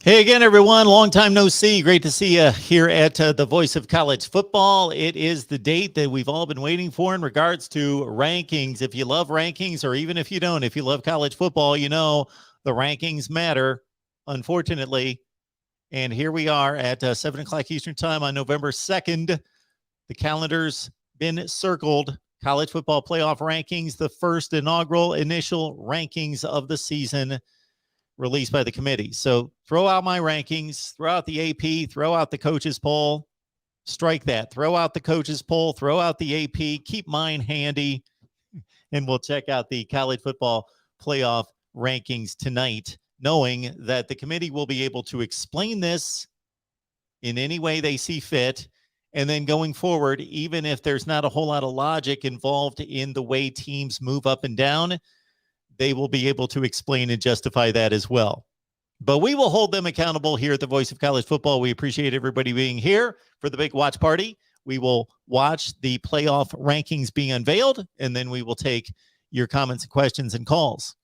Hey again, everyone. Long time no see. Great to see you here at the Voice of College Football. It is the date that we've all been waiting for in regards to rankings. If you love rankings, or even if you don't, if you love college football, you know the rankings matter, unfortunately. And here we are at 7 o'clock Eastern Time on November 2nd. The calendar's been circled. College football playoff rankings, the first inaugural initial rankings of the season released by the committee. So throw out my rankings, throw out the AP, throw out the coaches poll, strike that, throw out the coaches poll, throw out the AP, keep mine handy, and we'll check out the college football playoff rankings tonight, knowing that the committee will be able to explain this in any way they see fit. And then going forward, even if there's not a whole lot of logic involved in the way teams move up and down, they will be able to explain and justify that as well. But we will hold them accountable here at the Voice of College Football. We appreciate everybody being here for the big watch party. We will watch the playoff rankings being unveiled, and then we will take your comments and questions and calls.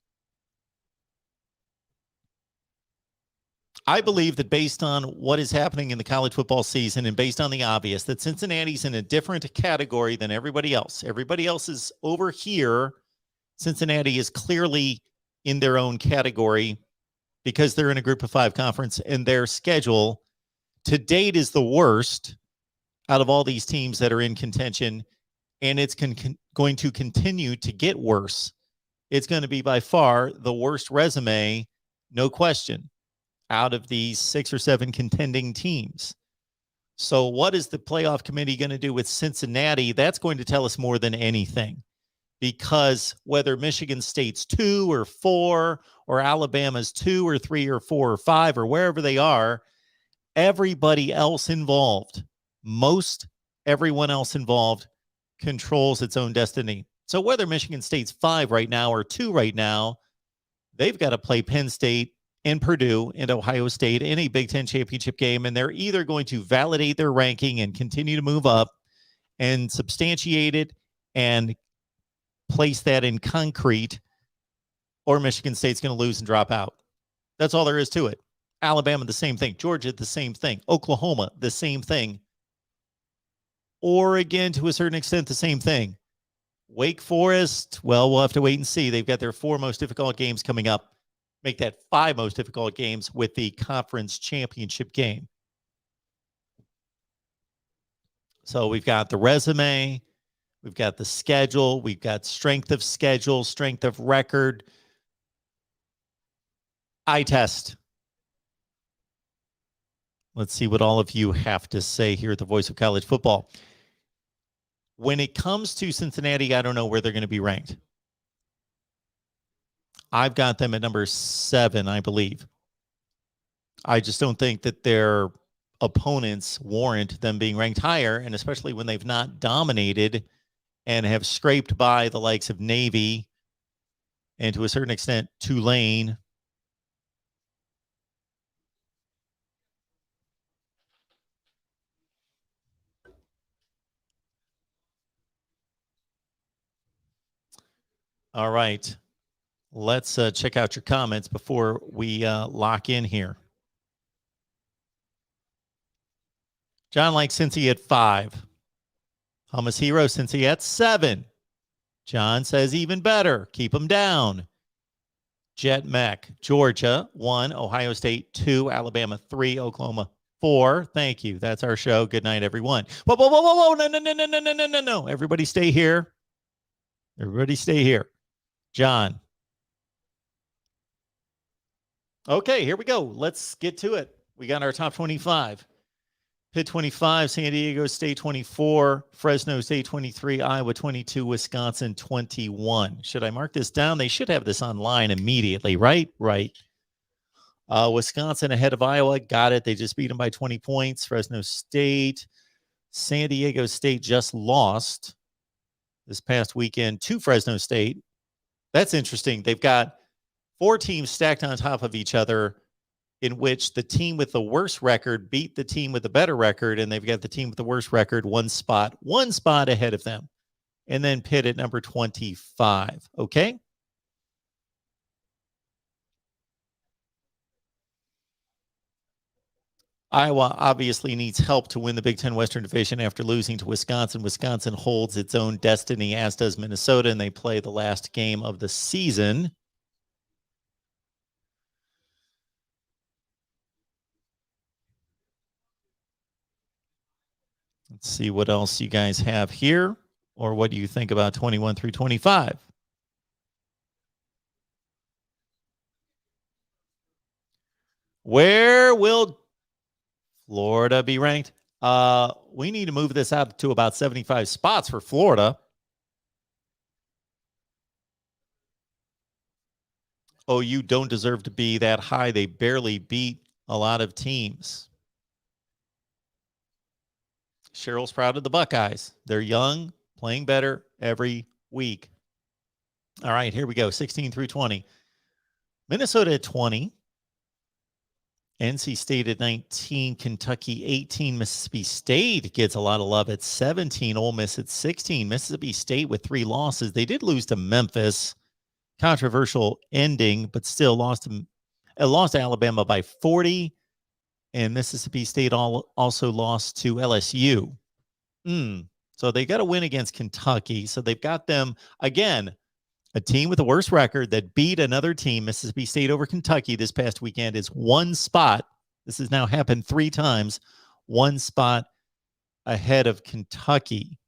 I believe that based on what is happening in the college football season and based on the obvious, that Cincinnati's in a different category than everybody else. Everybody else is over here. Cincinnati is clearly in their own category because they're in a group of five conference, and their schedule to date is the worst out of all these teams that are in contention, and it's going to continue to get worse. It's going to be by far the worst resume, no question, out of these 6 or 7 contending teams. So what is the playoff committee going to do with Cincinnati? That's going to tell us more than anything. Because whether Michigan State's 2 or 4 or Alabama's 2 or 3 or 4 or 5 or wherever they are, everybody else involved, most everyone else involved controls its own destiny. So whether Michigan State's 5 right now or 2 right now, they've got to play Penn State and Purdue and Ohio State in a Big Ten championship game, and they're either going to validate their ranking and continue to move up and substantiate it and place that in concrete, or Michigan State's going to lose and drop out. That's all there is to it. Alabama, the same thing. Georgia, the same thing. Oklahoma, the same thing. Oregon, to a certain extent, the same thing. Wake Forest, well, we'll have to wait and see. They've got their 4 most difficult games coming up. Make that 5 most difficult games with the conference championship game. So we've got the resume. We've got the schedule. We've got strength of schedule, strength of record, eye test. Let's see what all of you have to say here at the Voice of College Football. When it comes to Cincinnati, I don't know where they're going to be ranked. I've got them at number 7, I believe. I just don't think that their opponents warrant them being ranked higher, and especially when they've not dominated and have scraped by the likes of Navy and to a certain extent Tulane. All right. Let's check out your comments before we lock in here. John likes Cincy at 5. Hummus Hero, Cincy at 7. John says even better. Keep them down. Jet Mech, Georgia, 1. Ohio State, 2. Alabama, 3. Oklahoma, 4. Thank you. That's our show. Good night, everyone. Whoa, whoa, whoa, whoa, whoa. No. Everybody stay here. Everybody stay here. John. Okay, here we go. Let's get to it. We got our top 25. Pitt 25, San Diego State 24, Fresno State 23, Iowa 22, Wisconsin 21. Should I mark this down? They should have this online immediately, right? Right. Wisconsin ahead of Iowa. Got it. They just beat them by 20 points. Fresno State. San Diego State just lost this past weekend to Fresno State. That's interesting. They've got 4 teams stacked on top of each other, in which the team with the worst record beat the team with the better record, and they've got the team with the worst record one spot ahead of them. And then Pitt at number 25. Okay? Iowa obviously needs help to win the Big Ten Western Division after losing to Wisconsin. Wisconsin holds its own destiny, as does Minnesota, and they play the last game of the season. Let's see what else you guys have here, or what do you think about 21 through 25? Where will Florida be ranked? We need to move this out to about 75 spots for Florida. OU don't deserve to be that high. They barely beat a lot of teams. Cheryl's proud of the Buckeyes. They're young, playing better every week. All right, here we go. 16 through 20. Minnesota at 20. NC State at 19, Kentucky 18, Mississippi State gets a lot of love at 17, Ole Miss at 16, Mississippi State with 3 losses. They did lose to Memphis, controversial ending, but still lost to Alabama by 40, and Mississippi State also lost to LSU. So they got a win against Kentucky, so they've got them, again, a team with a worse record that beat another team, Mississippi State over Kentucky this past weekend, is one spot. This has now happened 3 times, one spot ahead of Kentucky.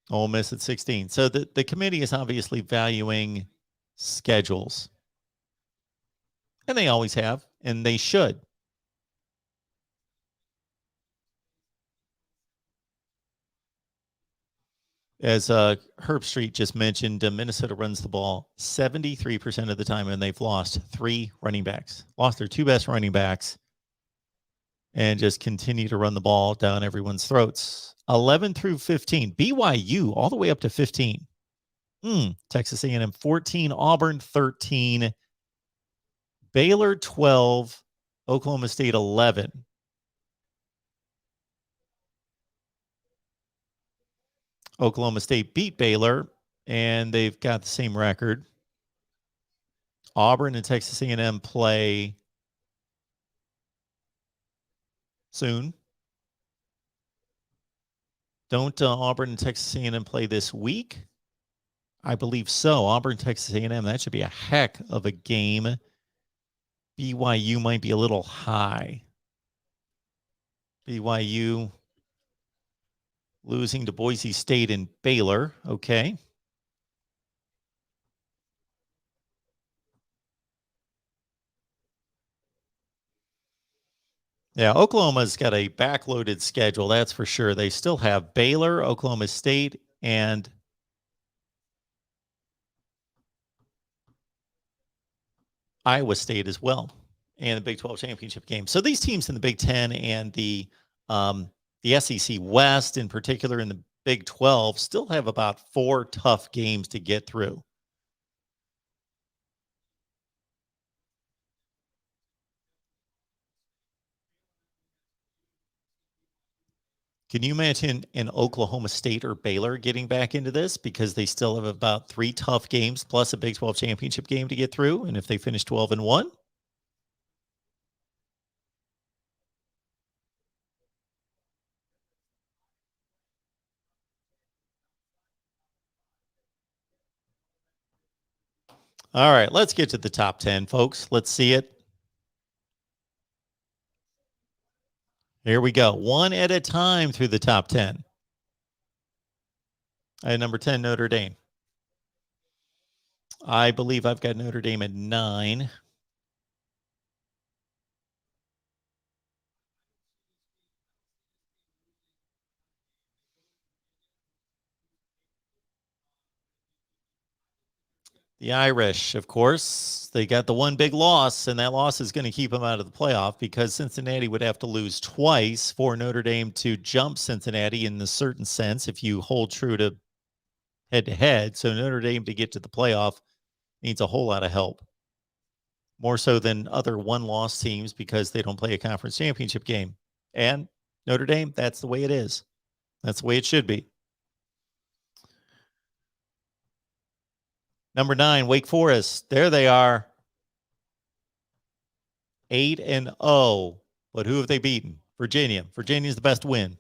Ole Miss at 16. So the committee is obviously valuing schedules. And they always have, and they should. As Herb Street just mentioned, Minnesota runs the ball 73% of the time, and they've lost 3 running backs. Lost their 2 best running backs and just continue to run the ball down everyone's throats. 11 through 15. BYU all the way up to 15. Texas A&M 14, Auburn 13, Baylor 12, Oklahoma State 11. Oklahoma State beat Baylor, and they've got the same record. Auburn and Texas A&M play soon. Don't Auburn and Texas A&M play this week? I believe so. Auburn, Texas A&M, that should be a heck of a game. BYU might be a little high. BYU losing to Boise State and Baylor. Okay. Yeah, Oklahoma's got a backloaded schedule, that's for sure. They still have Baylor, Oklahoma State, and Iowa State as well, and the Big 12 championship game. So these teams in the Big 10 and the SEC West, in particular in the Big 12, still have about 4 tough games to get through. Can you imagine an Oklahoma State or Baylor getting back into this, because they still have about 3 tough games plus a Big 12 championship game to get through? And if they finish 12-1, all right, let's get to the top 10, folks. Let's see it. Here we go. One at a time through the top 10. At number 10, Notre Dame. I believe I've got Notre Dame at 9. The Irish, of course, they got the one big loss, and that loss is going to keep them out of the playoff, because Cincinnati would have to lose twice for Notre Dame to jump Cincinnati in a certain sense if you hold true to head-to-head. So Notre Dame to get to the playoff needs a whole lot of help. more so than other one-loss teams because they don't play a conference championship game. And Notre Dame, that's the way it is. That's the way it should be. Number 9, Wake Forest. There they are. 8-0. But who have they beaten? Virginia. Virginia's the best win.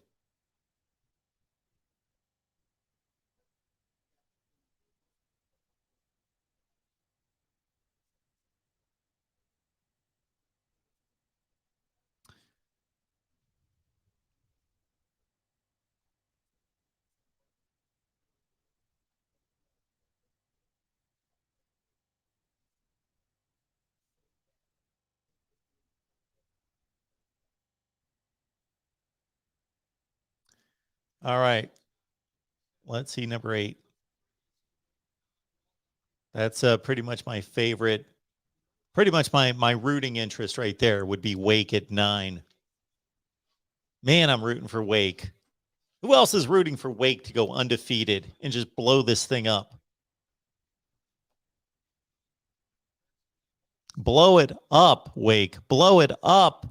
All right. Let's see number 8. That's pretty much my favorite. Pretty much my rooting interest right there would be Wake at 9. Man, I'm rooting for Wake. Who else is rooting for Wake to go undefeated and just blow this thing up? Blow it up, Wake. Blow it up.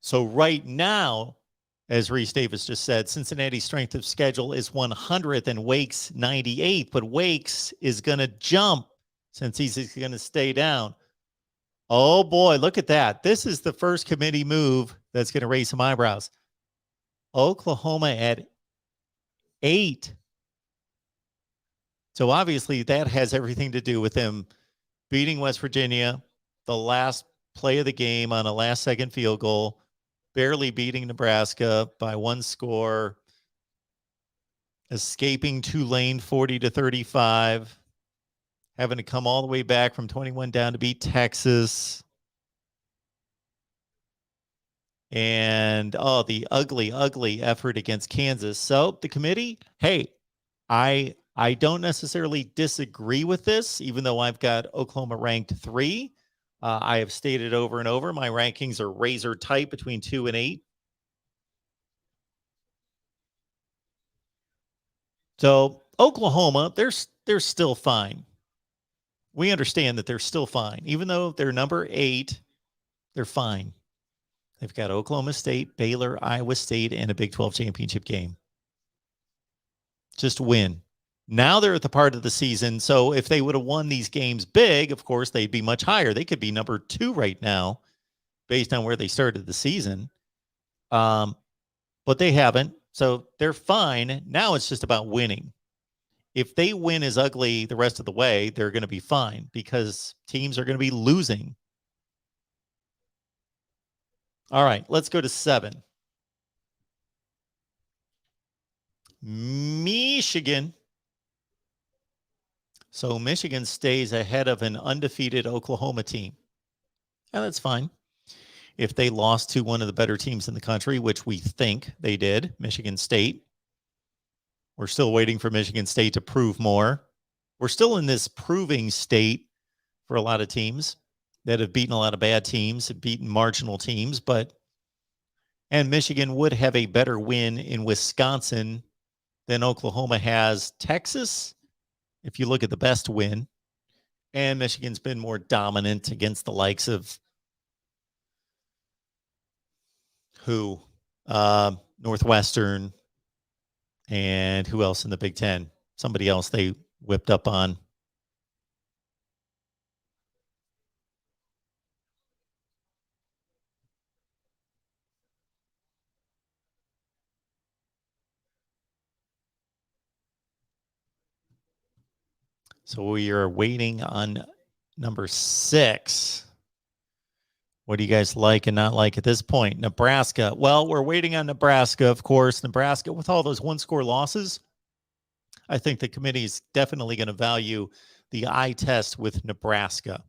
So right now, as Reese Davis just said, Cincinnati's strength of schedule is 100th and Wake's 98th, but Wake's is going to jump since he's going to stay down. Oh boy, look at that. This is the first committee move that's going to raise some eyebrows. Oklahoma at 8. So obviously that has everything to do with them beating West Virginia, the last play of the game on a last-second field goal, barely beating Nebraska by 1 score, escaping Tulane 40-35, having to come all the way back from 21 down to beat Texas. And the ugly effort against Kansas. So the committee, hey, I don't necessarily disagree with this, even though I've got Oklahoma ranked 3. I have stated over and over, my rankings are razor tight between 2 and 8. So Oklahoma, they're still fine. We understand that they're still fine. Even though they're number 8, they're fine. They've got Oklahoma State, Baylor, Iowa State, and a Big 12 championship game. Just win. Now they're at the part of the season. So if they would have won these games big, of course, they'd be much higher. They could be number 2 right now based on where they started the season. But they haven't. So they're fine. Now it's just about winning. If they win as ugly the rest of the way, they're going to be fine because teams are going to be losing. All right, let's go to 7. Michigan. So Michigan stays ahead of an undefeated Oklahoma team. And that's fine. If they lost to one of the better teams in the country, which we think they did, Michigan State. We're still waiting for Michigan State to prove more. We're still in this proving state for a lot of teams that have beaten a lot of bad teams, have beaten marginal teams, and Michigan would have a better win in Wisconsin than Oklahoma has Texas, if you look at the best win. And Michigan's been more dominant against the likes of who? Northwestern, and who else in the Big Ten? Somebody else they whipped up on. So we are waiting on number 6. What do you guys like and not like at this point? Nebraska. Well, we're waiting on Nebraska, of course. Nebraska, with all those 1-score losses, I think the committee is definitely going to value the eye test with Nebraska.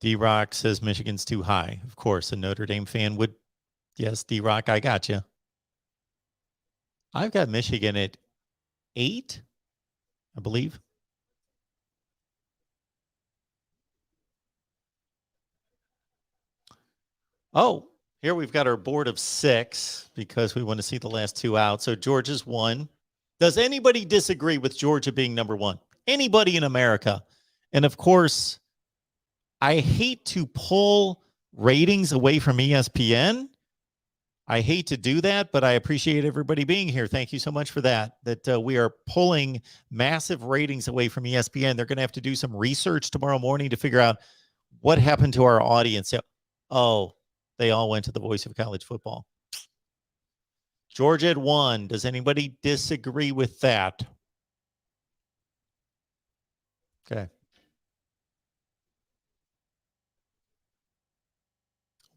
D-Rock says Michigan's too high. Of course, a Notre Dame fan would. Yes, D-Rock, I got you. I've got Michigan at 8, I believe. Oh, here we've got our board of 6 because we want to see the last 2 out. So Georgia's 1. Does anybody disagree with Georgia being number 1? Anybody in America? And of course, I hate to pull ratings away from ESPN. I hate to do that, but I appreciate everybody being here. Thank you so much for that. We are pulling massive ratings away from ESPN. They're going to have to do some research tomorrow morning to figure out what happened to our audience. Oh, they all went to the Voice of College Football. Georgia at 1. Does anybody disagree with that? Okay.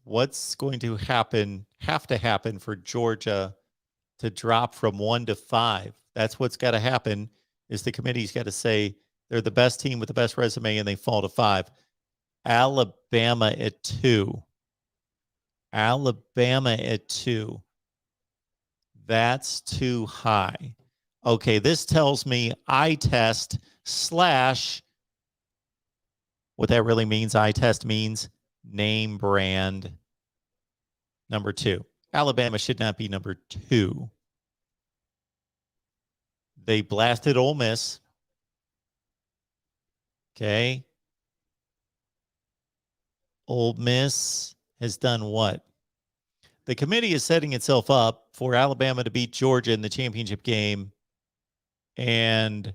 What's going to have to happen for Georgia to drop from 1 to 5? That's what's got to happen, is the committee's got to say they're the best team with the best resume and they fall to 5. Alabama at 2. Alabama at 2. That's too high. Okay, this tells me eye test / what that really means. Eye test means name brand number 2. Alabama should not be number 2. They blasted Ole Miss. Okay. Ole Miss has done what? The committee is setting itself up for Alabama to beat Georgia in the championship game. And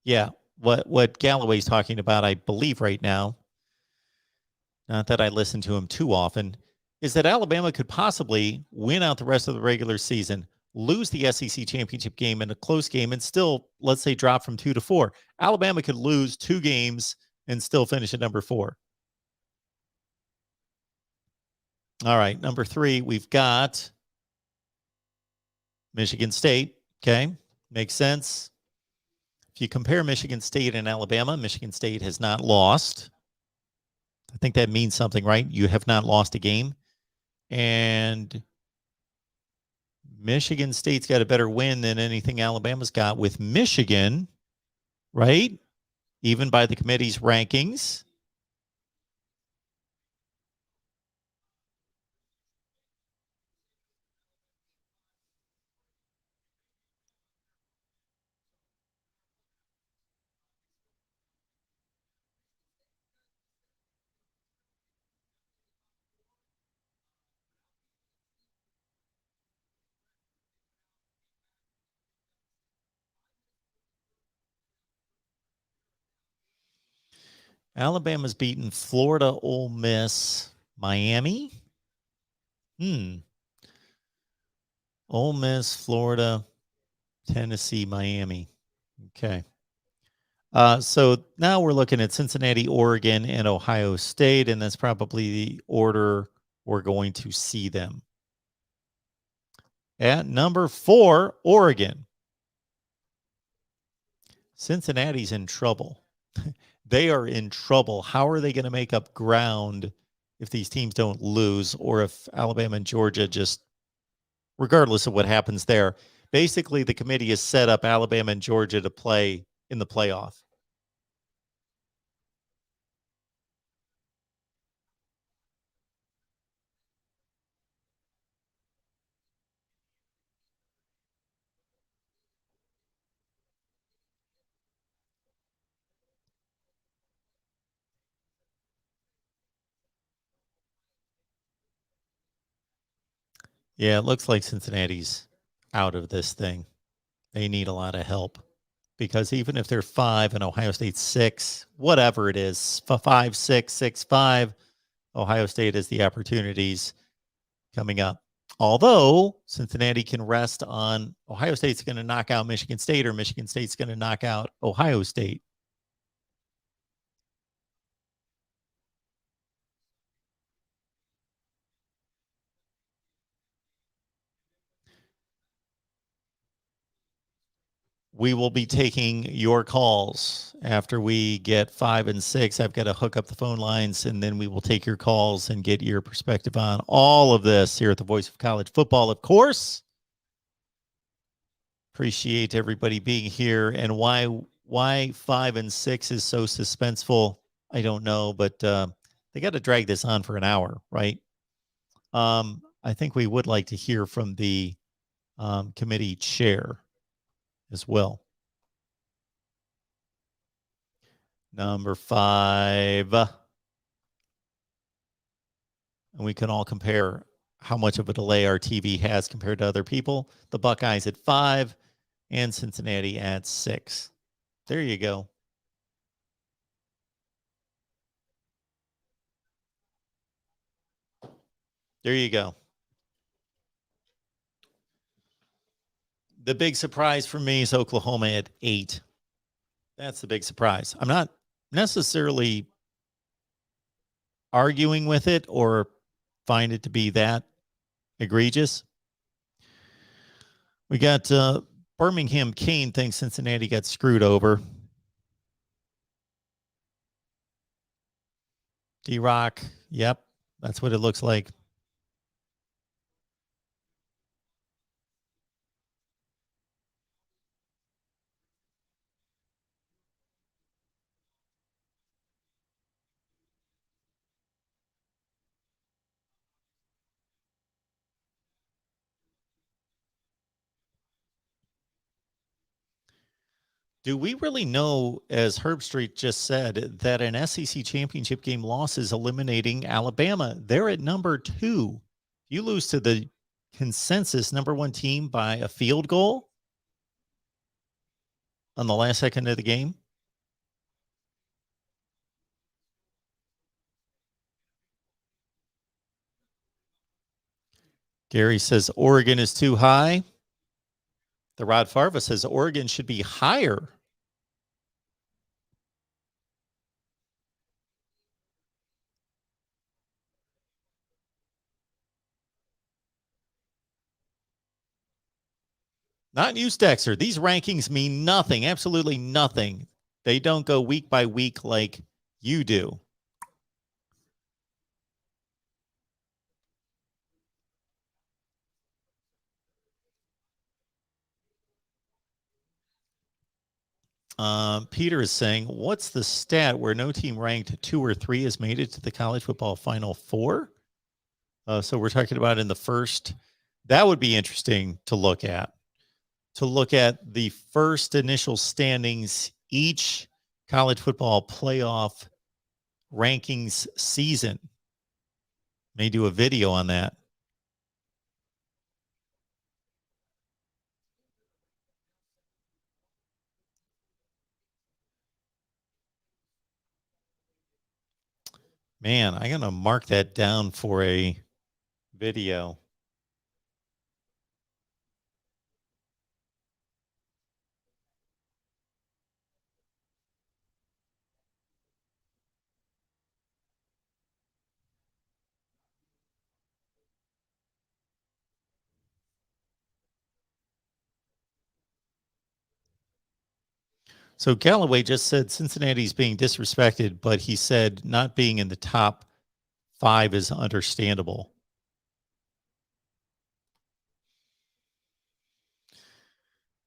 yeah, what Galloway's talking about, I believe right now, not that I listen to him too often, is that Alabama could possibly win out the rest of the regular season, lose the SEC championship game in a close game, and still, let's say, drop from 2 to 4. Alabama could lose 2 games and still finish at number 4. All right, number 3, we've got Michigan State. Okay, makes sense. If you compare Michigan State and Alabama, Michigan State has not lost. I think that means something, right? You have not lost a game. And Michigan State's got a better win than anything Alabama's got with Michigan, right? Even by the committee's rankings. Alabama's beaten Florida, Ole Miss, Miami. Ole Miss, Florida, Tennessee, Miami. Okay. So now we're looking at Cincinnati, Oregon, and Ohio State, and that's probably the order we're going to see them. At number 4, Oregon. Cincinnati's in trouble. They are in trouble. How are they going to make up ground if these teams don't lose, or if Alabama and Georgia just, regardless of what happens there, basically the committee has set up Alabama and Georgia to play in the playoff? Yeah, it looks like Cincinnati's out of this thing. They need a lot of help, because even if they're 5 and Ohio State's 6, whatever it is, 5, 6, 6, 5, Ohio State has the opportunities coming up. Although Cincinnati can rest on Ohio State's going to knock out Michigan State, or Michigan State's going to knock out Ohio State. we will be taking your calls after we get 5 and 6. I've got to hook up the phone lines, and then we will take your calls and get your perspective on all of this here at the Voice of College Football, of course. Appreciate everybody being here. And why 5 and 6 is so suspenseful, I don't know, but they got to drag this on for an hour, right? I think we would like to hear from the committee chair as well. Number 5. And we can all compare how much of a delay our TV has compared to other people. The Buckeyes at 5 and Cincinnati at 6. There you go. There you go. The big surprise for me is Oklahoma at 8. That's the big surprise. I'm not necessarily arguing with it or find it to be that egregious. We got Birmingham Kane thinks Cincinnati got screwed over. D-Rock, yep, that's what it looks like. Do we really know, as Herb Street just said, that an SEC championship game loss is eliminating Alabama? They're at number 2. You lose to the consensus number 1 team by a field goal on the last second of the game. Gary says Oregon is too high. The Rod Farva says Oregon should be higher. Not you, Dexter. These rankings mean nothing, absolutely nothing. They don't go week by week like you do. Peter is saying, what's the stat where no team ranked 2 or 3 has made it to the college football Final Four? So we're talking about in the first. That would be interesting to look at. To look at the first initial standings each college football playoff rankings season. May do a video on that. Man, I'm going to mark that down for a video. So Galloway just said Cincinnati's being disrespected, but he said not being in the top 5 is understandable.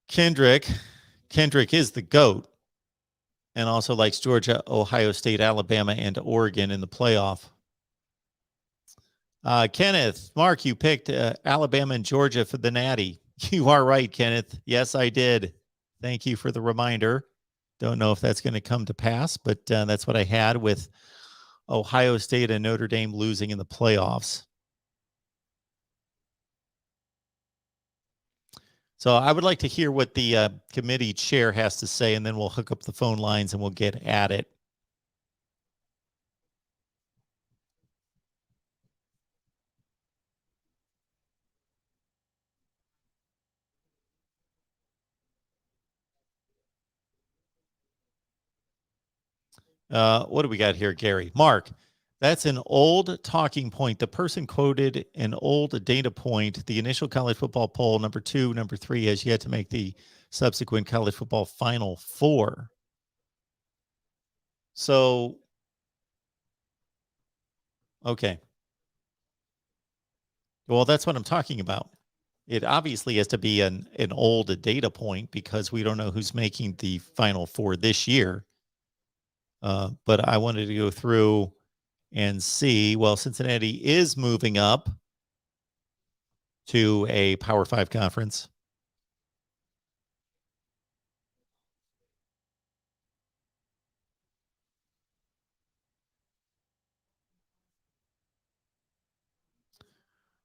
Kendrick is the GOAT and also likes Georgia, Ohio State, Alabama, and Oregon in the playoff. Kenneth, Mark, you picked Alabama and Georgia for the Natty. You are right, Kenneth. Yes, I did. Thank you for the reminder. Don't know if that's going to come to pass, but that's what I had with Ohio State and Notre Dame losing in the playoffs. So I would like to hear what the committee chair has to say, and then we'll hook up the phone lines and we'll get at it. What do we got here, Gary? Mark, That's an old talking point. The person quoted an old data point. The initial college football poll, number 2, number 3, has yet to make the subsequent college football Final Four. So, okay. Well, that's what I'm talking about. It obviously has to be an old data point because we don't know who's making the Final Four this year. But I wanted to go through and see, well, Cincinnati is moving up to a Power 5 conference.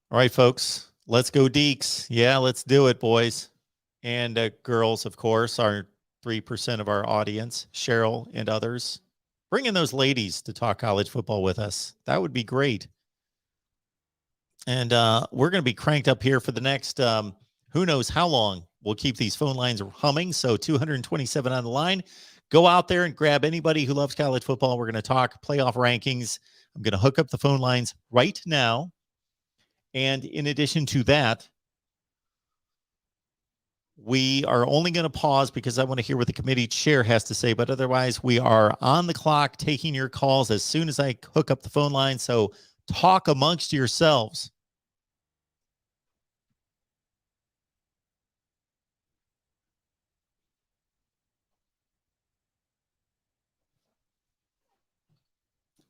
All right, folks, let's go Deeks. Yeah, let's do it, boys. And girls, of course, are 3% of our audience, Cheryl and others. Bring in those ladies to talk college football with us. That would be great. And we're going to be cranked up here for the next, who knows how long. We'll keep these phone lines humming. So 227 on the line. Go out there and grab anybody who loves college football. We're going to talk playoff rankings. I'm going to hook up the phone lines right now. And in addition to that, we are only going to pause because I want to hear what the committee chair has to say. But otherwise, we are on the clock taking your calls as soon as I hook up the phone line. So talk amongst yourselves.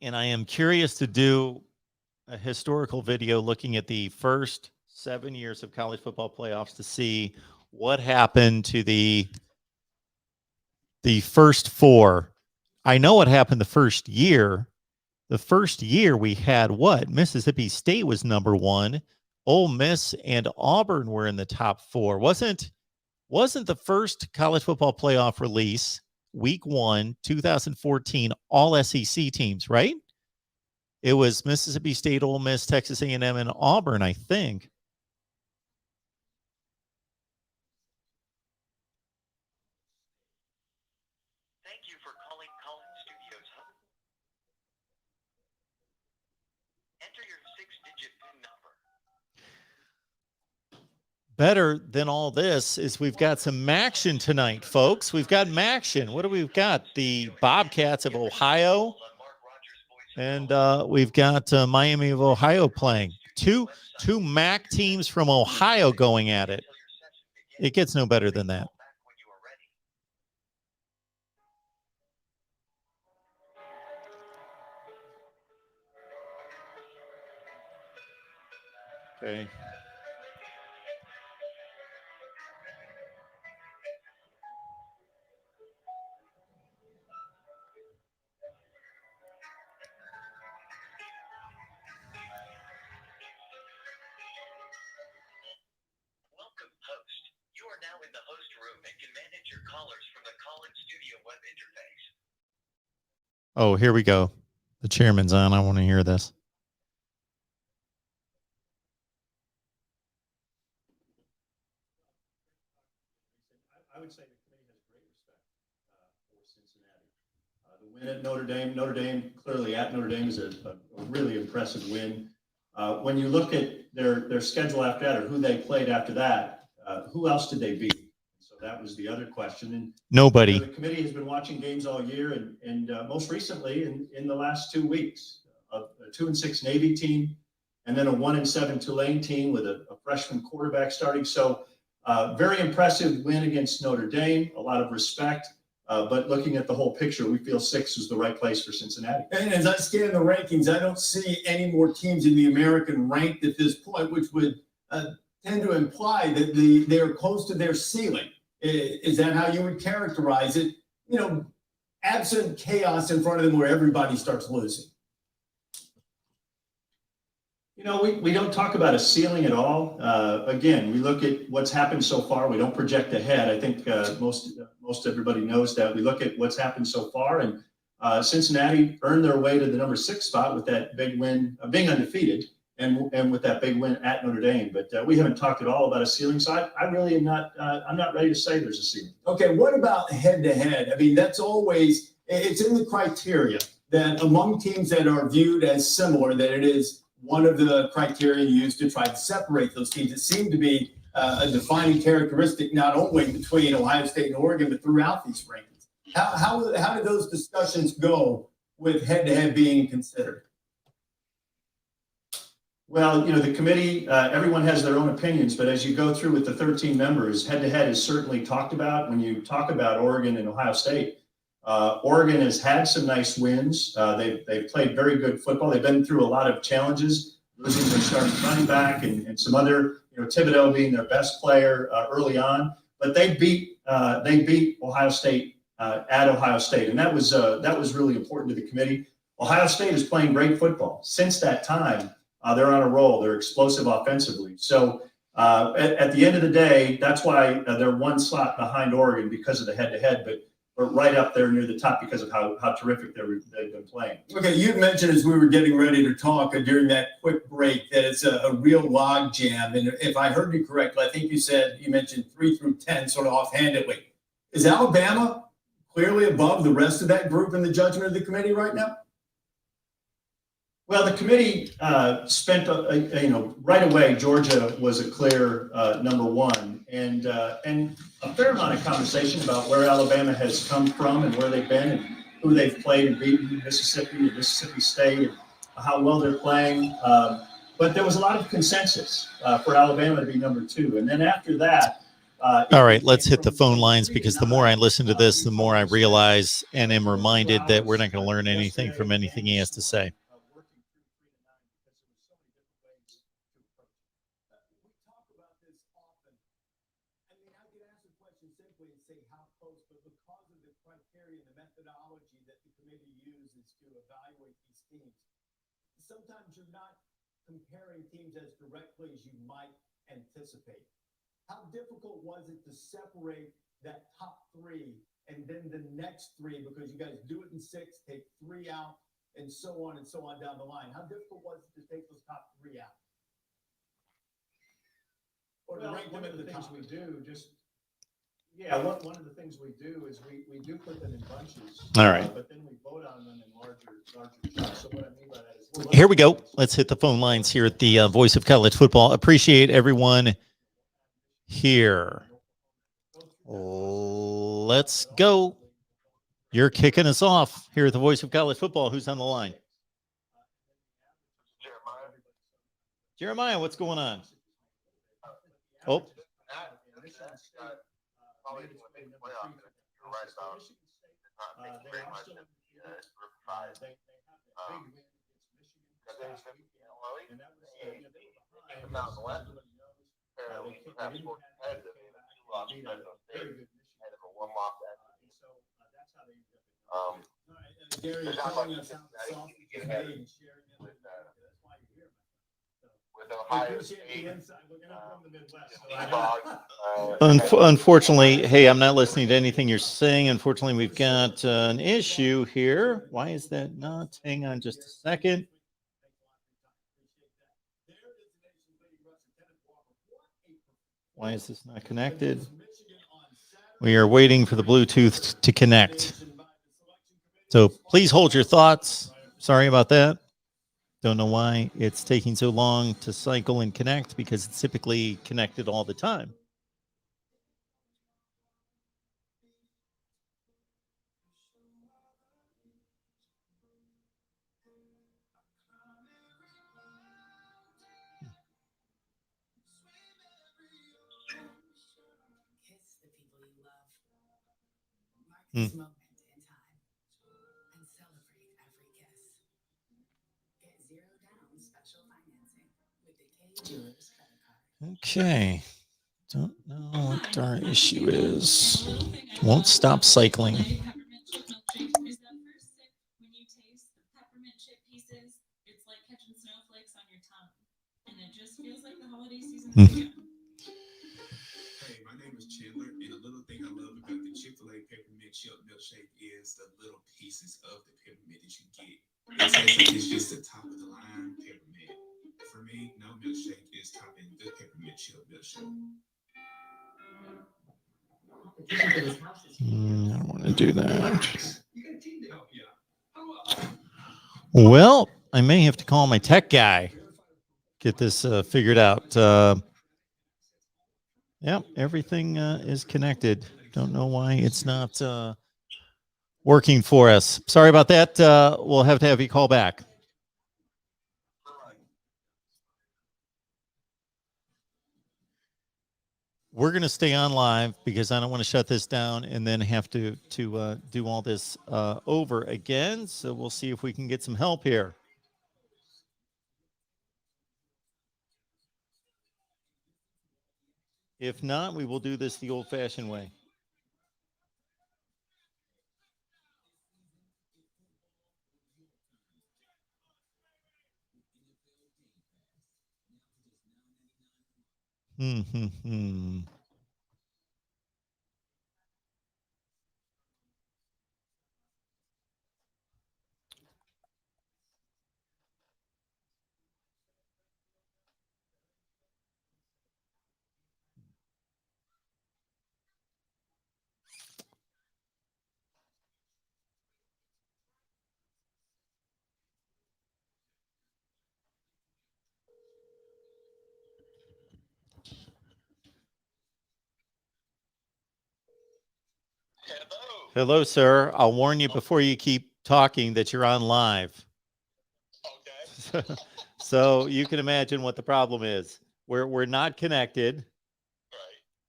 And I am curious to do a historical video looking at the first 7 years of college football playoffs to see what happened to the first 4. I know what happened the first year. The first year we had what? Mississippi State was number 1. Ole Miss and Auburn were in the top 4. Wasn't the first college football playoff release week 1, 2014, all SEC teams, right? It was Mississippi State, Ole Miss, Texas A&M, and Auburn, I think. Thank you for calling Collins Studios Hub. Enter your 6-digit PIN number. Better than all this is we've got some Maction tonight, folks. We've got Maction. What do we've got? The Bobcats of Ohio. And we've got Miami of Ohio playing. Two MAC teams from Ohio going at it. It gets no better than that. Okay. Welcome, host. You are now in the host room and can manage your callers from the Collins Studio web interface. Oh, here we go. The chairman's on. I want to hear this. I would say the committee has great respect for Cincinnati. The win at Notre Dame clearly at Notre Dame is a really impressive win. When you look at their schedule after that, or who they played after that, who else did they beat? So that was the other question. And nobody. You know, the committee has been watching games all year, and most recently in the last 2 weeks, a 2-6 Navy team, and then a 1-7 Tulane team with a freshman quarterback starting. So very impressive win against Notre Dame, a lot of respect. But looking at the whole picture, we feel 6 is the right place for Cincinnati. And as I scan the rankings, I don't see any more teams in the American ranked at this point, which would tend to imply that they're close to their ceiling. Is that how you would characterize it? You know, absent chaos in front of them where everybody starts losing. You know, we don't talk about a ceiling at all. Again, we look at what's happened so far. We don't project ahead. I think most everybody knows that. We look at what's happened so far, and Cincinnati earned their way to the number 6 spot with that big win, being undefeated, and with that big win at Notre Dame. But we haven't talked at all about a ceiling. So I really am not. I'm not ready to say there's a ceiling. Okay, what about head-to-head? I mean, that's always, it's in the criteria. that among teams that are viewed as similar, that it is one of the criteria used to try to separate those teams. It seemed to be a defining characteristic not only between Ohio State and Oregon, but throughout these rankings. How did those discussions go with head-to-head being considered? Well, the committee, everyone has their own opinions, but as you go through with the 13 members, head-to-head is certainly talked about. When you talk about Oregon and Ohio State, Oregon has had some nice wins. They've played very good football. They've been through a lot of challenges, losing their starting running back and some other, Thibodeau being their best player early on. But they beat Ohio State at Ohio State, and that was really important to the committee. Ohio State is playing great football. Since that time, they're on a roll. They're explosive offensively. So at the end of the day, that's why they're one slot behind Oregon because of the head-to-head, but right up there near the top because of how terrific they've been playing. Okay, you mentioned as we were getting ready to talk during that quick break that it's a real log jam. And if I heard you correctly, I think you mentioned 3 through 10 sort of offhandedly. Is Alabama clearly above the rest of that group in the judgment of the committee right now? Well, the committee spent, right away, Georgia was a clear number one, and a fair amount of conversation about where Alabama has come from and where they've been and who they've played and beaten, Mississippi and Mississippi State, and how well they're playing. But there was a lot of consensus for Alabama to be number 2. And then after that, all right, let's hit the phone lines, because the more I listen to this, the more I realize and am reminded that we're not going to learn anything from anything he has to say. Sometimes you're not comparing teams as directly as you might anticipate. How difficult was it to separate that top 3 and then the next 3, because you guys do it in 6, take 3 out, and so on down the line? How difficult was it to take those top 3 out? Or to rank them at the top? We do one of the things we do is we do put them in bunches. All right. But then we vote on them in larger chunks. So what I mean by that is Here we go. Let's hit the phone lines here at the Voice of College Football. Appreciate everyone here. Let's go. You're kicking us off here at the Voice of College Football. Who's on the line? Jeremiah, what's going on? Oh. Unfortunately, hey, I'm not listening to anything you're saying. Unfortunately, we've got an issue here. Why is that not? Hang on just a second. Why is this not connected? We are waiting for the Bluetooth to connect. So please hold your thoughts. Sorry about that. Don't know why it's taking so long to cycle and connect, because it's typically connected all the time. Okay. Don't know what our issue is. Won't stop cycling. Hey, my name is Chandler, and a little thing I love about the Chick-fil-A peppermint chip milkshake is the little pieces of the peppermint that you get. It tastes like it's just the top of the line peppermint. For me, no milkshake is topping the peppermint chip milkshake. I don't want to do that. You got a team to help you out. Well, I may have to call my tech guy, get this figured out. Yeah, everything is connected. Don't know why it's not working for us. Sorry about that. We'll have to have you call back. We're going to stay on live because I don't want to shut this down and then have to do all this over again. So we'll see if we can get some help here. If not, we will do this the old-fashioned way. Hmm. Hello. Hello, sir. I'll warn you before you keep talking that you're on live. Okay. So you can imagine what the problem is. We're not connected,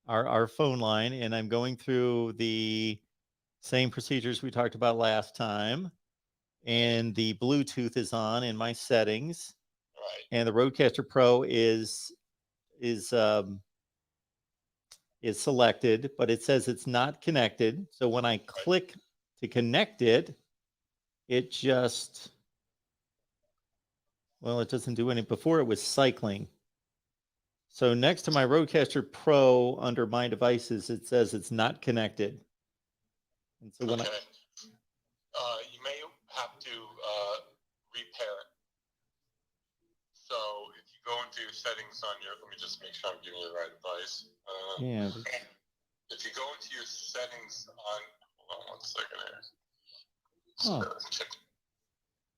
Right. our phone line, and I'm going through the same procedures we talked about last time. And the Bluetooth is on in my settings, Right. and the Rodecaster Pro is selected, but it says it's not connected. So when I click to connect it, it just, well, it doesn't do any. Before it was cycling. So next to my Rodecaster Pro under my devices, it says it's not connected. And so when Okay. You may have to repair it. So if you go into your settings on your, let me just make sure I'm giving you the right advice. yeah, If you go into your settings on, hold on one second here. Oh.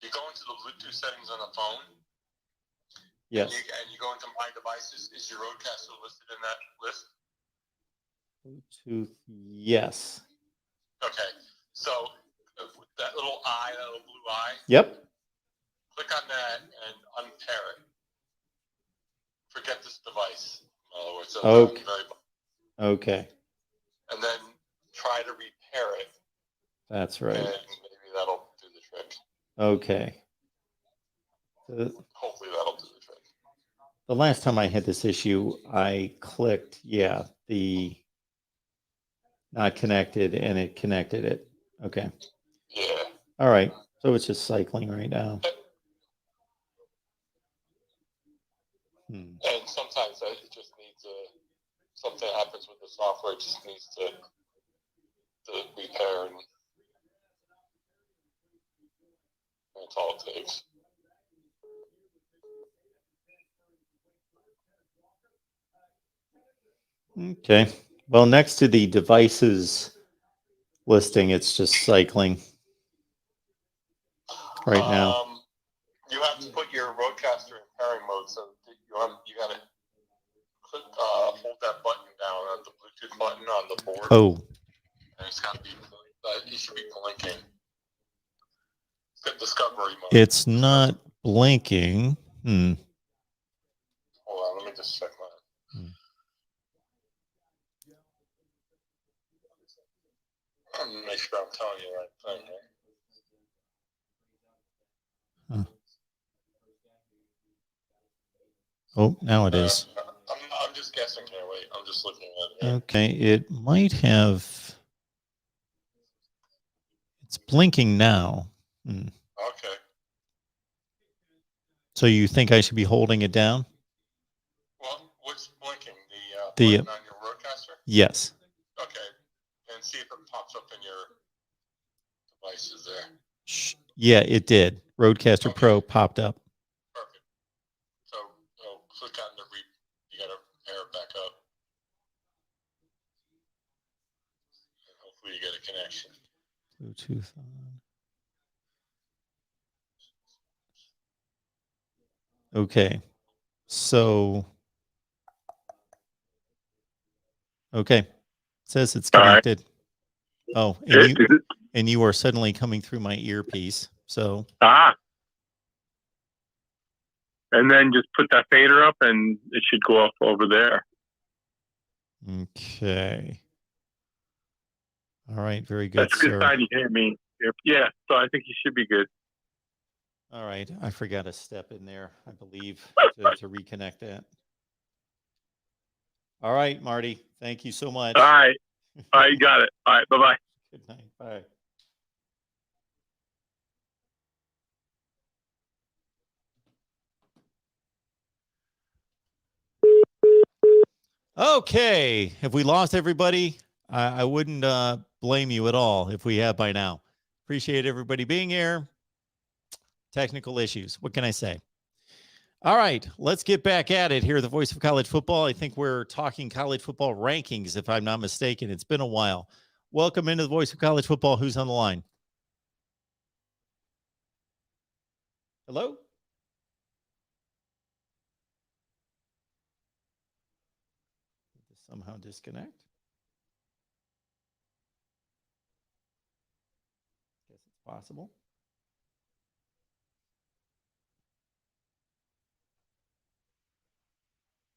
You go into the Bluetooth settings on the phone. yes, And you go into My Devices. Is your Rodecaster listed in that list? Bluetooth, yes. Okay. So that little eye, that little blue eye. Yep. Click on that and unpair it. Forget this device. In other words, Okay. Okay. and then try to repair it. That's right. And maybe that'll do the trick. Okay. Hopefully that'll do the trick. The last time I had this issue, I clicked, the not connected, and it connected it. Okay. Yeah. All right. So it's just cycling right now. And sometimes it just needs something happens with the software. It just needs to repair, and that's all it takes. Okay. Well, next to the devices listing, it's just cycling right now. You have to put your Rodecaster in pairing mode, so you got to click, hold that button down, the Bluetooth button on the board. Oh. And it's got to be, it should be blinking. It's got discovery mode. It's not blinking. Hold on, let me just check mine. I'm gonna make sure I'm telling you the right thing. Huh. Oh, now it is. I'm just guessing here. Wait, I'm just looking at it. Okay, it might have. It's blinking now. Okay. So you think I should be holding it down? Well, what's blinking? The button on your Rodecaster? Yes. Okay. And see if it pops up in your devices there. Yeah, it did. Rodecaster Okay. Pro popped up. Perfect. So click on you got to pair it back up. And hopefully you get a connection. Bluetooth on. Okay. So, okay. It says it's All right. connected. Oh, and you are suddenly coming through my earpiece. So, And then just put that fader up and it should go up over there. okay. All right. Very good, That's a good sir. sign you hear me. Yeah, so I think you should be good. All right. I forgot a step in there, I believe, to reconnect that. All right, Marty. Thank you so much. All right. I got it. All right. Bye-bye. Good night. Bye. Okay. Have we lost everybody? I wouldn't blame you at all if we have by now. Appreciate everybody being here. Technical issues. What can I say? All right. Let's get back at it here. The Voice of College Football. I think we're talking college football rankings, if I'm not mistaken. It's been a while. Welcome into the Voice of College Football. Who's on the line? Hello? Somehow disconnect. Guess it's possible.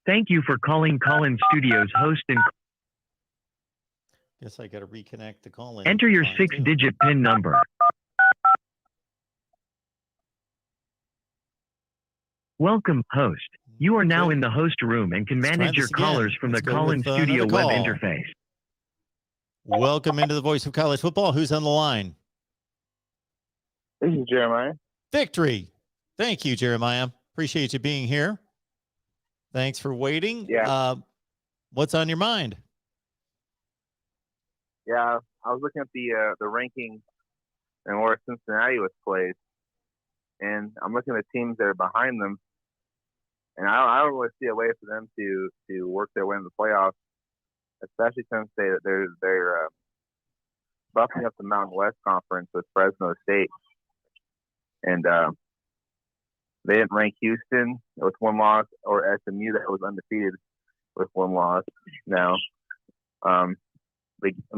Thank you for calling Call-In Studios host and Guess I got to reconnect the call in. enter your 6-digit PIN number. Welcome, host. You are now in the host room and can manage your callers from the Call-In Studio web interface. Welcome into the Voice of College Football. Who's on the line? This is Jeremiah. Victory. Thank you, Jeremiah. Appreciate you being here. Thanks for waiting. Yeah. What's on your mind? Yeah, I was looking at the rankings and where Cincinnati was placed, and I'm looking at teams that are behind them, and I don't really see a way for them to work their way in the playoffs, especially since they're buffing up the Mountain West Conference with Fresno State, and they didn't rank Houston with 1 loss or SMU that was undefeated with 1 loss. Now, and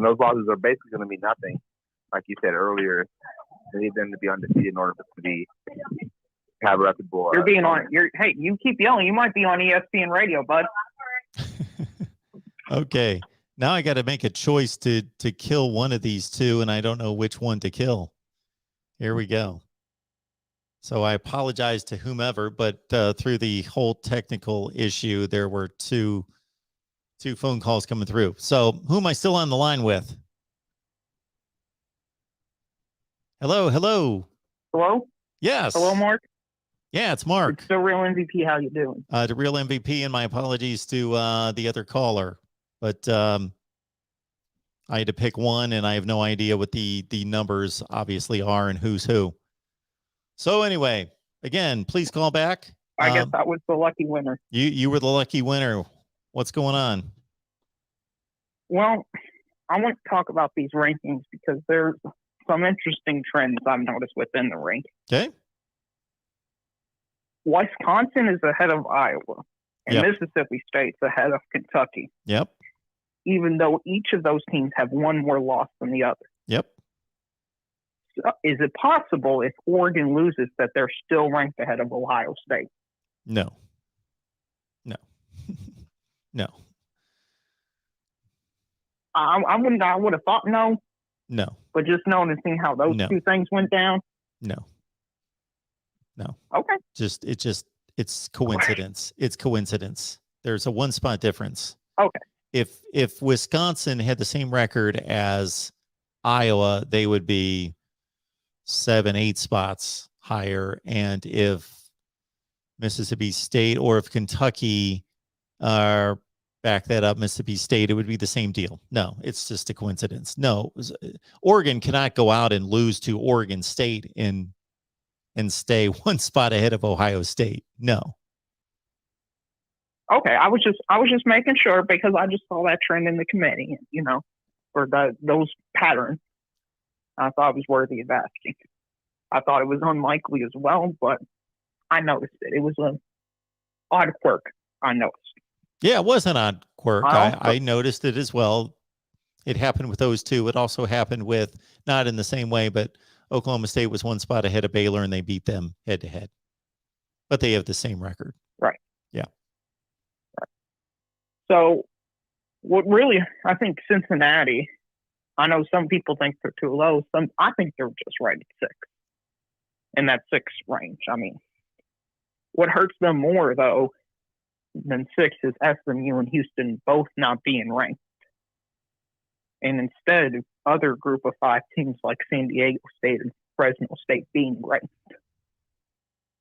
those losses are basically going to be nothing. Like you said earlier, they need them to be undefeated in order to have a reputable. Hey, you keep yelling. You might be on ESPN radio, bud. Okay. Now I got to make a choice to kill one of these two, and I don't know which one to kill. Here we go. So I apologize to whomever, but through the whole technical issue, there were two phone calls coming through. So who am I still on the line with? Hello. Hello? Yes. Hello, Mark? Yeah, it's Mark. It's the real MVP. How you doing? The real MVP, and my apologies to the other caller. But I had to pick one, and I have no idea what the numbers obviously are and who's who. So anyway, again, please call back. I guess I was the lucky winner. You were the lucky winner. What's going on? Well, I want to talk about these rankings because there's some interesting trends I've noticed within the ranking. Okay. Wisconsin is ahead of Iowa, and Yep. Mississippi State's ahead of Kentucky, Yep. even though each of those teams have one more loss than the other. Yep. So is it possible if Oregon loses that they're still ranked ahead of Ohio State? No. No. I would have thought no, No. but just noticing how those No. two things went down. No. Okay. It's coincidence. It's coincidence. There's a 1 spot difference. Okay. If Wisconsin had the same record as Iowa, they would be 7-8 spots higher. And if Mississippi State or if Kentucky back that up, Mississippi State, it would be the same deal. No, it's just a coincidence. No, Oregon cannot go out and lose to Oregon State and stay 1 spot ahead of Ohio State. No. Okay, I was just making sure because I just saw that trend in the committee, or those patterns. I thought it was worthy of asking. I thought it was unlikely as well, but I noticed it. It was an odd quirk. I noticed. Yeah, it was an odd quirk. I I noticed it as well. It happened with those two. It also happened with, not in the same way, but Oklahoma State was one spot ahead of Baylor and they beat them head to head. But they have the same record. Right. Yeah. Right. So what really, I think Cincinnati, I know some people think they're too low. I think they're just right at 6, in that 6 range. I mean, what hurts them more, though, than 6 is SMU and Houston both not being ranked. And instead, other group of 5 teams like San Diego State and Fresno State being ranked.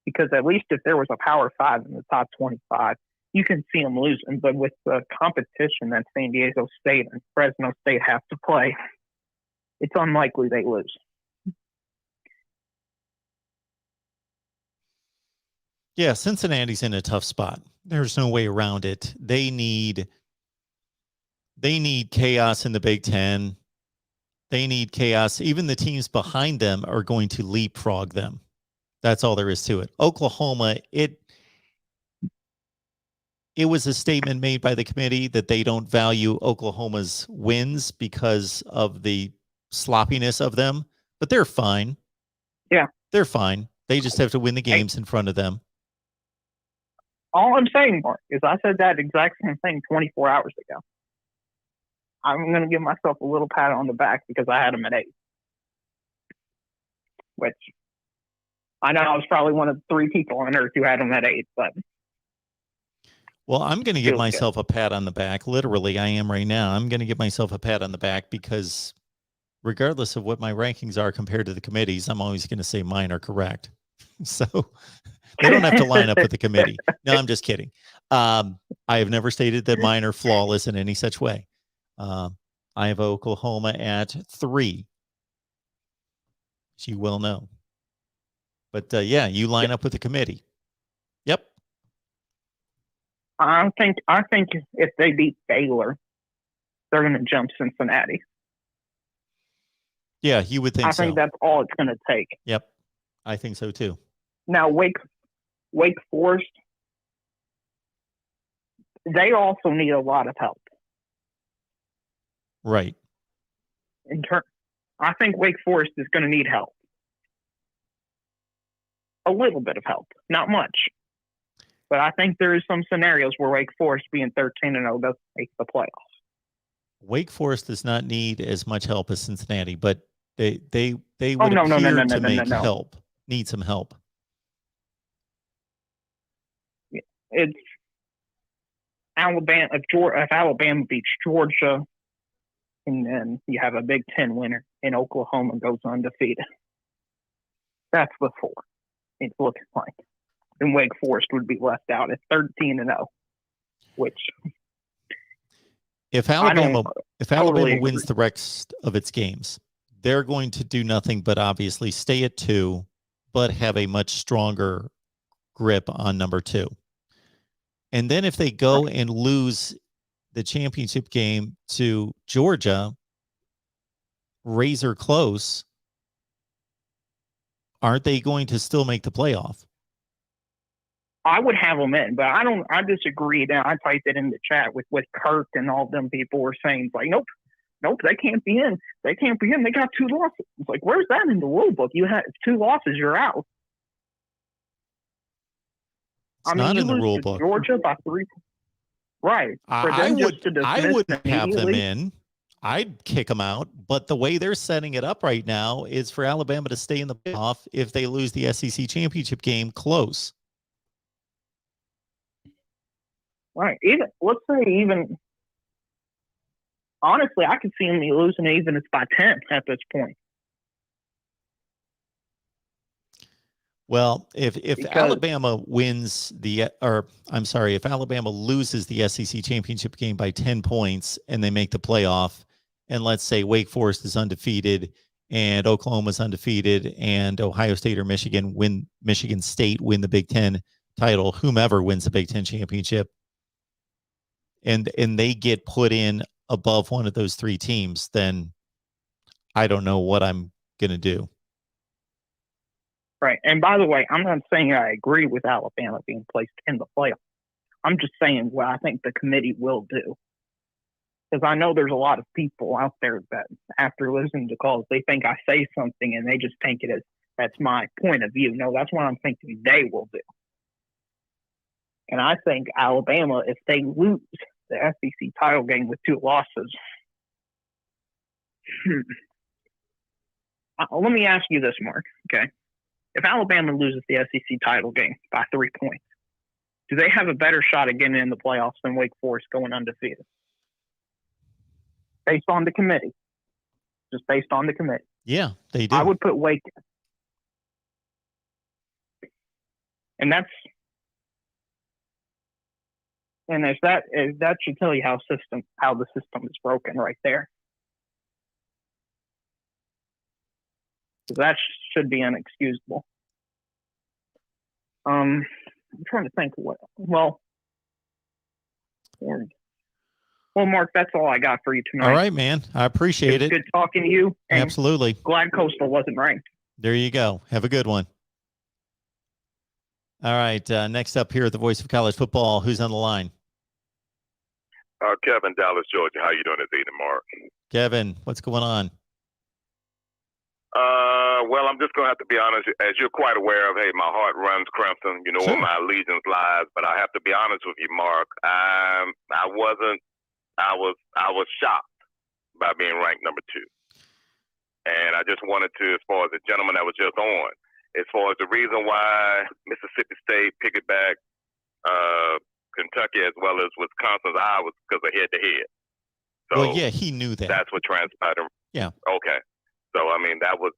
Because at least if there was a Power 5 in the top 25, you can see them losing. But with the competition that San Diego State and Fresno State have to play, it's unlikely they lose. Yeah, Cincinnati's in a tough spot. There's no way around it. They need chaos in the Big Ten. They need chaos. Even the teams behind them are going to leapfrog them. That's all there is to it. Oklahoma, it was a statement made by the committee that they don't value Oklahoma's wins because of the sloppiness of them, but they're fine. Yeah. They're fine. They just have to win the games in front of them. All I'm saying, Mark, is I said that exact same thing 24 hours ago. I'm going to give myself a little pat on the back because I had them at 8. Which, I know I was probably one of 3 people on earth who had them at 8, but... Well, I'm going to give myself a pat on the back. Literally, I am right now. I'm going to give myself a pat on the back because regardless of what my rankings are compared to the committees, I'm always going to say mine are correct. So they don't have to line up with the committee. No, I'm just kidding. I have never stated that mine are flawless in any such way. I have Oklahoma at 3. As you well know. But yeah, you line up with the committee. Yep. I think if they beat Baylor, they're going to jump Cincinnati. Yeah, you would think so. I think that's all it's going to take. Yep, I think so too. Now, Wake Forest, they also need a lot of help. Right. I think Wake Forest is going to need help. A little bit of help, not much. But I think there is some scenarios where Wake Forest being 13-0 does make the playoffs. Wake Forest does not need as much help as Cincinnati, but they would appear to make help. Need some help. It's Alabama. If Alabama beats Georgia, and then you have a Big Ten winner, and Oklahoma goes undefeated, that's the 4. It's looking like. And Wake Forest would be left out at 13-0, which if Alabama wins the rest of its games, they're going to do nothing but obviously stay at 2, but have a much stronger grip on number 2. And then if they go and lose the championship game to Georgia, razor close, aren't they going to still make the playoff? I would have them in, but I disagree. Now, I typed it in the chat with Kirk and all them people were saying, like, nope, they can't be in. They can't be in. They got 2 losses. It's like, where's that in the rule book? You have 2 losses, you're out. It's not in the rule book. Georgia by 3. Right. I wouldn't have them in. I'd kick them out. But the way they're setting it up right now is for Alabama to stay in the playoff if they lose the SEC championship game close. Right. Honestly, I could see them losing even if it's by 10 at this point. Well, if Alabama if Alabama loses the SEC championship game by 10 points and they make the playoff, and let's say Wake Forest is undefeated and Oklahoma's undefeated and Ohio State or Michigan State win the Big Ten title, whomever wins the Big Ten championship, and they get put in above one of those 3 teams, then I don't know what I'm going to do. Right. And by the way, I'm not saying I agree with Alabama being placed in the playoff. I'm just saying what I think the committee will do. Because I know there's a lot of people out there that after listening to calls, they think I say something and they just take it as that's my point of view. No, that's what I'm thinking they will do. And I think Alabama, if they lose the SEC title game with 2 losses, let me ask you this, Mark, okay? If Alabama loses the SEC title game by 3 points, do they have a better shot at getting in the playoffs than Wake Forest going undefeated? Based on the committee. Just based on the committee. Yeah, they do. I would put Wake in. And that should tell you how the system is broken right there. That should be unexcusable. I'm trying to think well, Mark, that's all I got for you tonight. All right, man. I appreciate it. Good talking to you. Absolutely. Glad Coastal wasn't ranked. There you go. Have a good one. All right. Next up here at the Voice of College Football, who's on the line? Kevin, Dallas, Georgia. How you doing this evening, Mark? Kevin, what's going on? Well, I'm just going to have to be honest. As you're quite aware of, hey, my heart runs crimson. You know Sure. where my allegiance lies. But I have to be honest with you, Mark. I was shocked by being ranked number 2. And I just wanted to, as far as the gentleman that was just on, as far as the reason why Mississippi State picked it back, Kentucky as well as Wisconsin's eye was because of head-to-head. So well, yeah, he knew that. that's what transpired. Yeah. Okay. So I mean, that was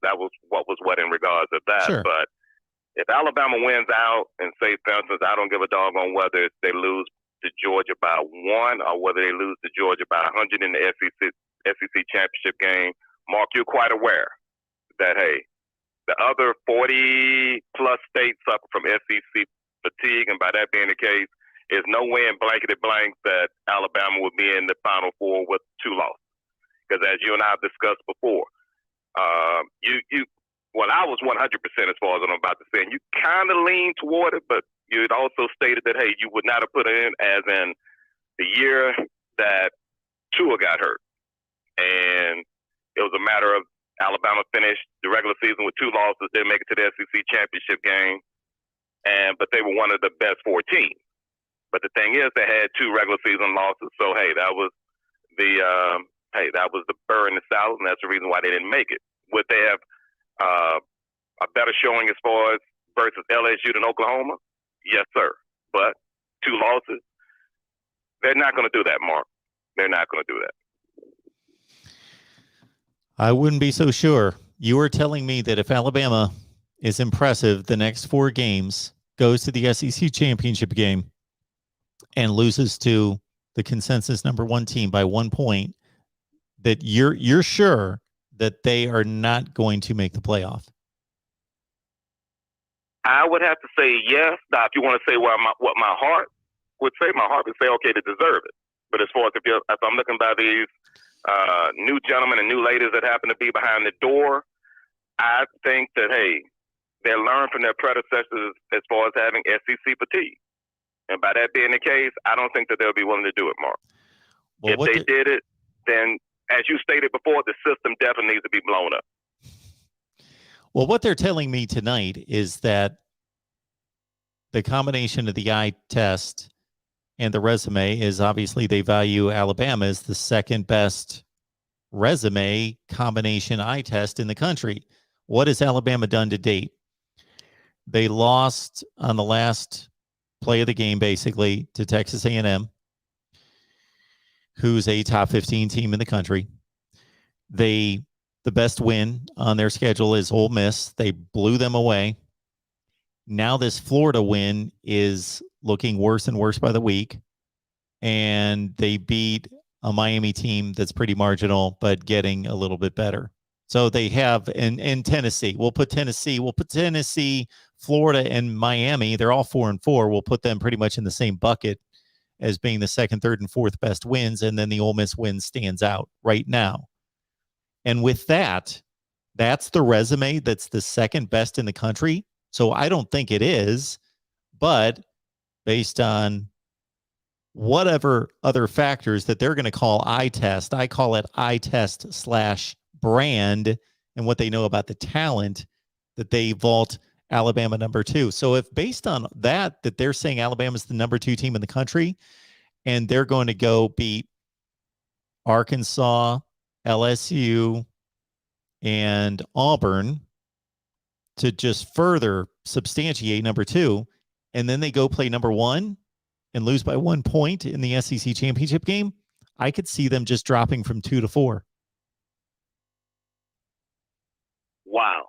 what in regards to that. Sure. But if Alabama wins out, and say for instance, I don't give a doggone whether they lose to Georgia by 1 or whether they lose to Georgia by 100 in the SEC championship game, Mark, you're quite aware that hey, the other 40 plus states suffer from SEC fatigue, and by that being the case, there's no way in blanketed blank that Alabama would be in the Final Four with 2 losses. Because as you and I have discussed before, I was 100% as far as what I'm about to say, and you kind of leaned toward it, but you had also stated that, hey, you would not have put it in as in the year that Tua got hurt. And it was a matter of Alabama finished the regular season with 2 losses, didn't make it to the SEC championship game, but they were one of the best 4 teams. But the thing is, they had 2 regular season losses, so hey, that was the burr in the salad, and that's the reason why they didn't make it. Would they have a better showing as far as versus LSU than Oklahoma? Yes, sir. But 2 losses, they're not going to do that, Mark. They're not going to do that. I wouldn't be so sure. You are telling me that if Alabama is impressive the next 4 games, goes to the SEC championship game, and loses to the consensus number 1 team by 1 point, that you're sure that they are not going to make the playoff? I would have to say yes. Now, if you want to say what my heart would say, my heart would say, okay, they deserve it. But as far as if I'm looking by these new gentlemen and new ladies that happen to be behind the door, I think that, hey, they learned from their predecessors as far as having SEC fatigue. And by that being the case, I don't think that they'll be willing to do it, Mark. Well, if they did it, then, as you stated before, the system definitely needs to be blown up. Well, what they're telling me tonight is that the combination of the eye test and the resume is obviously they value Alabama as the second best resume combination eye test in the country. What has Alabama done to date? They lost on the last play of the game, basically, to Texas A&M, who's a top 15 team in the country. The best win on their schedule is Ole Miss. They blew them away. Now this Florida win is looking worse and worse by the week. And they beat a Miami team that's pretty marginal, but getting a little bit better. So they have in Tennessee. We'll put Tennessee, Florida, and Miami. They're all 4-4. We'll put them pretty much in the same bucket as being the second, third, and fourth best wins. And then the Ole Miss win stands out right now. And with that, that's the resume that's the second best in the country. So I don't think it is, but based on whatever other factors that they're going to call eye test, I call it eye test / brand, and what they know about the talent, that they vault Alabama number 2. So if based on that they're saying Alabama's the number 2 team in the country, and they're going to go beat Arkansas, LSU, and Auburn to just further substantiate number 2, and then they go play number 1 and lose by 1 point in the SEC championship game, I could see them just dropping from 2 to 4. Wow.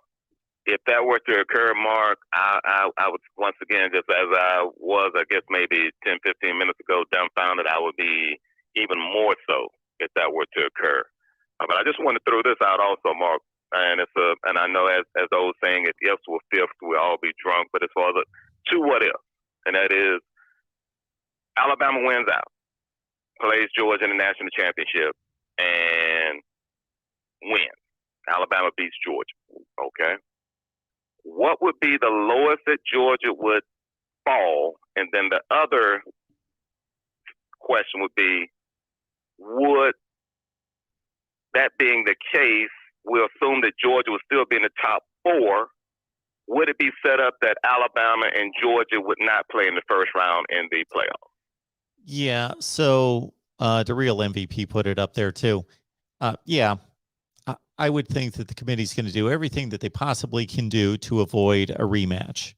If that were to occur, Mark, I would, once again, just as I was, I guess maybe 10, 15 minutes ago, dumbfounded, I would be even more so if that were to occur. But I just want to throw this out also, Mark, and and I know as the old saying, if ifs were fifths, we'll all be drunk, but as far as the 2 what ifs, and that is Alabama wins out, plays Georgia in the national championship, and wins. Alabama beats Georgia, okay? What would be the lowest that Georgia would fall? And then the other question would be, would that being the case, we'll assume that Georgia would still be in the top 4. Would it be set up that Alabama and Georgia would not play in the first round in the playoffs? Yeah, so the real MVP put it up there too. Yeah, I would think that the committee's going to do everything that they possibly can do to avoid a rematch.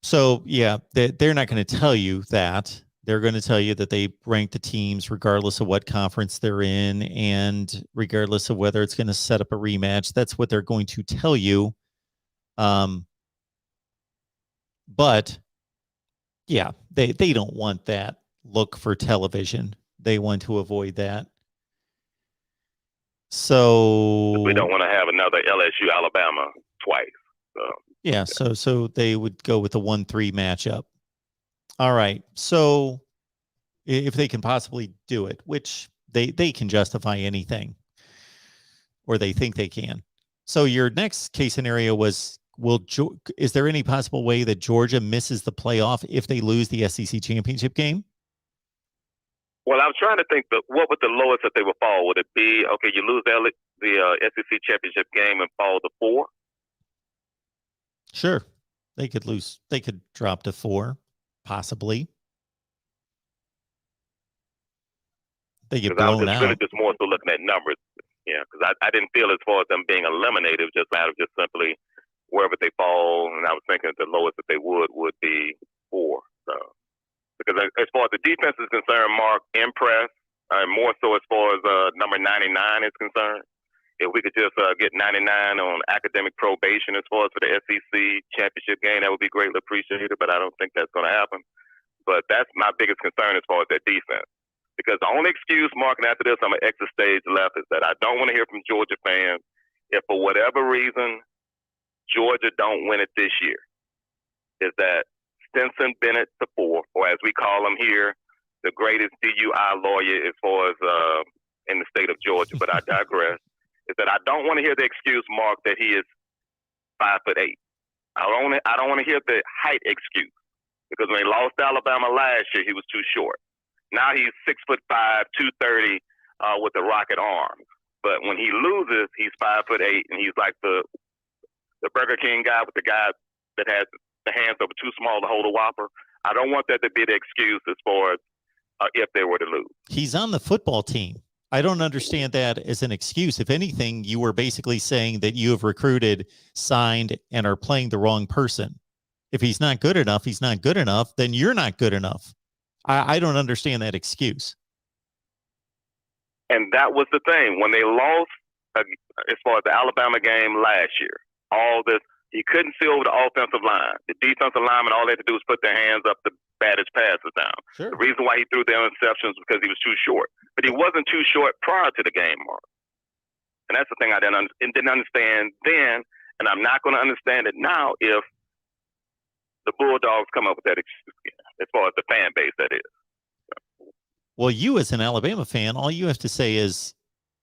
So, yeah, they're not going to tell you that. They're going to tell you that they rank the teams regardless of what conference they're in and regardless of whether it's going to set up a rematch. That's what they're going to tell you. But, yeah, they don't want that look for television. They want to avoid that. So we don't want to have another LSU Alabama twice. So yeah, so they would go with the 1-3 matchup. All right. So if they can possibly do it, which they can justify anything, or they think they can. So your next case scenario was, is there any possible way that Georgia misses the playoff if they lose the SEC championship game? Well, I'm trying to think, what would the lowest that they would fall? Would it be, okay, you lose the SEC championship game and fall to 4? Sure. They could lose. They could drop to 4, possibly. They get blown out. Really just more so looking at numbers. Yeah, because I didn't feel as far as them being eliminated, it was just matter of just simply wherever they fall. And I was thinking the lowest that they would be 4. So. Because as far as the defense is concerned, Mark, impressed, more so as far as number 99 is concerned. If we could just get 99 on academic probation as far as for the SEC championship game, that would be greatly appreciated, but I don't think that's going to happen. But that's my biggest concern as far as their defense. Because the only excuse, Mark, and after this, I'm going to exit stage left, is that I don't want to hear from Georgia fans if for whatever reason Georgia don't win it this year, is that Stinson Bennett IV, or as we call him here, the greatest DUI lawyer as far as in the state of Georgia, but I digress, is that I don't want to hear the excuse, Mark, that he is 5'8". I don't want to hear the height excuse, because when he lost to Alabama last year, he was too short. Now he's 6'5", 230 with a rocket arm. But when he loses, he's 5'8", and he's like the Burger King guy with the guy that has the hands that were too small to hold a Whopper. I don't want that to be the excuse as far as if they were to lose. He's on the football team. I don't understand that as an excuse. If anything, you were basically saying that you have recruited, signed, and are playing the wrong person. If he's not good enough, he's not good enough, then you're not good enough. I don't understand that excuse. And that was the thing. When they lost, as far as the Alabama game last year, all this, he couldn't see over the offensive line. The defensive linemen, all they had to do was put their hands up to batted passes down. Sure. The reason why he threw the interceptions was because he was too short. But he wasn't too short prior to the game, Mark. And that's the thing I didn't understand then, and I'm not going to understand it now if the Bulldogs come up with that excuse again, as far as the fan base, that is. Well, you as an Alabama fan, all you have to say is,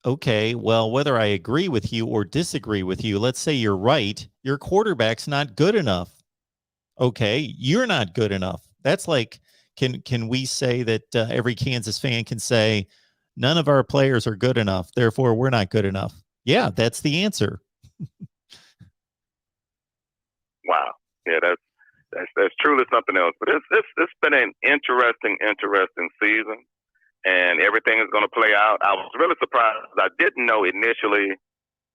Okay, well, whether I agree with you or disagree with you, let's say you're right, your quarterback's not good enough. Okay, you're not good enough. That's like, can we say that every Kansas fan can say none of our players are good enough, therefore we're not good enough? Yeah, that's the answer. Wow. Yeah, that's truly something else. But it's been an interesting season, and everything is going to play out. I was really surprised. I didn't know initially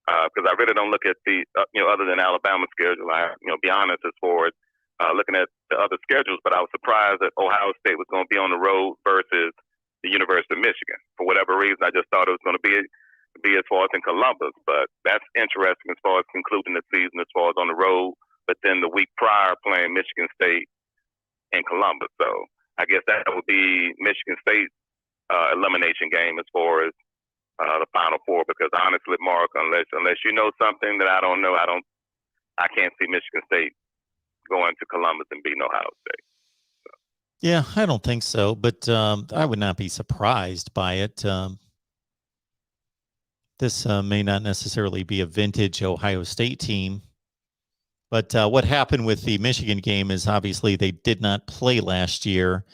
because I really don't look at the other than Alabama's schedule. I be honest as far as looking at the other schedules, but I was surprised that Ohio State was going to be on the road versus the University of Michigan. For whatever reason, I just thought it was going to be as far as in Columbus. But that's interesting as far as concluding the season as far as on the road. But then the week prior playing Michigan State in Columbus. So I guess that would be Michigan State's elimination game as far as the Final Four. Because honestly, Mark, unless you know something that I don't know, I can't see Michigan State going to Columbus and beating Ohio State. So. Yeah, I don't think so, but I would not be surprised by it. This may not necessarily be a vintage Ohio State team. But what happened with the Michigan game is obviously they did not play last year,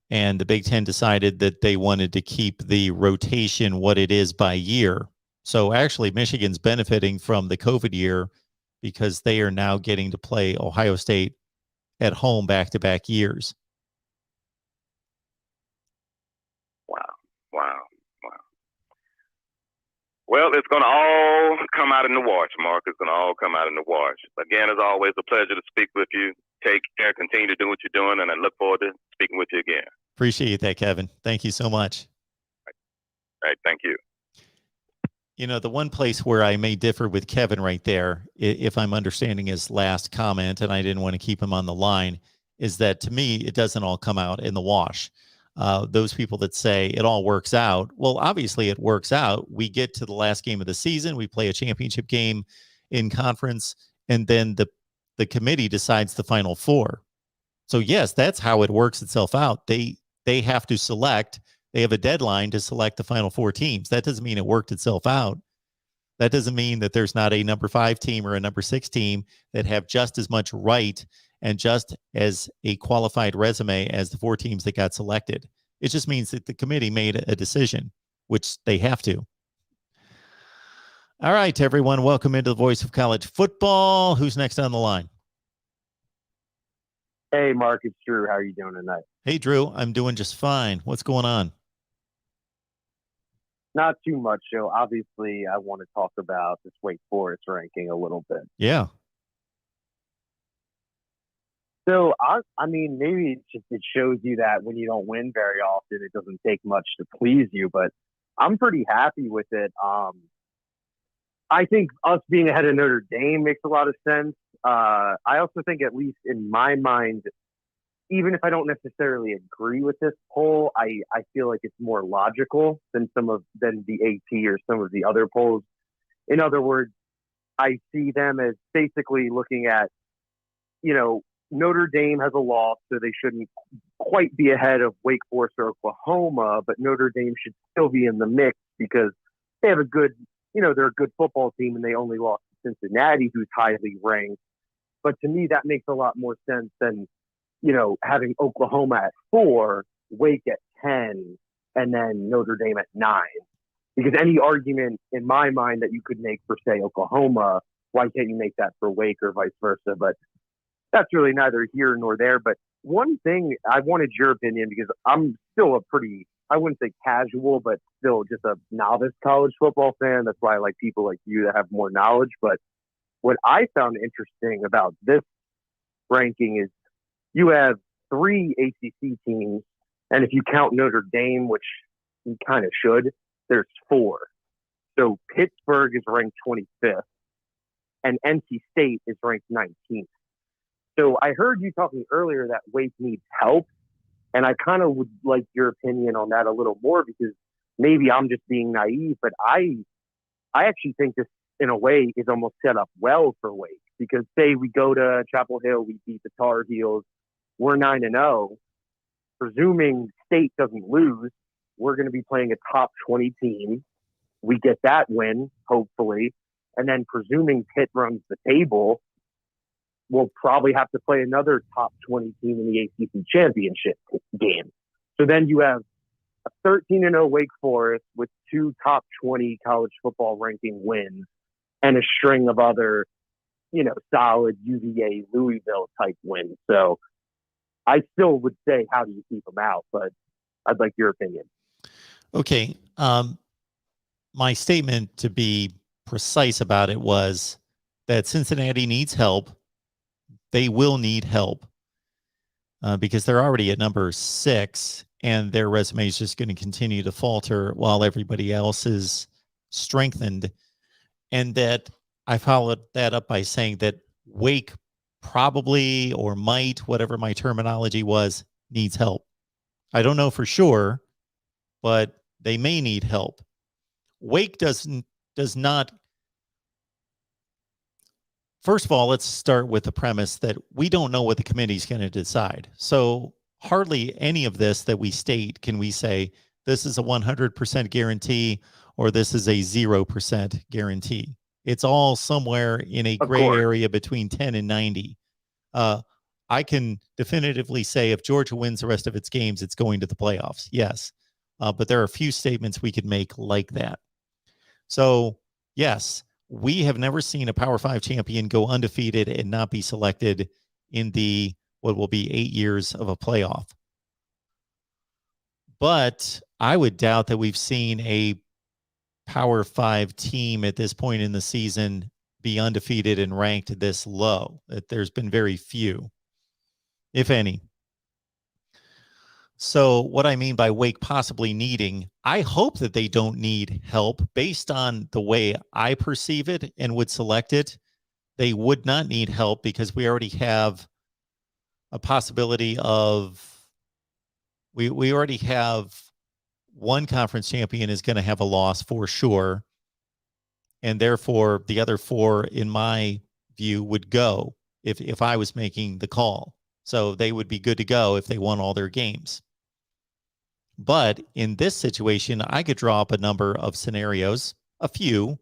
and the Big Ten decided that they wanted to keep the rotation what it is by year. So actually, Michigan's benefiting from the COVID year because they are now getting to play Ohio State at home back-to-back years. Wow. Well, it's going to all come out in the wash, Mark. It's going to all come out in the wash. Again, as always, a pleasure to speak with you. Take care. Continue to do what you're doing, and I look forward to speaking with you again. Appreciate that, Kevin. Thank you so much. All right. Thank you. The one place where I may differ with Kevin right there, if I'm understanding his last comment, and I didn't want to keep him on the line, is that to me, it doesn't all come out in the wash. Those people that say it all works out, well, obviously it works out. We get to the last game of the season, we play a championship game in conference, and then the committee decides the Final Four. So yes, that's how it works itself out. They have to select. They have a deadline to select the Final Four teams. That doesn't mean it worked itself out. That doesn't mean that there's not a number 5 team or a number 6 team that have just as much right and just as a qualified resume as the 4 teams that got selected. It just means that the committee made a decision, which they have to. All right, everyone, welcome into the Voice of College Football. Who's next on the line? Hey, Mark, it's Drew. How are you doing tonight? Hey, Drew, I'm doing just fine. What's going on? Not too much, Joe. Obviously, I want to talk about this Wake Forest ranking a little bit. Yeah. So, I mean, maybe it shows you that when you don't win very often, it doesn't take much to please you, but I'm pretty happy with it. I think us being ahead of Notre Dame makes a lot of sense. I also think, at least in my mind, even if I don't necessarily agree with this poll, I feel like it's more logical than the AP or some of the other polls. In other words, I see them as basically looking at, Notre Dame has a loss, so they shouldn't quite be ahead of Wake Forest or Oklahoma, but Notre Dame should still be in the mix because they have they're a good football team and they only lost to Cincinnati, who's highly ranked. But to me, that makes a lot more sense than, having Oklahoma at 4, Wake at 10, and then Notre Dame at 9. Because any argument in my mind that you could make for, say, Oklahoma, why can't you make that for Wake or vice versa? But that's really neither here nor there. But one thing, I wanted your opinion because I'm still I wouldn't say casual, but still just a novice college football fan. That's why I like people like you that have more knowledge. But what I found interesting about this ranking is you have 3 ACC teams, and if you count Notre Dame, which you kind of should, there's 4. So Pittsburgh is ranked 25th, and NC State is ranked 19th. So I heard you talking earlier that Wake needs help, and I kind of would like your opinion on that a little more because maybe I'm just being naive, but I actually think this, in a way, is almost set up well for Wake because say we go to Chapel Hill, we beat the Tar Heels, we're 9-0. Presuming State doesn't lose, we're going to be playing a top 20 team. we get that win, hopefully, and then presuming Pitt runs the table, we'll probably have to play another top 20 team in the ACC championship game. So then you have a 13-0 Wake Forest with 2 top 20 college football ranking wins and a string of other, solid UVA, Louisville type wins. So I still would say, how do you keep them out? But I'd like your opinion. Okay. My statement, to be precise about it, was that Cincinnati needs help. They will need help because they're already at number 6, and their resume is just going to continue to falter while everybody else is strengthened. And that I followed that up by saying that Wake probably, or might, whatever my terminology was, needs help. I don't know for sure, but they may need help. Wake does not. First of all, let's start with the premise that we don't know what the committee is going to decide. So hardly any of this that we state can we say this is a 100% guarantee or this is a 0% guarantee. It's all somewhere in a gray area between 10 and 90. I can definitively say if Georgia wins the rest of its games, it's going to the playoffs. Yes. But there are a few statements we could make like that. So, yes, we have never seen a Power 5 champion go undefeated and not be selected in the what will be 8 years of a playoff. But I would doubt that we've seen a Power 5 team at this point in the season be undefeated and ranked this low. That there's been very few, if any. So what I mean by Wake possibly needing, I hope that they don't need help based on the way I perceive it and would select it. They would not need help because we already have a possibility of, we already have one conference champion is going to have a loss for sure. And therefore the other 4, in my view, would go if I was making the call. So they would be good to go if they won all their games. But in this situation, I could draw up a number of scenarios, a few.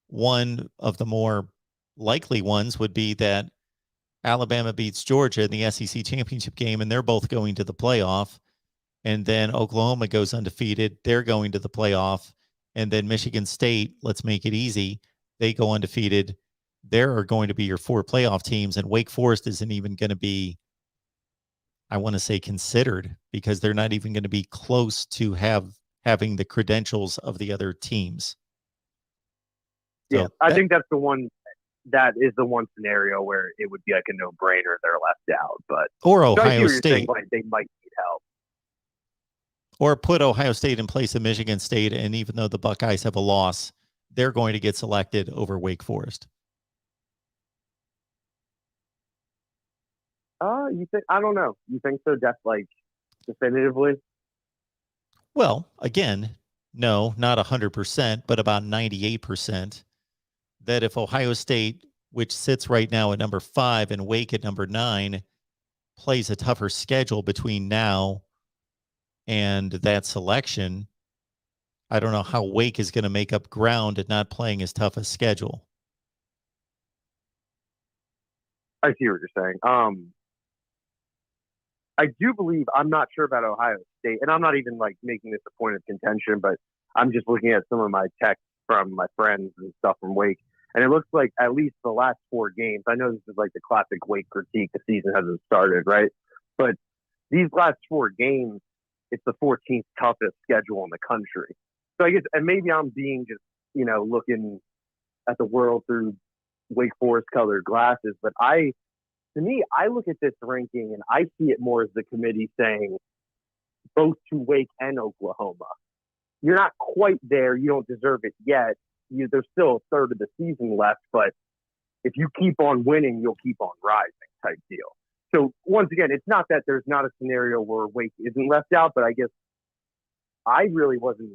One of the more likely ones would be that Alabama beats Georgia in the SEC championship game, and they're both going to the playoff. And then Oklahoma goes undefeated. They're going to the playoff. And then Michigan State, let's make it easy, they go undefeated. There are going to be your 4 playoff teams, and Wake Forest isn't even going to be, I want to say, considered, because they're not even going to be close to having the credentials of the other teams. So yeah, I think that's the one. That is the one scenario where it would be like a no-brainer. They're left out, but or Ohio State, saying, like, they might need help, or put Ohio State in place of Michigan State, and even though the Buckeyes have a loss, they're going to get selected over Wake Forest. You think? I don't know. You think so? Definitively? Well, again, no, not 100%, but about 98%. That if Ohio State, which sits right now at number 5, and Wake at number 9, plays a tougher schedule between now and that selection, I don't know how Wake is going to make up ground at not playing as tough a schedule. I see what you're saying. I do believe, I'm not sure about Ohio State, and I'm not even like making this a point of contention, but I'm just looking at some of my texts from my friends and stuff from Wake, and it looks like at least the last 4 games, I know this is like the classic Wake critique, the season hasn't started, right? But these last 4 games, it's the 14th toughest schedule in the country. So I guess, and maybe I'm being just, looking at the world through Wake Forest colored glasses, but to me, I look at this ranking and I see it more as the committee saying both to Wake and Oklahoma. You're not quite there. You don't deserve it yet. There's still a third of the season left, but if you keep on winning, you'll keep on rising type deal. So once again, it's not that there's not a scenario where Wake isn't left out, but I guess I really wasn't.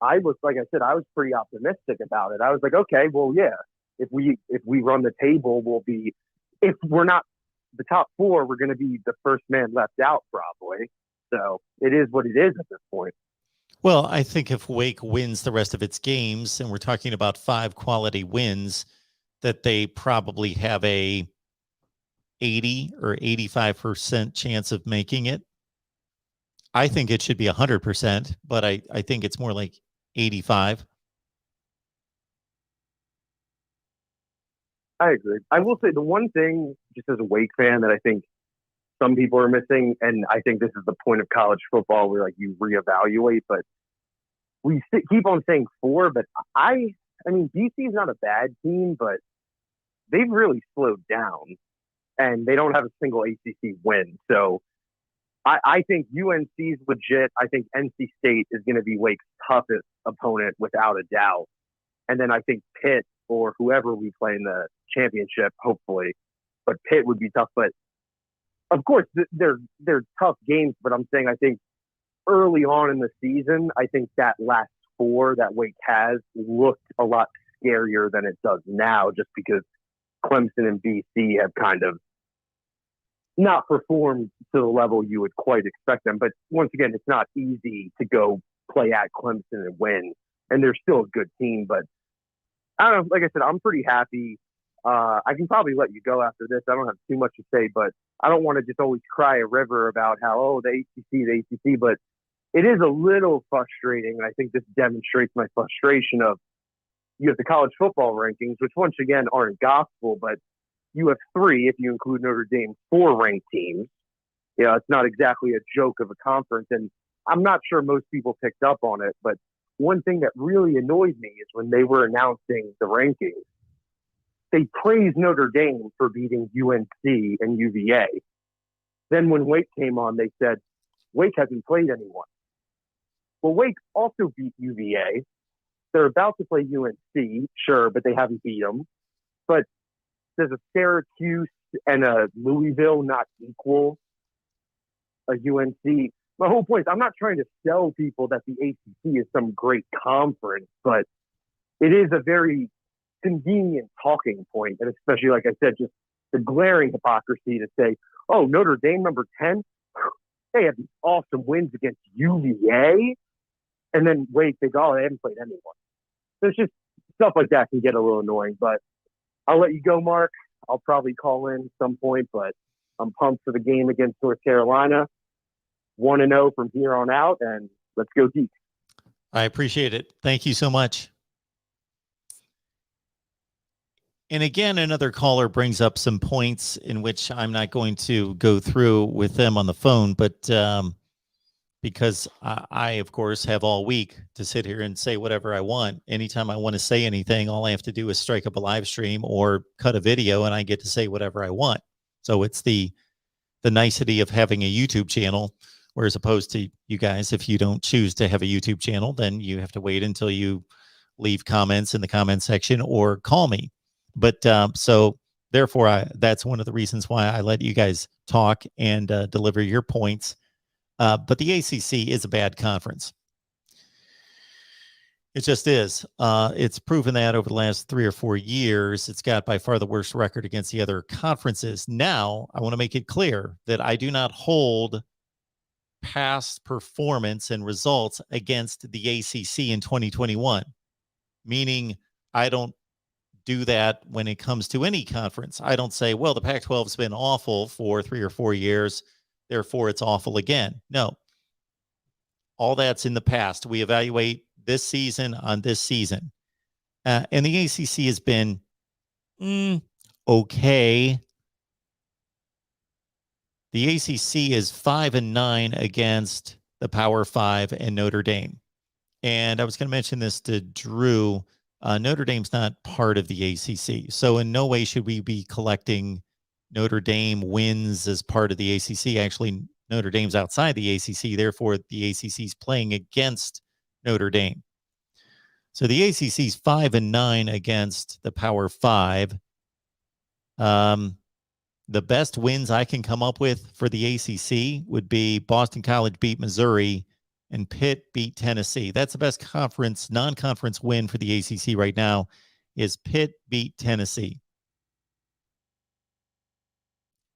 Like I said, I was pretty optimistic about it. I was like, okay, well, yeah, if we run the table, we'll be, if we're not the top 4, we're going to be the first man left out probably. So it is what it is at this point. Well, I think if Wake wins the rest of its games, and we're talking about 5 quality wins, that they probably have a 80 or 85% chance of making it. I think it should be 100%, but I think it's more like 85. I agree. I will say the one thing, just as a Wake fan, that I think some people are missing, and I think this is the point of college football where like you reevaluate, but keep on saying 4, but I mean, BC is not a bad team, but they've really slowed down, and they don't have a single ACC win. So I think UNC is legit. I think NC State is going to be Wake's toughest opponent without a doubt. And then I think Pitt or whoever we play in the championship, hopefully, but Pitt would be tough. But of course, they're tough games. But I'm saying I think early on in the season, I think that last 4 that Wake has looked a lot scarier than it does now, just because Clemson and BC have kind of not performed to the level you would quite expect them. But once again, it's not easy to go play at Clemson and win. And they're still a good team. But I don't know. Like I said, I'm pretty happy. I can probably let you go after this. I don't have too much to say, but I don't want to just always cry a river about how, oh, the ACC. But it is a little frustrating. And I think this demonstrates my frustration of you have the college football rankings, which once again aren't gospel, but you have 3, if you include Notre Dame, 4 ranked teams. You know, it's not exactly a joke of a conference. And I'm not sure most people picked up on it, but one thing that really annoyed me is when they were announcing the rankings, they praised Notre Dame for beating UNC and UVA. Then when Wake came on, they said, Wake hasn't played anyone. Well, Wake also beat UVA. They're about to play UNC, sure, but they haven't beat them. But does a Syracuse and a Louisville not equal a UNC? My whole point is I'm not trying to sell people that the ACC is some great conference, but it is a very convenient talking point. And especially, like I said, just the glaring hypocrisy to say, oh, Notre Dame, number 10, they have these awesome wins against UVA. And then Wake, they go, oh, they haven't played anyone. So it's just stuff like that can get a little annoying. But I'll let you go, Mark. I'll probably call in at some point, but I'm pumped for the game against North Carolina. 1-0 from here on out, and let's go deep. I appreciate it. Thank you so much. And again, another caller brings up some points in which I'm not going to go through with them on the phone, but because I, of course, have all week to sit here and say whatever I want. Anytime I want to say anything, all I have to do is strike up a live stream or cut a video, and I get to say whatever I want. So it's the nicety of having a YouTube channel, whereas opposed to you guys, if you don't choose to have a YouTube channel, then you have to wait until you leave comments in the comment section or call me. But so therefore, that's one of the reasons why I let you guys talk and deliver your points. But the ACC is a bad conference. It just is. It's proven that over the last 3 or 4 years, it's got by far the worst record against the other conferences. Now, I want to make it clear that I do not hold past performance and results against the ACC in 2021, meaning I don't do that when it comes to any conference. I don't say, well, the Pac-12 has been awful for 3 or 4 years, therefore it's awful again. No, all that's in the past. We evaluate this season on this season. And the ACC has been okay. The ACC is 5-9 against the Power 5 and Notre Dame. And I was going to mention this to Drew. Notre Dame's not part of the ACC. So in no way should we be collecting Notre Dame wins as part of the ACC. Actually, Notre Dame's outside the ACC. Therefore, the ACC is playing against Notre Dame. So the ACC is 5-9 against the Power 5. The best wins I can come up with for the ACC would be Boston College beat Missouri and Pitt beat Tennessee. That's the best conference, non-conference win for the ACC right now is Pitt beat Tennessee.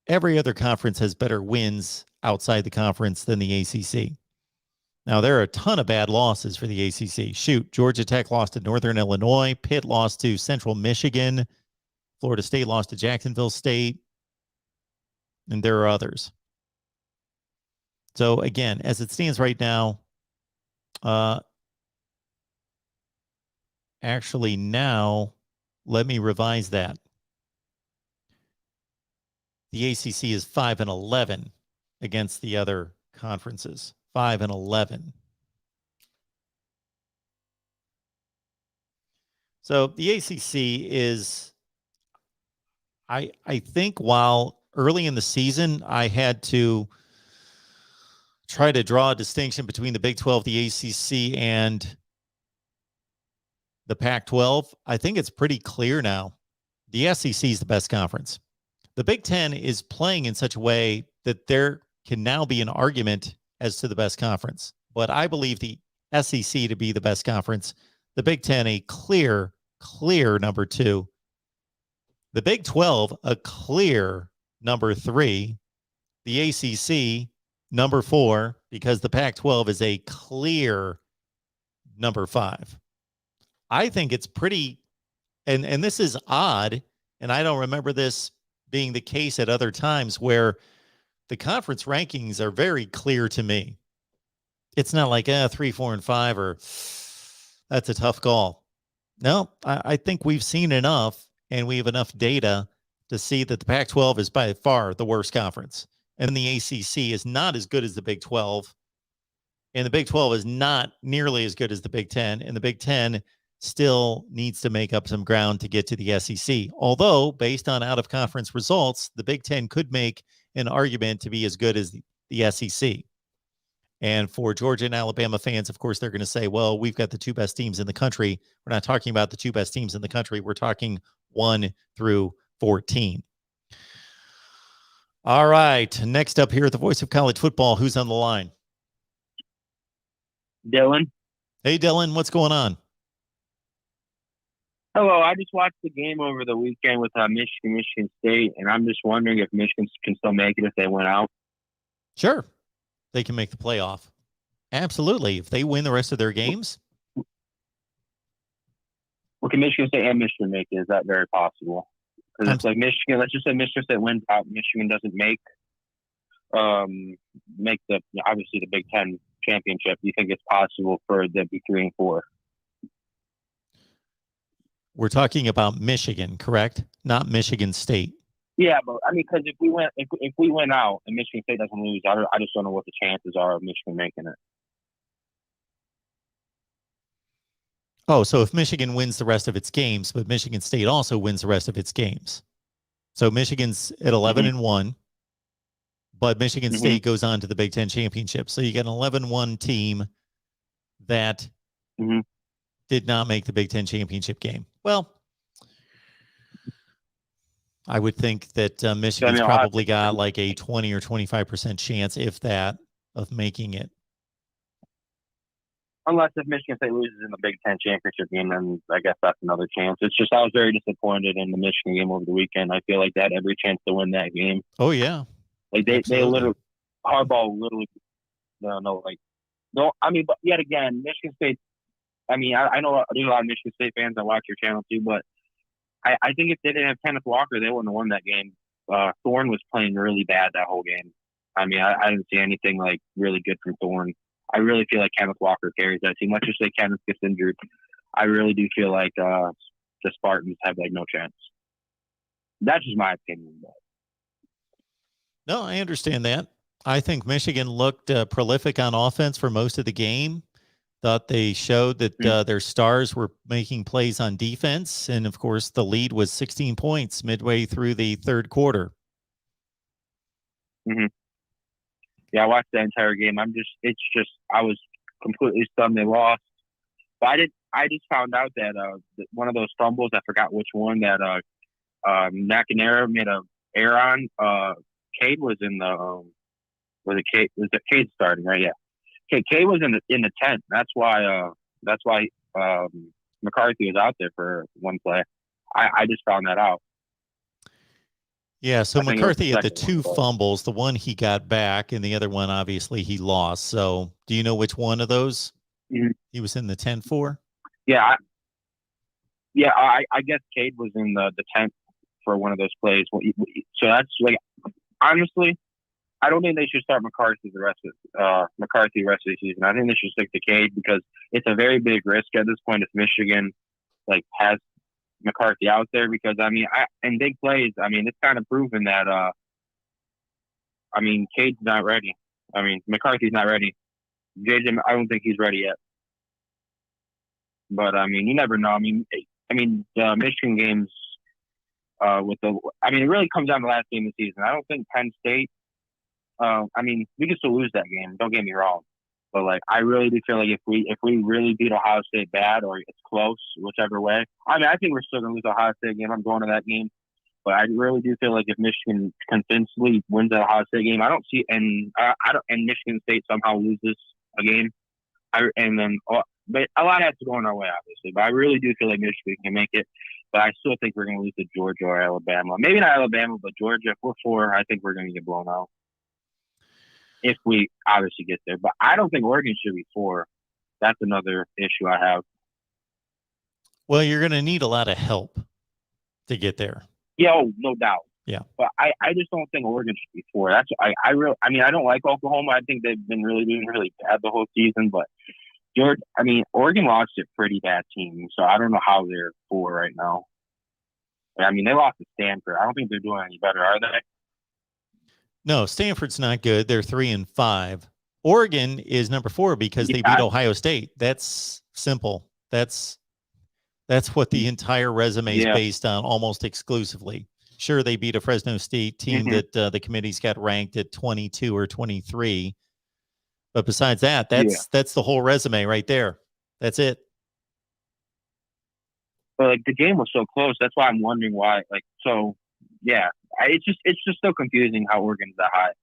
Every other conference has better wins outside the conference than the ACC. Now, there are a ton of bad losses for the ACC. Shoot, Georgia Tech lost to Northern Illinois. Pitt lost to Central Michigan. Florida State lost to Jacksonville State. And there are others. So, again, as it stands right now, actually now, let me revise that. The ACC is 5-11 against the other conferences. 5-11. So the ACC is, I think while early in the season I had to try to draw a distinction between the Big 12, the ACC, and the Pac-12, I think it's pretty clear now. The SEC is the best conference. The Big 10 is playing in such a way that there can now be an argument as to the best conference. But I believe the SEC to be the best conference, the Big 10 a clear number 2. The Big 12 a clear number 3. The ACC number 4, because the Pac-12 is a clear number 5. I think it's pretty, and this is odd, and I don't remember this being the case at other times, where the conference rankings are very clear to me. It's not like 3, 4, and 5, or that's a tough call. No, I think we've seen enough, and we have enough data to see that the Pac-12 is by far the worst conference, and the ACC is not as good as the Big 12, and the Big 12 is not nearly as good as the Big 10, and the Big 10 still needs to make up some ground to get to the SEC. Although, based on out-of-conference results, the Big 10 could make an argument to be as good as the SEC. And for Georgia and Alabama fans, of course, they're going to say, well, we've got the 2 best teams in the country. We're not talking about the 2 best teams in the country. We're talking 1 through 14. All right. Next up here at the Voice of College Football, who's on the line? Dylan. Hey, Dylan, what's going on? Hello, I just watched the game over the weekend with Michigan State, and I'm just wondering if Michigan can still make it if they went out. Sure. They can make the playoff. Absolutely. If they win the rest of their games. Well, can Michigan State and Michigan make it? Is that very possible? Because it's like Michigan, let's just say Michigan State wins out, Michigan doesn't make the, obviously, the Big Ten championship. Do you think it's possible for them to be 3 and 4? We're talking about Michigan, correct? Not Michigan State. Yeah, but I mean, because if we went out and Michigan State doesn't lose, I just don't know what the chances are of Michigan making it. Oh, so if Michigan wins the rest of its games, but Michigan State also wins the rest of its games. So Michigan's at 11-1, but Michigan State goes on to the Big Ten championship. So you get an 11-1 team that did not make the Big Ten championship game. Well, I would think that Michigan's probably got like a 20 or 25% chance, if that, of making it. Unless if Michigan State loses in the Big Ten championship game, then I guess that's another chance. It's just I was very disappointed in the Michigan game over the weekend. I feel like they had every chance to win that game. Oh, yeah. Like they literally, Harbaugh literally, I mean, but yet again, Michigan State, I mean, I know there's a lot of Michigan State fans that watch your channel too, but I think if they didn't have Kenneth Walker, they wouldn't have won that game. Thorne was playing really bad that whole game. I mean, I didn't see anything like really good from Thorne. I really feel like Kenneth Walker carries that team. Let's just say Kenneth gets injured. I really do feel like the Spartans have like no chance. That's just my opinion. But. No, I understand that. I think Michigan looked prolific on offense for most of the game. Thought they showed that their stars were making plays on defense. And, of course, the lead was 16 points midway through the third quarter. Yeah, I watched that entire game. I was completely stunned they lost. But I just found out that one of those fumbles, I forgot which one, that McNair made an error on. Cade was in the, was it Cade starting, right? Yeah. Cade was in the tent. That's why McCarthy was out there for one play. I just found that out. Yeah, so I think it was McCarthy the had the second two one, but- fumbles. The one he got back, and the other one, obviously, he lost. So do you know which one of those Mhm. he was in the 10-4? Yeah, I guess Cade was in the 10th for one of those plays. So that's like, honestly, I don't think they should start McCarthy the rest of the season. I think they should stick to Cade because it's a very big risk at this point if Michigan like has McCarthy out there because in big plays, it's kind of proven that Cade's not ready. McCarthy's not ready. JJ, I don't think he's ready yet. But you never know. The Michigan games it really comes down to the last game of the season. I don't think Penn State. We can still lose that game. Don't get me wrong, but like I really do feel like if we really beat Ohio State bad or it's close, whichever way. I think we're still gonna lose the Ohio State game. I'm going to that game, but I really do feel like if Michigan convincingly wins that Ohio State game, I don't see and Michigan State somehow loses a game, but a lot has to go in our way, obviously. But I really do feel like Michigan can make it. But I still think we're going to lose to Georgia or Alabama. Maybe not Alabama, but Georgia. If we're 4, I think we're going to get blown out. If we obviously get there. But I don't think Oregon should be 4. That's another issue I have. Well, you're going to need a lot of help to get there. Yeah, no doubt. Yeah. But I just don't think Oregon should be 4. That's I don't like Oklahoma. I think they've been doing really bad the whole season. But Oregon lost a pretty bad team, so I don't know how they're 4 right now. They lost to Stanford. I don't think they're doing any better, are they? No, Stanford's not good. They're 3-5. Oregon is number 4 because they beat Ohio State. That's simple. That's what the entire resume is based on almost exclusively. Sure, they beat a Fresno State team that the committee's got ranked at 22 or 23. But besides that, that's the whole resume right there. That's it. But the game was so close. That's why I'm wondering why. It's just so confusing how Oregon's that high.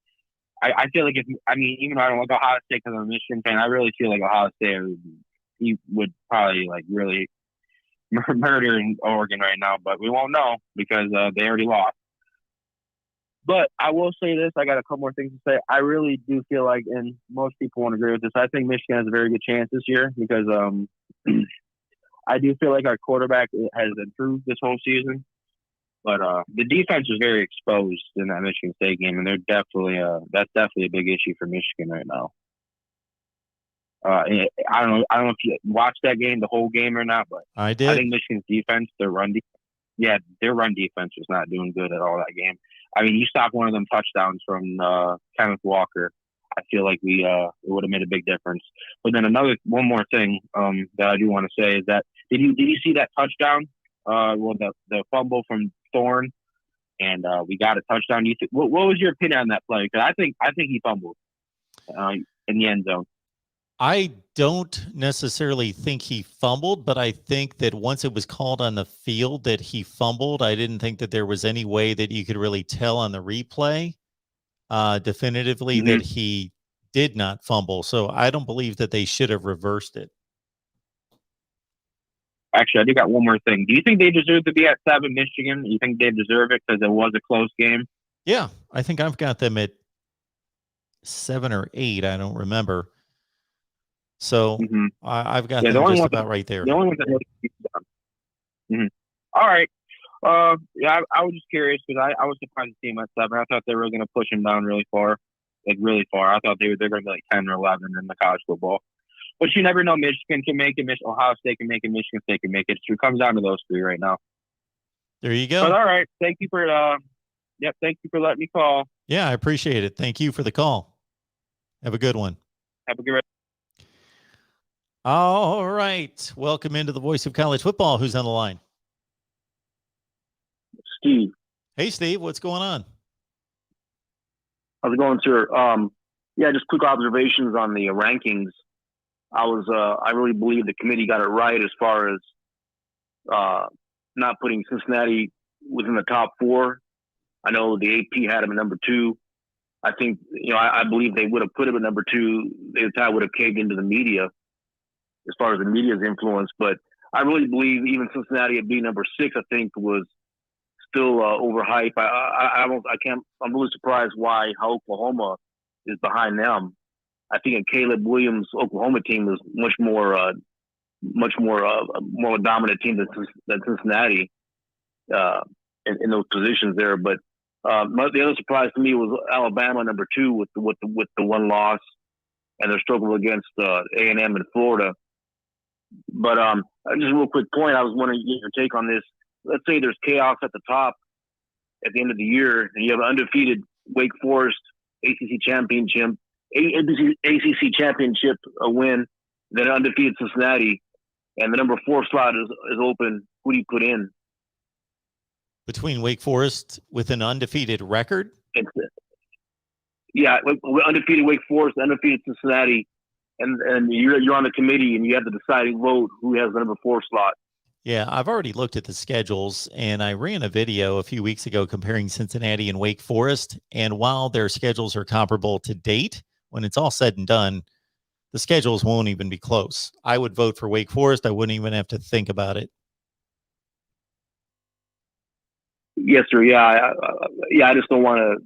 I feel like even though I don't like Ohio State because I'm a Michigan fan, I really feel like Ohio State would probably really murder Oregon right now. But we won't know because they already lost. But I will say this. I got a couple more things to say. I really do feel like, and most people won't agree with this, I think Michigan has a very good chance this year because I do feel like our quarterback has improved this whole season. But the defense was very exposed in that Michigan State game, and that's definitely a big issue for Michigan right now. I don't know if you watched that game, the whole game or not, but I did. I think Michigan's defense, their run defense was not doing good at all that game. You stopped one of them touchdowns from Kenneth Walker. I feel like it would have made a big difference. But then one more thing that I do want to say is that did you see that touchdown? The fumble from Thorne, and we got a touchdown. What was your opinion on that play? Because I think he fumbled in the end zone. I don't necessarily think he fumbled, but I think that once it was called on the field that he fumbled, I didn't think that there was any way that you could really tell on the replay definitively that he did not fumble. So I don't believe that they should have reversed it. Actually, I do got one more thing. Do you think they deserve to be at 7, Michigan? Do you think they deserve it because it was a close game? Yeah, I think I've got them at 7 or 8. I don't remember. So I've got them just about right there. The only one that really All right. I was just curious because I was surprised to see them at 7. I thought they were going to push them down really far. I thought they're going to be like 10 or 11 in the college football. But you never know. Michigan can make it. Ohio State can make it. Michigan State can make it. So it comes down to those 3 right now. There you go. But all right. Thank you for thank you for letting me call. Yeah, I appreciate it. Thank you for the call. Have a good one. Have a good rest. All right. Welcome into the Voice of College Football. Who's on the line? Steve. Hey, Steve. What's going on? How's it going, sir? Just quick observations on the rankings. I really believe the committee got it right as far as not putting Cincinnati within the top 4. I know the AP had him at number 2. I think, I believe they would have put him at number 2. They probably would have caved into the media as far as the media's influence. But I really believe even Cincinnati at being number 6, I think was still overhyped. I'm really surprised how Oklahoma is behind them. I think a Caleb Williams Oklahoma team is much more dominant team than Cincinnati in those positions there. But the other surprise to me was Alabama, number 2, with the one loss, and their struggle against A&M in Florida. But just a real quick point, I was wondering your take on this. Let's say there's chaos at the top at the end of the year, and you have an undefeated Wake Forest ACC championship win, then an undefeated Cincinnati, and the number 4 slot is open. Who do you put in? Between Wake Forest with an undefeated record? Yeah, undefeated Wake Forest, undefeated Cincinnati, and you're on the committee and you have the deciding vote who has the number 4 slot. Yeah, I've already looked at the schedules, and I ran a video a few weeks ago comparing Cincinnati and Wake Forest. And while their schedules are comparable to date, when it's all said and done, the schedules won't even be close. I would vote for Wake Forest. I wouldn't even have to think about it. Yes, sir. Yeah, I just don't want to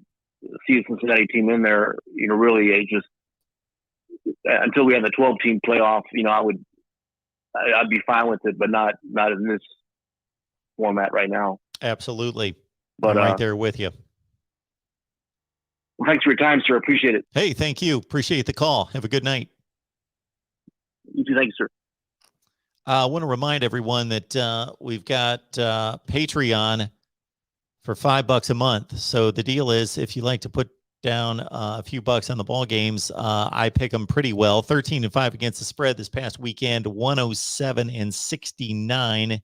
see a Cincinnati team in there. Really, until we have the 12-team playoff. I'd be fine with it, but not in this format right now. Absolutely. But I'm right there with you. Well, thanks for your time, sir. Appreciate it. Hey, thank you. Appreciate the call. Have a good night. You too. Thank you, sir. I want to remind everyone that we've got Patreon for $5 a month. So the deal is, if you like to put down a few bucks on the ball games, I pick them pretty well. 13-5 against the spread this past weekend. 107-69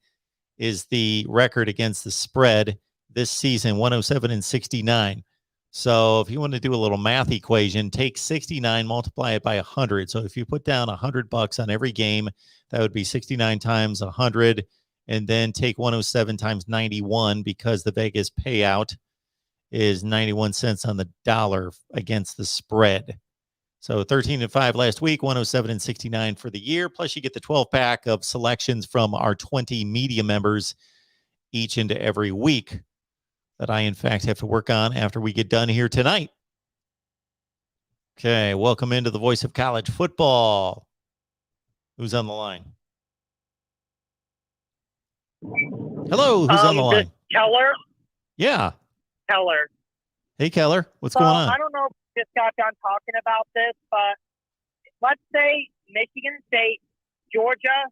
is the record against the spread this season. 107-69. So if you want to do a little math equation, take 69, multiply it by 100. So if you put down $100 on every game, that would be 69 times 100, and then take 107 times 91, because the Vegas payout is 91 cents on the dollar against the spread. So 13-5 last week, 107-69 for the year. Plus you get the 12-pack of selections from our 20 media members each and every week that I, in fact, have to work on after we get done here tonight. Okay, welcome into the voice of college football. Who's on the line? Hello, who's on the line? Keller? Yeah. Keller. Hey, Keller, what's going on? I don't know if we just got done talking about this, but let's say Michigan State, Georgia,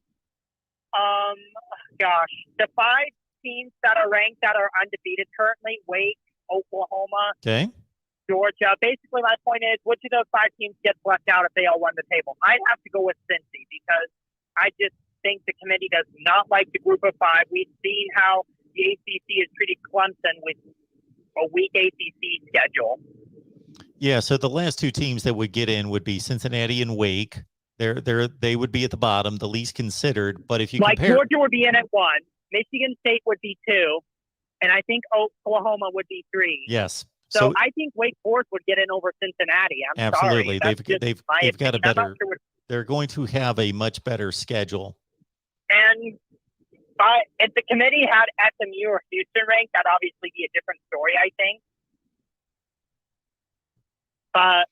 the 5 teams that are ranked that are undefeated currently, Wake, Oklahoma, Okay. Georgia. Basically, my point is, which of those 5 teams gets left out if they all run the table? I'd have to go with Cincy, because I just think the committee does not like the group of 5. We've seen how the ACC is treated Clemson with a weak ACC schedule. Yeah, so the last 2 teams that would get in would be Cincinnati and Wake. They would be at the bottom, the least considered. But if you compare, Georgia would be in at 1, Michigan State would be 2, and I think Oklahoma would be 3. yes. So I think Wake Forest would get in over Cincinnati. Absolutely. Sorry. They've got a better. They're going to have a much better schedule. And if the committee had SMU or Houston ranked, that'd obviously be a different story, I think. But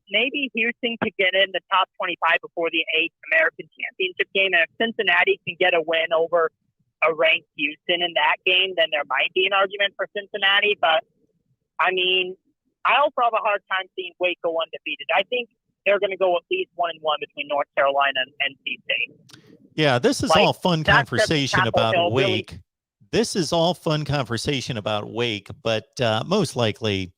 maybe Houston could get in the top 25 before the 8th American Championship game. And if Cincinnati can get a win over a ranked Houston in that game, then there might be an argument for Cincinnati. But, I mean, I also have a hard time seeing Wake go undefeated. I think they're going to go at least 1-1 between North Carolina and NC State. Yeah, this is all fun conversation about Wake. Really. This is all fun conversation about Wake, but most likely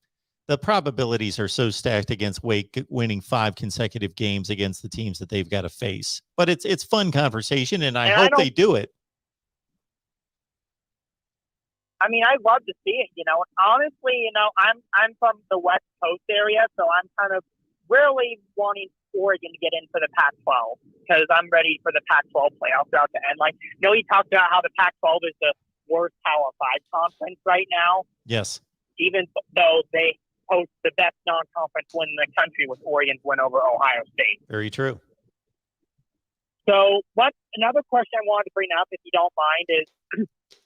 the probabilities are so stacked against Wake winning 5 consecutive games against the teams that they've got to face. But it's fun conversation, and I hope they do it. I mean, I'd love to see it, Honestly, I'm from the West Coast area, so I'm kind of really wanting Oregon to get in for the Pac-12, because I'm ready for the Pac-12 playoffs out to end. He talked about how the Pac-12 is the worst Power 5 conference right now. Yes. Even though they host the best non-conference win in the country with Oregon's win over Ohio State. Very true. So another question I wanted to bring up, if you don't mind, is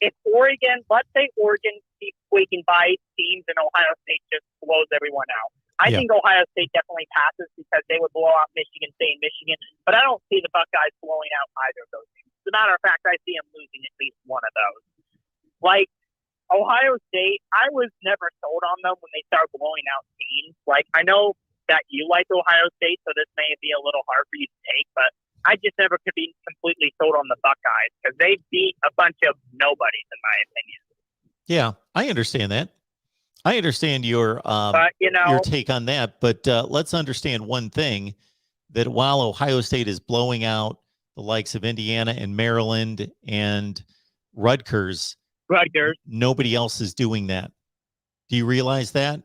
if Oregon, let's say Oregon keep squeaking by teams, and Ohio State just blows everyone out. I Yeah. think Ohio State definitely passes because they would blow out Michigan State and Michigan, but I don't see the Buckeyes blowing out either of those teams. As a matter of fact, I see them losing at least one of those. Like Ohio State, I was never sold on them when they started blowing out teams. Like I know that you like Ohio State, so this may be a little hard for you to take, but I just never could be completely sold on the Buckeyes because they beat a bunch of nobodies, in my opinion. Yeah, I understand that. I understand your But, your take on that, but let's understand one thing, that while Ohio State is blowing out the likes of Indiana and Maryland and Rutgers, nobody else is doing that. Do you realize that?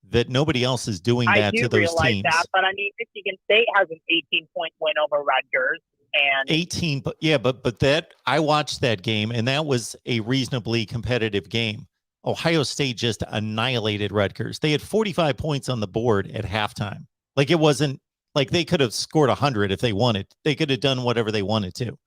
That nobody else is doing that to those teams. I do realize that, but I mean, Michigan State has an 18-point win over Rutgers. And 18, but yeah, but that I watched that game, and that was a reasonably competitive game. Ohio State just annihilated Rutgers. They had 45 points on the board at halftime. Like it wasn't like they could have scored 100 if they wanted. They could have done whatever they wanted to.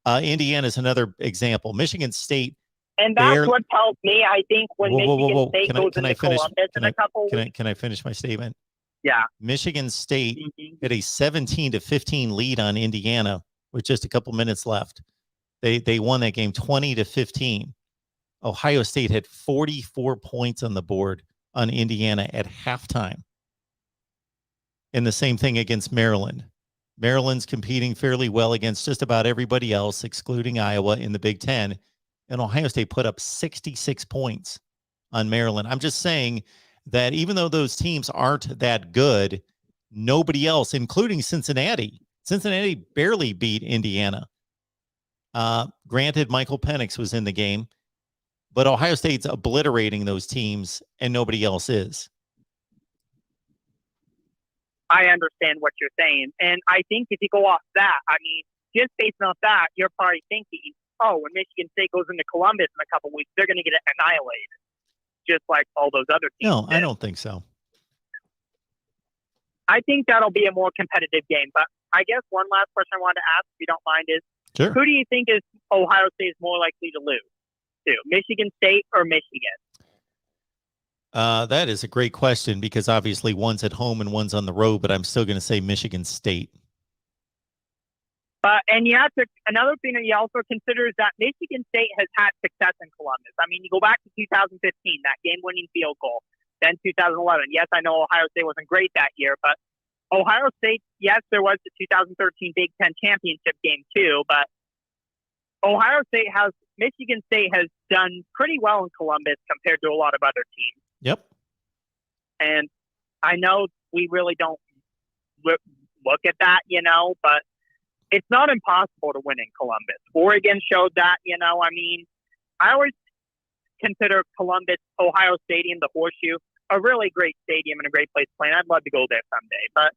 Indiana's another example. Michigan State. And that's what tells me, I think, when Michigan State goes into Columbus in a couple weeks. Can I finish my statement? Yeah. Michigan State had a 17-15 lead on Indiana with just a couple minutes left. They won that game 20-15. Ohio State had 44 points on the board on Indiana at halftime. And the same thing against Maryland. Maryland's competing fairly well against just about everybody else, excluding Iowa in the Big Ten. And Ohio State put up 66 points on Maryland. I'm just saying that even though those teams aren't that good, nobody else, including Cincinnati barely beat Indiana. Granted, Michael Penix was in the game, but Ohio State's obliterating those teams and nobody else is. I understand what you're saying. And I think if you go off that, I mean, just based off that, you're probably thinking, oh, when Michigan State goes into Columbus in a couple weeks, they're going to get annihilated, just like all those other teams. No, I don't think so. I think that'll be a more competitive game. But I guess one last question I wanted to ask, if you don't mind, is sure. Who do you think is Ohio State is more likely to lose to, Michigan State or Michigan? That is a great question because obviously one's at home and one's on the road, but I'm still going to say Michigan State. And you have to, another thing that you also consider is that Michigan State has had success in Columbus. I mean, you go back to 2015, that game-winning field goal, then 2011. Yes, I know Ohio State wasn't great that year, but Ohio State, yes, there was the 2013 Big Ten championship game too, but Michigan State has done pretty well in Columbus compared to a lot of other teams. Yep. And I know we really don't look at that, but it's not impossible to win in Columbus. Oregon showed that, I mean, I always consider Columbus, Ohio Stadium, the Horseshoe, a really great stadium and a great place to play. And I'd love to go there someday. But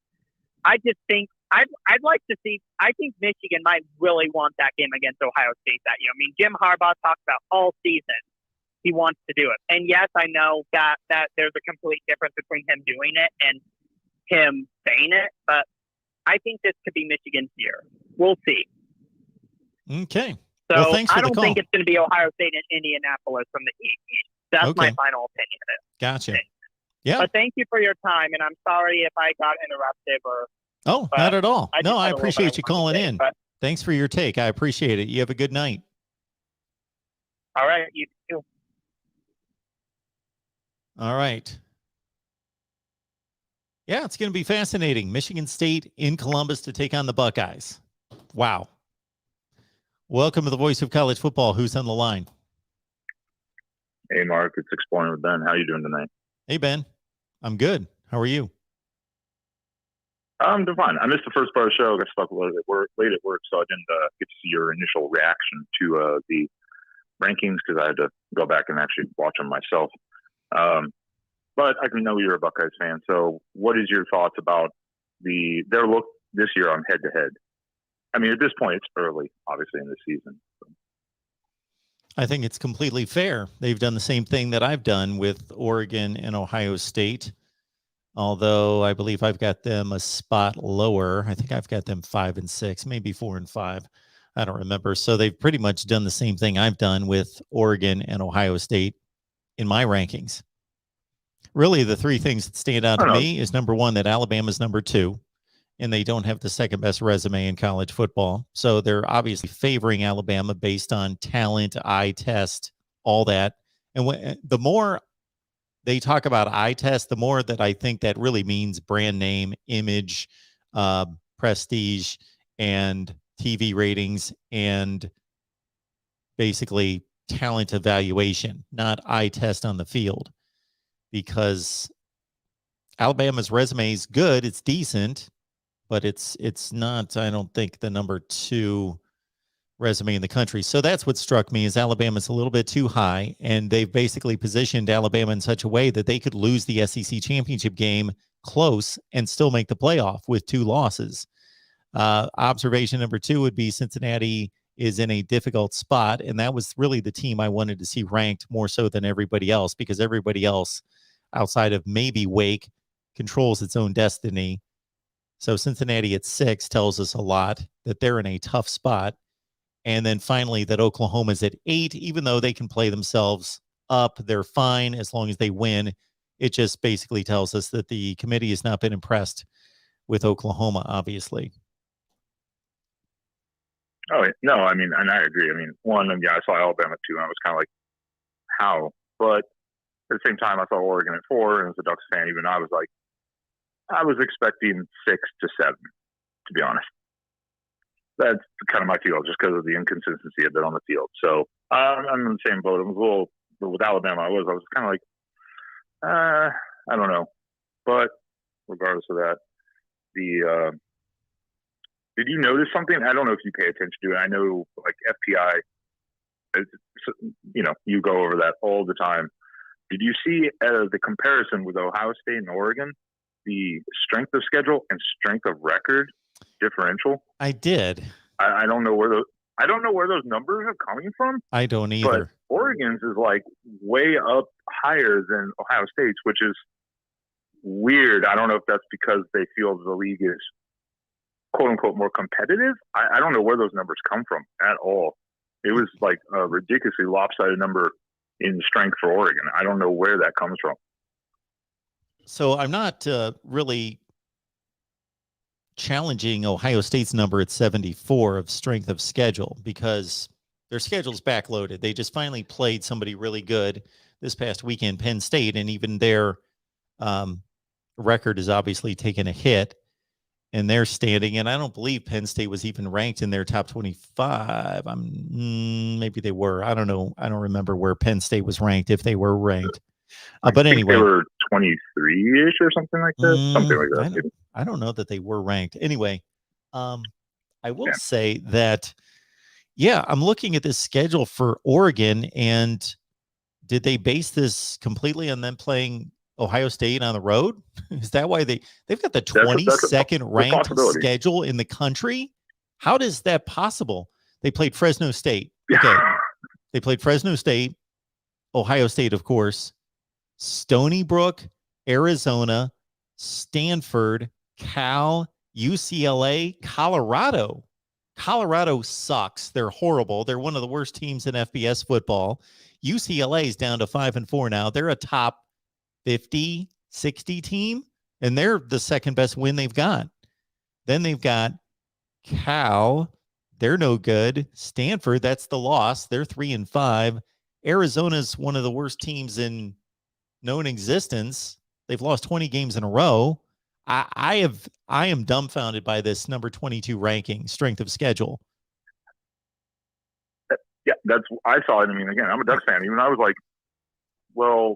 I just think I'd like to see, I think Michigan might really want that game against Ohio State that year. I mean, Jim Harbaugh talked about all season he wants to do it. And yes, I know that there's a complete difference between him doing it and him saying it, but I think this could be Michigan's year. We'll see. Okay. So well, thanks for I don't the call. think it's going to be Ohio State and Indianapolis from the East. That's my final opinion of it. Gotcha. Yeah. But thank you for your time, and I'm sorry if I got interrupted or. Oh, not at all. No, I had a little appreciate bit you I wanted calling to say, in. but- Thanks for your take. I appreciate it. You have a good night. All right, you too. All right. Yeah, it's going to be fascinating. Michigan State in Columbus to take on the Buckeyes. Wow. Welcome to the Voice of College Football. Who's on the line? Hey, Mark. It's Exploring with Ben. How you doing tonight? Hey, Ben. I'm good. How are you? I'm doing fine. I missed the first part of the show. I got stuck late at work, so I didn't get to see your initial reaction to the rankings because I had to go back and actually watch them myself. But I know you're a Buckeyes fan. So what is your thoughts about their look this year on head-to-head? I mean, at this point, it's early, obviously, in the season. I think it's completely fair. They've done the same thing that I've done with Oregon and Ohio State, although I believe I've got them a spot lower. I think I've got them 5-6, maybe 4-5. I don't remember. So they've pretty much done the same thing I've done with Oregon and Ohio State in my rankings. Really, the three things that stand out to me is number one, that Alabama's number 2, and they don't have the second best resume in college football. So they're obviously favoring Alabama based on talent, eye test, all that. And the more they talk about eye test, the more that I think that really means brand name, image, prestige, and TV ratings, and basically talent evaluation, not eye test on the field. Because Alabama's resume is good, it's decent, but it's not, I don't think, the number 2 resume in the country. So that's what struck me, is Alabama's a little bit too high, and they've basically positioned Alabama in such a way that they could lose the SEC championship game close and still make the playoff with 2 losses. Observation number 2 would be Cincinnati is in a difficult spot, and that was really the team I wanted to see ranked more so than everybody else, because everybody else outside of maybe Wake controls its own destiny. So Cincinnati at 6 tells us a lot, that they're in a tough spot. And then finally, that Oklahoma's at 8, even though they can play themselves up, they're fine as long as they win. It just basically tells us that the committee has not been impressed with Oklahoma, obviously. Oh, no, I mean, and I agree. I mean, I saw Alabama too, and I was kind of like, how? But at the same time, I saw Oregon at 4, and as a Ducks fan, even I was like, I was expecting 6 to 7, to be honest. That's kind of my feel, just because of the inconsistency a bit on the field. So I'm in the same boat. I was a little, with Alabama, I was kind of like, I don't know. But regardless of that, did you notice something? I don't know if you pay attention to it. I know, like, FPI, you go over that all the time. Did you see the comparison with Ohio State and Oregon, the strength of schedule and strength of record differential? I did. I don't know where those numbers are coming from. I don't either. But Oregon's is like way up higher than Ohio State's, which is weird. I don't know if that's because they feel the league is quote unquote more competitive. I don't know where those numbers come from at all. It was like a ridiculously lopsided number in strength for Oregon. I don't know where that comes from. So I'm not really challenging Ohio State's number at 74 of strength of schedule, because their schedule's backloaded. They just finally played somebody really good this past weekend, Penn State, and even their record has obviously taken a hit in their standing. And I don't believe Penn State was even ranked in their top 25. Maybe they were. I don't know. I don't remember where Penn State was ranked, if they were ranked. But anyway, they were 23-ish or something like that. Something like that. I don't know that they were ranked. Anyway, I will say that, I'm looking at this schedule for Oregon, and did they base this completely on them playing Ohio State on the road? Is that why they've got the 22nd ranked schedule in the country? How is that possible? They played Fresno State. Okay. They played Fresno State, Ohio State, of course, Stony Brook, Arizona, Stanford, Cal, UCLA, Colorado. Colorado sucks. They're horrible. They're one of the worst teams in FBS football. UCLA is down to 5-4 now. They're a top 50, 60 team, and they're the second best win they've got. Then they've got Cal. They're no good. Stanford, that's the loss. They're 3-5. Arizona's one of the worst teams in known existence. They've lost 20 games in a row. I am dumbfounded by this number 22 ranking, strength of schedule. Yeah, I saw it. I mean, again, I'm a Ducks fan. Even I was like, well,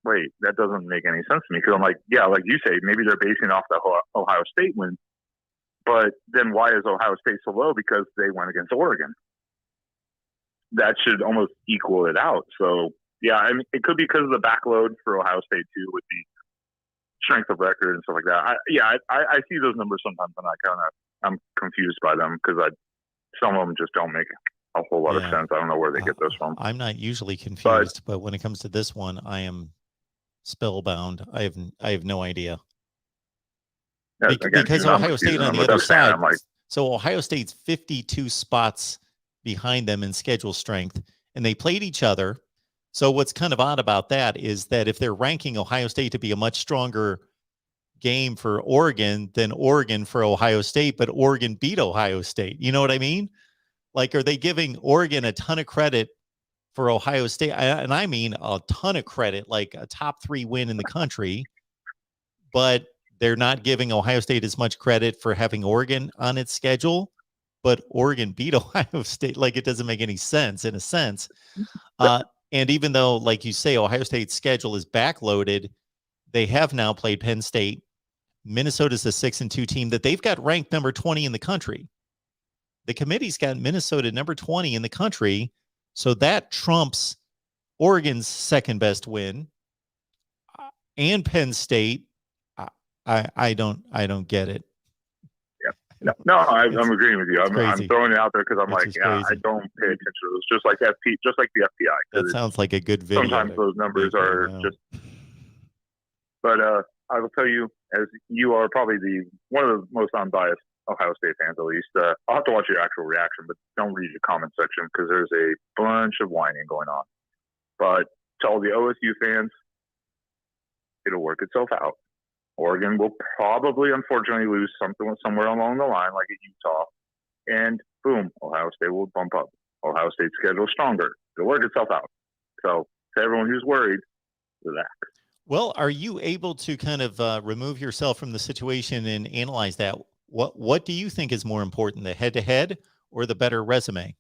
wait, that doesn't make any sense to me. Because I'm like, yeah, like you say, maybe they're basing off the Ohio State win. But then why is Ohio State so low? Because they went against Oregon. That should almost equal it out. So, yeah, I mean, it could be because of the backload for Ohio State, too, with the strength of record and stuff like that. I see those numbers sometimes, and I'm confused by them because some of them just don't make a whole lot of sense. I don't know where they get those from. I'm not usually confused, but when it comes to this one, I am spellbound. I have no idea. Yeah, because Ohio State on the other side. So Ohio State's 52 spots behind them in schedule strength, and they played each other. So what's kind of odd about that is that if they're ranking Ohio State to be a much stronger game for Oregon than Oregon for Ohio State, but Oregon beat Ohio State. You know what I mean? Like, are they giving Oregon a ton of credit for Ohio State? And I mean a ton of credit, like a top 3 win in the country, but they're not giving Ohio State as much credit for having Oregon on its schedule, but Oregon beat Ohio State. Like, it doesn't make any sense in a sense. And even though, like you say, Ohio State's schedule is backloaded, they have now played Penn State. Minnesota's a 6-2 team that they've got ranked number 20 in the country. The committee's got Minnesota number 20 in the country. So that trumps Oregon's second best win and Penn State. I don't get it. No, I'm agreeing with you. I'm throwing it out there because I'm It's I don't pay attention to those. Just like the FPI. That sounds like a good video. Sometimes those numbers are just. But I will tell you, as you are probably one of the most unbiased Ohio State fans, at least, I'll have to watch your actual reaction, but don't read the comment section because there's a bunch of whining going on. But to all the OSU fans, it'll work itself out. Oregon will probably, unfortunately, lose somewhere along the line, like at Utah, and boom, Ohio State will bump up. Ohio State's schedule is stronger. It'll work itself out. So, to everyone who's worried, relax. Well, are you able to kind of remove yourself from the situation and analyze that? What do you think is more important, the head-to-head or the better resume?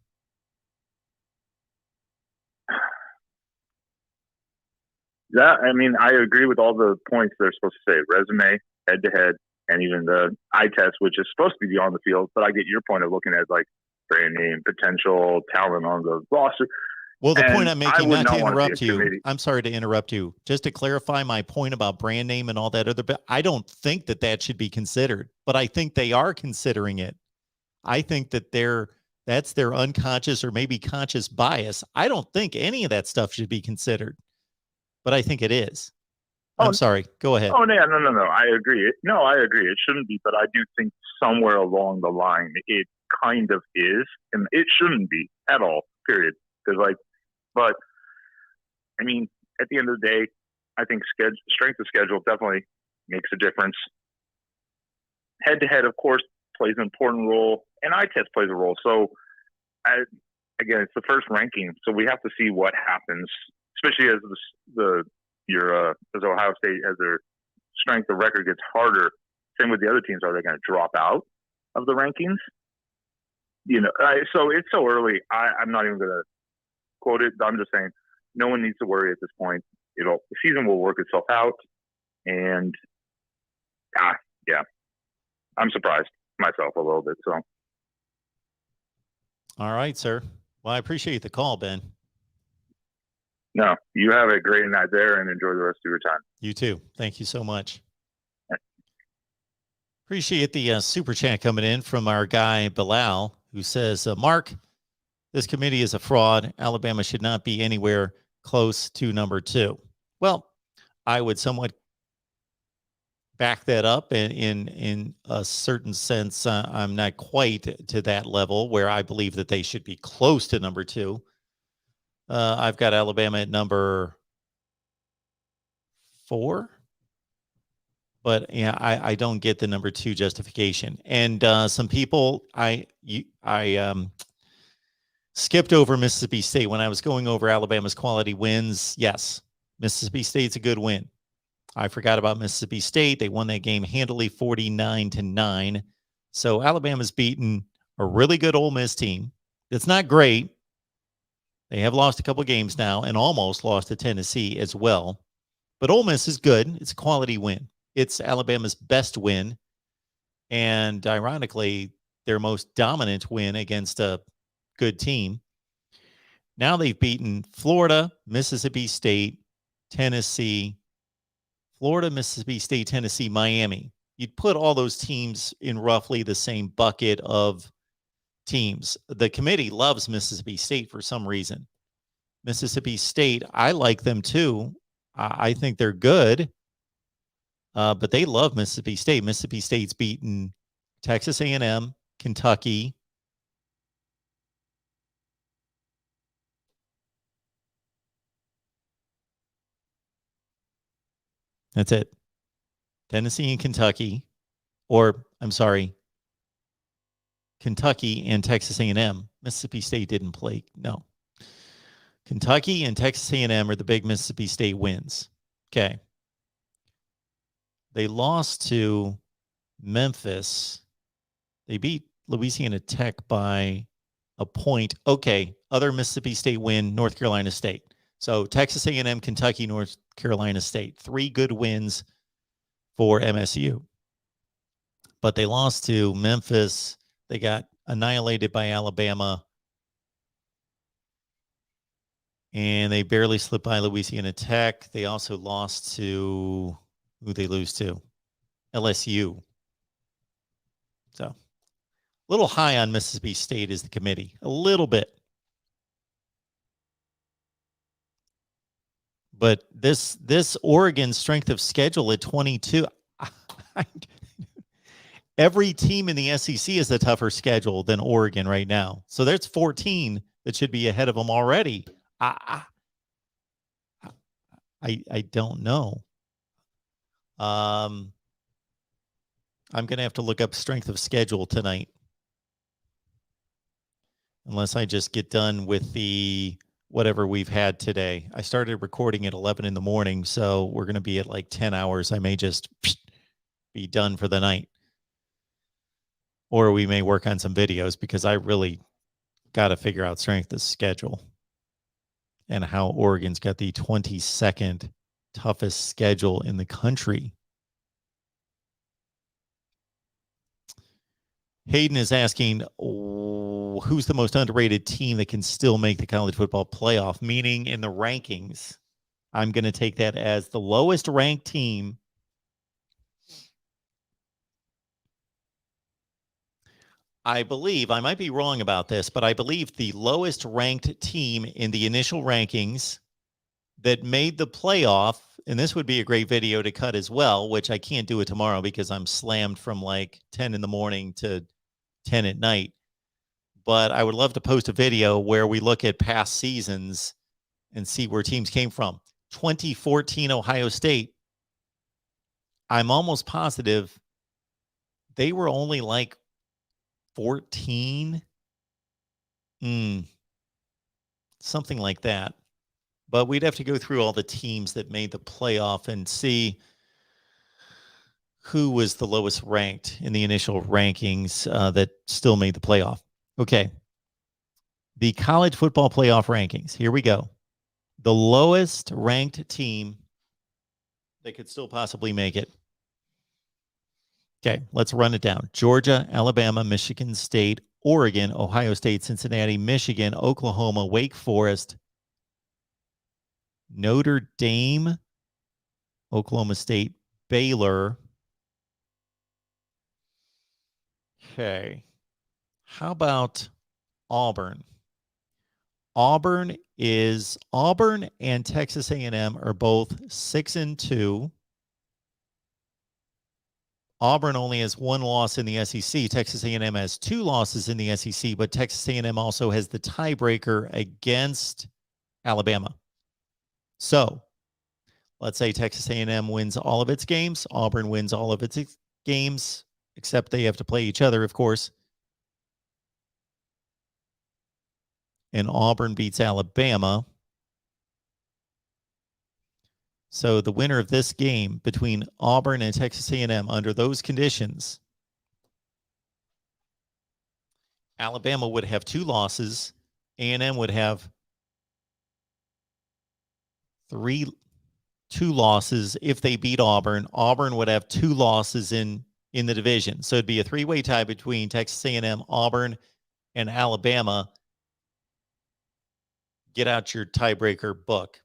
I agree with all the points they're supposed to say. Resume, head-to-head, and even the eye test, which is supposed to be on the field. But I get your point of looking at, like, brand name, potential, talent on the roster. Well, the point I'm making, not to interrupt you, I'm sorry to interrupt you, just to clarify my point about brand name and all that other bit, I don't think that should be considered, but I think they are considering it. I think that that's their unconscious or maybe conscious bias. I don't think any of that stuff should be considered, but I think it is. I'm sorry. Go ahead. Oh, no. I agree. No, I agree. It shouldn't be, but I do think somewhere along the line it kind of is, and it shouldn't be at all, period. Because, but, I mean, at the end of the day, I think strength of schedule definitely makes a difference. Head-to-head, of course, plays an important role, and eye test plays a role. So, again, it's the first ranking, so we have to see what happens, especially as as Ohio State, as their strength of record gets harder. Same with the other teams. Are they going to drop out of the rankings? So it's so early. I'm not even going to quote it. I'm just saying no one needs to worry at this point. The season will work itself out, and yeah, I'm surprised myself a little bit. So, all right, sir. Well, I appreciate the call, Ben. No, you have a great night there and enjoy the rest of your time. You too. Thank you so much. Appreciate the super chat coming in from our guy Bilal, who says, Mark, this committee is a fraud. Alabama should not be anywhere close to number 2. Well, I would somewhat back that up in a certain sense. I'm not quite to that level where I believe that they should be close to number 2. I've got Alabama at number 4. But yeah, I don't get the number 2 justification. And some people, I skipped over Mississippi State when I was going over Alabama's quality wins. Yes, Mississippi State's a good win. I forgot about Mississippi State. They won that game handily, 49-9. So Alabama's beaten a really good Ole Miss team. It's not great. They have lost a couple games now and almost lost to Tennessee as well. But Ole Miss is good. It's a quality win. It's Alabama's best win, and ironically, their most dominant win against a good team. Now they've beaten Florida, Mississippi State, Tennessee, Mississippi State, Tennessee, Miami. You'd put all those teams in roughly the same bucket of teams. The committee loves Mississippi State for some reason. Mississippi State, I like them too. I think they're good. But they love Mississippi State. Mississippi State's beaten Texas A&M, Kentucky, That's it. Tennessee and Kentucky, or I'm sorry, Kentucky and Texas A&M. Mississippi State didn't play. No. Kentucky and Texas A&M are the big Mississippi State wins. Okay. They lost to Memphis. They beat Louisiana Tech by a point. Okay. Other Mississippi State win, North Carolina State. So Texas A&M, Kentucky, North Carolina State. 3 good wins for MSU. But they lost to Memphis. They got annihilated by Alabama. And they barely slipped by Louisiana Tech. They also lost to, who they lose to? LSU. So a little high on Mississippi State is the committee. A little bit. But this Oregon strength of schedule at 22, every team in the SEC is a tougher schedule than Oregon right now. So there's 14 that should be ahead of them already. I don't know. I'm going to have to look up strength of schedule tonight. Unless I just get done with the whatever we've had today. I started recording at 11 in the morning, so we're going to be at like 10 hours. I may just be done for the night. Or we may work on some videos because I really got to figure out strength of schedule and how Oregon's got the 22nd toughest schedule in the country. Hayden is asking, who's the most underrated team that can still make the college football playoff? Meaning in the rankings, I'm going to take that as the lowest ranked team. I believe, I might be wrong about this, but I believe the lowest ranked team in the initial rankings that made the playoff, and this would be a great video to cut as well, which I can't do it tomorrow because I'm slammed from like 10 in the morning to 10 at night. But I would love to post a video where we look at past seasons and see where teams came from. 2014 Ohio State, I'm almost positive they were only like 14, something like that. But we'd have to go through all the teams that made the playoff and see who was the lowest ranked in the initial rankings that still made the playoff. Okay. The college football playoff rankings. Here we go. The lowest ranked team that could still possibly make it. Okay, let's run it down. Georgia, Alabama, Michigan State, Oregon, Ohio State, Cincinnati, Michigan, Oklahoma, Wake Forest, Notre Dame, Oklahoma State, Baylor. Okay. How about Auburn? Auburn and Texas A&M are both 6-2. Auburn only has 1 loss in the SEC. Texas A&M has 2 losses in the SEC, but Texas A&M also has the tiebreaker against Alabama. So let's say Texas A&M wins all of its games. Auburn wins all of its games, except they have to play each other, of course. And Auburn beats Alabama. So the winner of this game between Auburn and Texas A&M under those conditions, Alabama would have 2 losses. A&M would have 2 losses if they beat Auburn. Auburn would have 2 losses in the division. So it'd be a 3-way tie between Texas A&M, Auburn, and Alabama. Get out your tiebreaker book.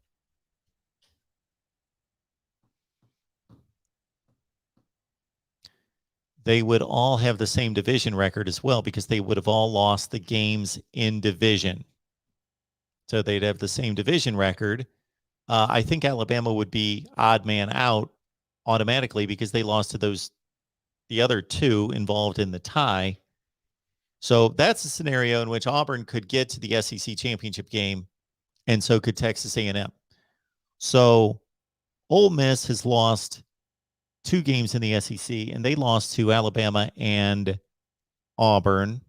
They would all have the same division record as well because they would have all lost the games in division. So they'd have the same division record. I think Alabama would be odd man out automatically because they lost to the other 2 involved in the tie. So that's a scenario in which Auburn could get to the SEC championship game, and so could Texas A&M. So Ole Miss has lost 2 games in the SEC, and they lost to Alabama and Auburn.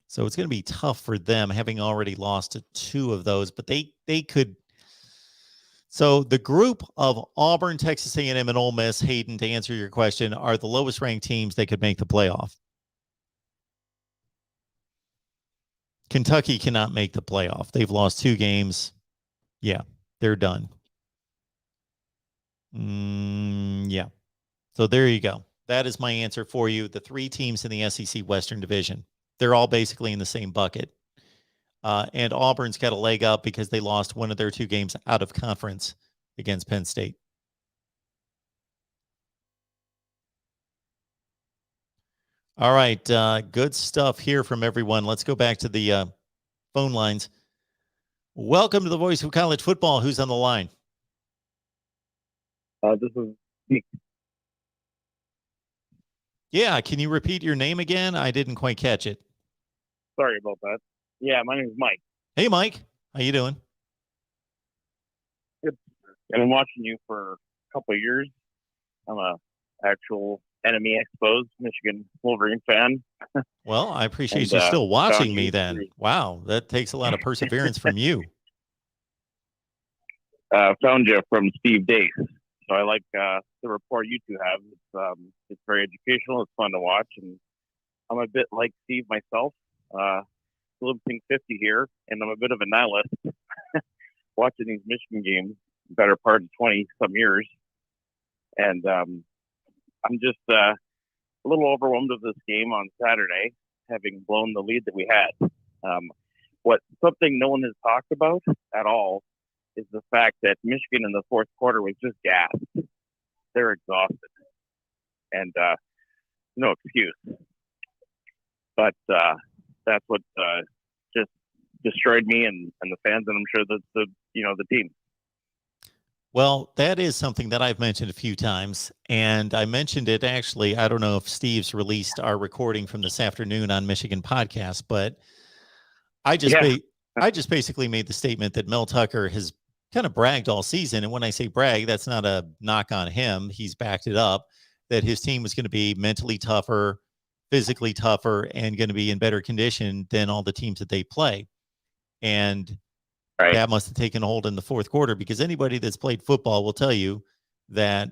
So it's going to be tough for them, having already lost to 2 of those. But they could. So the group of Auburn, Texas A&M, and Ole Miss, Hayden, to answer your question, are the lowest ranked teams that could make the playoff. Kentucky cannot make the playoff. They've lost 2 games. Yeah, they're done. Yeah. So there you go. That is my answer for you. The 3 teams in the SEC Western Division. They're all basically in the same bucket. And Auburn's got a leg up because they lost one of their 2 games out of conference against Penn State. All right. Good stuff here from everyone. Let's go back to the phone lines. Welcome to the Voice of College Football. Who's on the line? This is Nick. Yeah. Can you repeat your name again? I didn't quite catch it. Sorry about that. Yeah, my name is Mike. Hey, Mike. How you doing? Good. I've been watching you for a couple of years. I'm a actual enemy exposed Michigan Wolverine fan. Well, I appreciate And, you still watching me you then. through- Wow. That takes a lot of perseverance from you. Found you from Steve Dace. So I like the report you two have. It's very educational. It's fun to watch. And I'm a bit like Steve myself. Living 50 here, and I'm a bit of a nihilist. Watching these Michigan games, better part of 20 some years, and I'm just a little overwhelmed of this game on Saturday, having blown the lead that we had. Something no one has talked about at all is the fact that Michigan in the fourth quarter was just gassed. They're exhausted, and no excuse. But that's what just destroyed me and the fans, and I'm sure the team. Well, that is something that I've mentioned a few times, and I mentioned it actually. I don't know if Steve's released our recording from this afternoon on Michigan podcast, but I just basically made the statement that Mel Tucker has kind of bragged all season, and when I say brag, that's not a knock on him. He's backed it up that his team was going to be mentally tougher, physically tougher, and going to be in better condition than all the teams that they play. And that must have taken hold in the fourth quarter, because anybody that's played football will tell you that,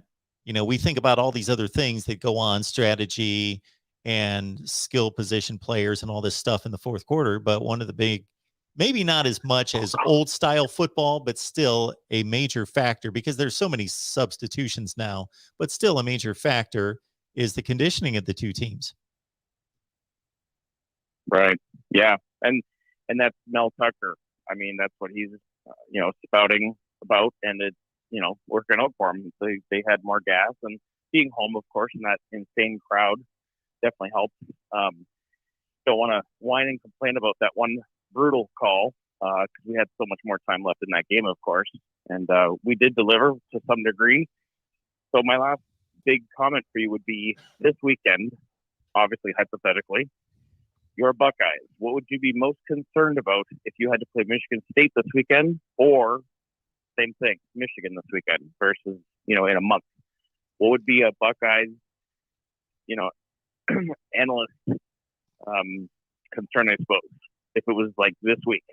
we think about all these other things that go on, strategy and skill position players and all this stuff in the fourth quarter. But one of the big, maybe not as much as old style football, but still a major factor, because there's so many substitutions now, but still a major factor is the conditioning of the 2 teams. Right. Yeah. And that's Mel Tucker. I mean, that's what he's, spouting about, and it's, working out for him. They had more gas, and being home, of course, in that insane crowd definitely helped. Don't want to whine and complain about that one brutal call, because we had so much more time left in that game, of course. And we did deliver to some degree. So my last big comment for you would be this weekend, obviously, hypothetically, your Buckeyes. What would you be most concerned about if you had to play Michigan State this weekend, or same thing, Michigan this weekend versus, in a month? What would be a Buckeyes, analyst concern, I suppose, if it was like this week?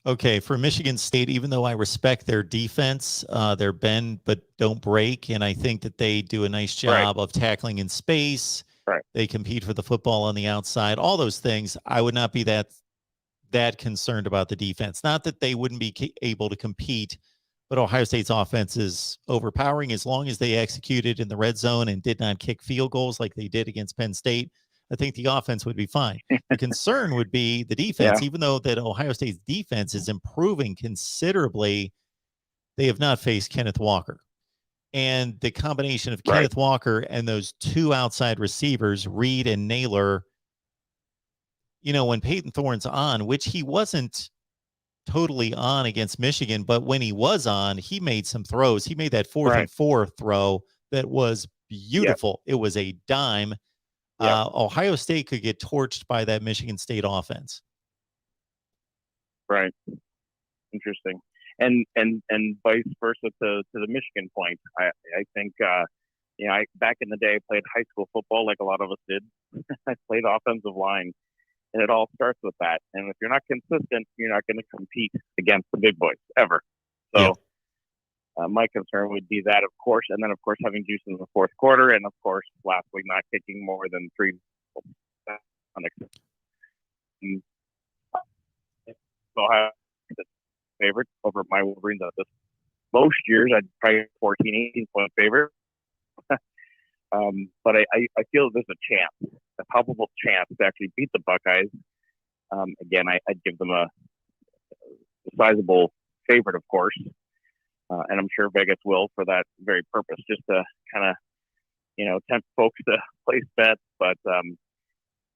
Okay, for Michigan State, even though I respect their defense, they're bend but don't break, and I think that they do a nice job of tackling in space. Right. They compete for the football on the outside. All those things, I would not be that concerned about the defense. Not that they wouldn't be able to compete, but Ohio State's offense is overpowering. As long as they executed in the red zone and did not kick field goals like they did against Penn State, I think the offense would be fine. The concern would be the defense. Even though that Ohio State's defense is improving considerably, they have not faced Kenneth Walker. And the combination of Kenneth Walker and those 2 outside receivers, Reed and Naylor, when Peyton Thorne's on, which he wasn't totally on against Michigan, but when he was on, he made some throws. He made that 4th and 4 throw that was beautiful. It was a dime. Ohio State could get torched by that Michigan State offense. Right. Interesting. and vice versa to the Michigan point. I think I back in the day I played high school football like a lot of us did. I played offensive line, and it all starts with that. And if you're not consistent, you're not going to compete against the big boys ever. So my concern would be that, of course, and then of course having juice in the fourth quarter, and of course last week not kicking more than 3. So I have the favorite over my Wolverines at this. Most years I'd probably 14, 18-point favorite. But I feel there's a chance, a palpable chance to actually beat the Buckeyes. Again, I'd give them a sizable favorite, of course. And I'm sure Vegas will for that very purpose, just to kind of, tempt folks to place bets. But,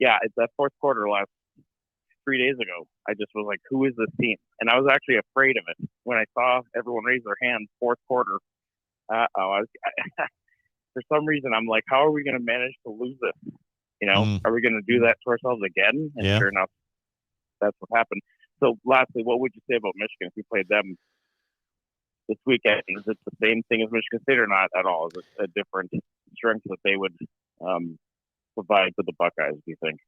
it's that fourth quarter last 3 days ago. I just was like, who is this team? And I was actually afraid of it when I saw everyone raise their hand fourth quarter. For some reason, I'm like, how are we going to manage to lose this? Are we going to do that to ourselves again? And sure enough, that's what happened. So lastly, what would you say about Michigan if we played them this weekend? Is it the same thing as Michigan State or not at all? Is it a different strength that they would provide to the Buckeyes, do you think?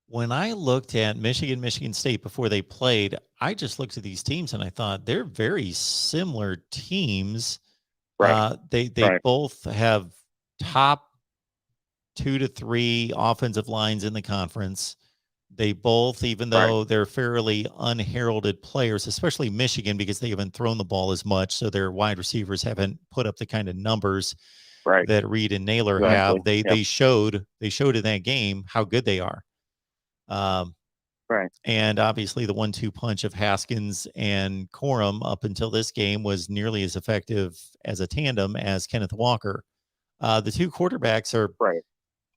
When I looked at Michigan State before they played, I just looked at these teams and I thought they're very similar teams. Right. They both have top 2 to 3 offensive lines in the conference. They both, even though they're fairly unheralded players, especially Michigan, because they haven't thrown the ball as much, so their wide receivers haven't put up the kind of numbers that Reed and Naylor have. They showed in that game how good they are. And obviously the 1-2 punch of Haskins and Corum up until this game was nearly as effective as a tandem as Kenneth Walker. The two quarterbacks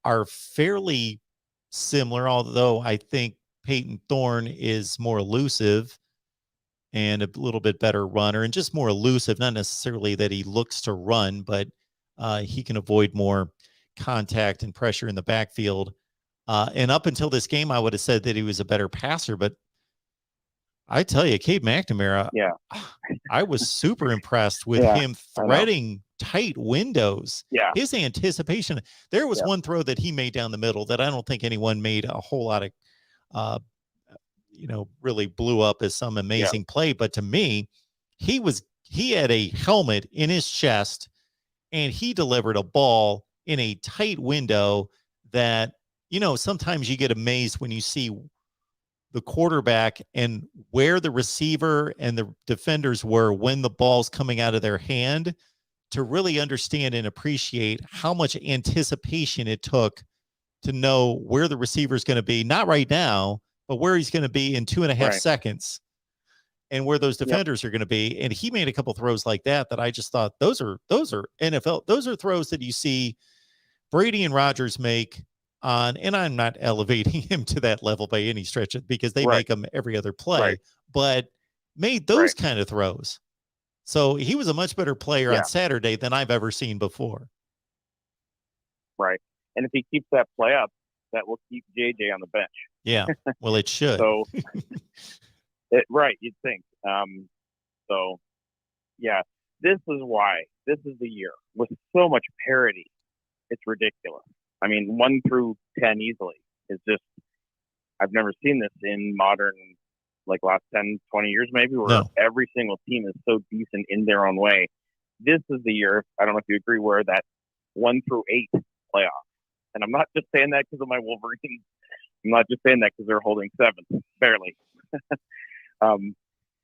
are fairly similar, although I think Peyton Thorne is more elusive and a little bit better runner and just more elusive, not necessarily that he looks to run, but he can avoid more contact and pressure in the backfield. And up until this game, I would have said that he was a better passer, but I tell you, Cade McNamara, I was super impressed with him threading tight windows. His anticipation. There was one throw that he made down the middle that I don't think anyone made a whole lot of, really blew up as some amazing play. But to me, he had a helmet in his chest and he delivered a ball in a tight window that, sometimes you get amazed when you see the quarterback and where the receiver and the defenders were when the ball's coming out of their hand, to really understand and appreciate how much anticipation it took to know where the receiver is going to be, not right now, but where he's going to be in 2.5 seconds and where those defenders are going to be. And he made a couple throws like that I just thought those are NFL. Those are throws that you see Brady and Rodgers make on, and I'm not elevating him to that level by any stretch because they make them every other play, but made those kind of throws. So he was a much better player on Saturday than I've ever seen before. Right. And if he keeps that play up, that will keep JJ on the bench. Yeah. Well, it should. So, you'd think. This is why this is the year with so much parity. It's ridiculous. I mean, 1 through 10 easily is just, I've never seen this in modern, last 10, 20 years maybe, where every single team is so decent in their own way. This is the year, I don't know if you agree, where that 1 through 8 playoff. And I'm not just saying that because of my Wolverines. I'm not just saying that because they're holding 7th, barely.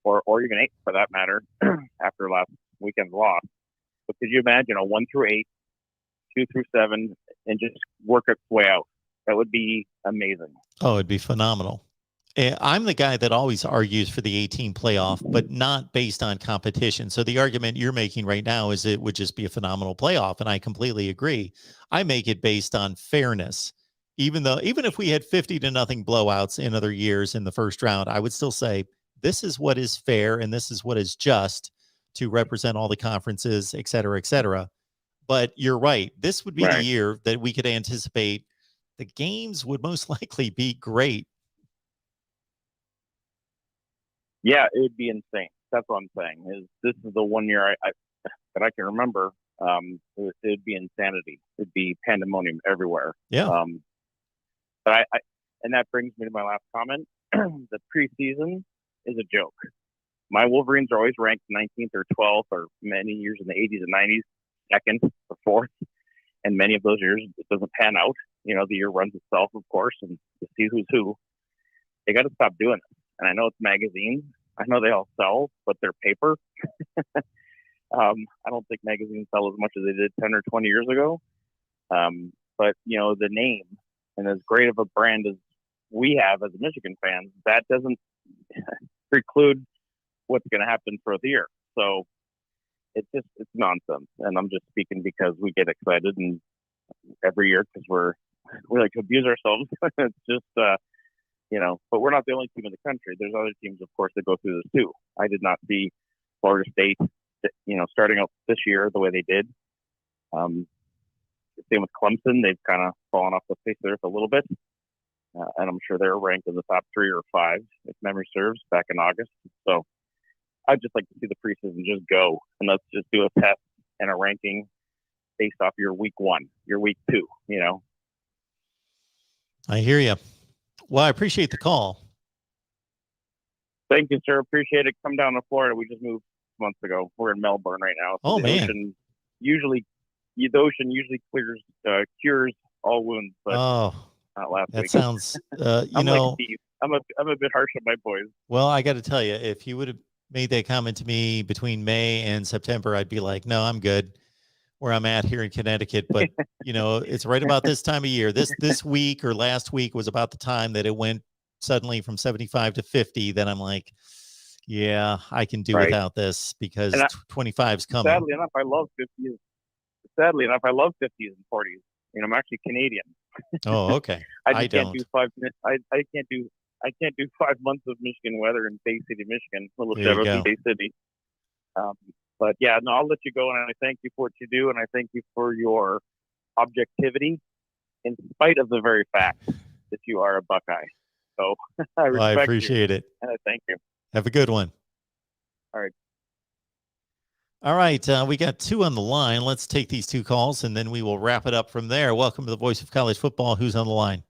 Or even 8 for that matter, after last weekend's loss. But could you imagine a 1 through 8, 2 through 7, and just work its way out? That would be amazing. Oh, it'd be phenomenal. I'm the guy that always argues for the 18 playoff, but not based on competition. So the argument you're making right now is it would just be a phenomenal playoff, and I completely agree. I make it based on fairness. Even if we had 50-0 blowouts in other years in the first round, I would still say this is what is fair and this is what is just to represent all the conferences, et cetera, et cetera. But you're right. This would be the year that we could anticipate the games would most likely be great. Yeah, it would be insane. That's what I'm saying. Is this is the one year that I can remember. It'd be insanity. It'd be pandemonium everywhere. Yeah. But and that brings me to my last comment. The preseason is a joke. My Wolverines are always ranked 19th or 12th, or many years in the 80s and 90s, second or fourth. And many of those years, it doesn't pan out. You know, the year runs itself, of course, and to see who's who. They got to stop doing it. And I know it's magazines. I know they all sell, but they're paper. I don't think magazines sell as much as they did 10 or 20 years ago. But, you know, the name, and as great of a brand as we have as a Michigan fan, that doesn't preclude what's going to happen throughout the year. So it's nonsense. And I'm just speaking because we get excited and every year because we like to abuse ourselves. It's just, you know, but we're not the only team in the country. There's other teams, of course, that go through this too. I did not see Florida State, you know, starting out this year the way they did. Same with Clemson. They've kind of fallen off the face of the earth a little bit. And I'm sure they're ranked in the top 3 or 5, if memory serves, back in August. So I'd just like to see the preseason just go, and let's just do a test and a ranking based off your week 1, your week 2, you know. I hear you. Well, I appreciate the call. Thank you, sir. Appreciate it. Come down to Florida. We just moved months ago. We're in Melbourne right now. So oh, the man. Ocean usually cures all wounds, but not last that week. Sounds, you know, I'm a bit harsh on my boys. Well, I got to tell you, if you would have made that comment to me between May and September, I'd be like, no, I'm good where I'm at here in Connecticut. But, you know, it's right about this time of year. This week or last week was about the time that it went suddenly from 75 to 50. Then I'm like, yeah, I can do without this because 25's coming. Sadly enough, I love 50s. Sadly enough, I love 50s and 40s. You know, I'm actually Canadian. Oh, okay. I can't do 5 minutes. I can't do 5 months of Michigan weather in Bay City, Michigan. A little shout out to Bay City. But yeah, no, I'll let you go, and I thank you for what you do, and I thank you for your objectivity, in spite of the very fact that you are a Buckeye. So I appreciate it, and I thank you. Have a good one. All right. All right, we got 2 on the line. Let's take these 2 calls, and then we will wrap it up from there. Welcome to the Voice of College Football. Who's on the line?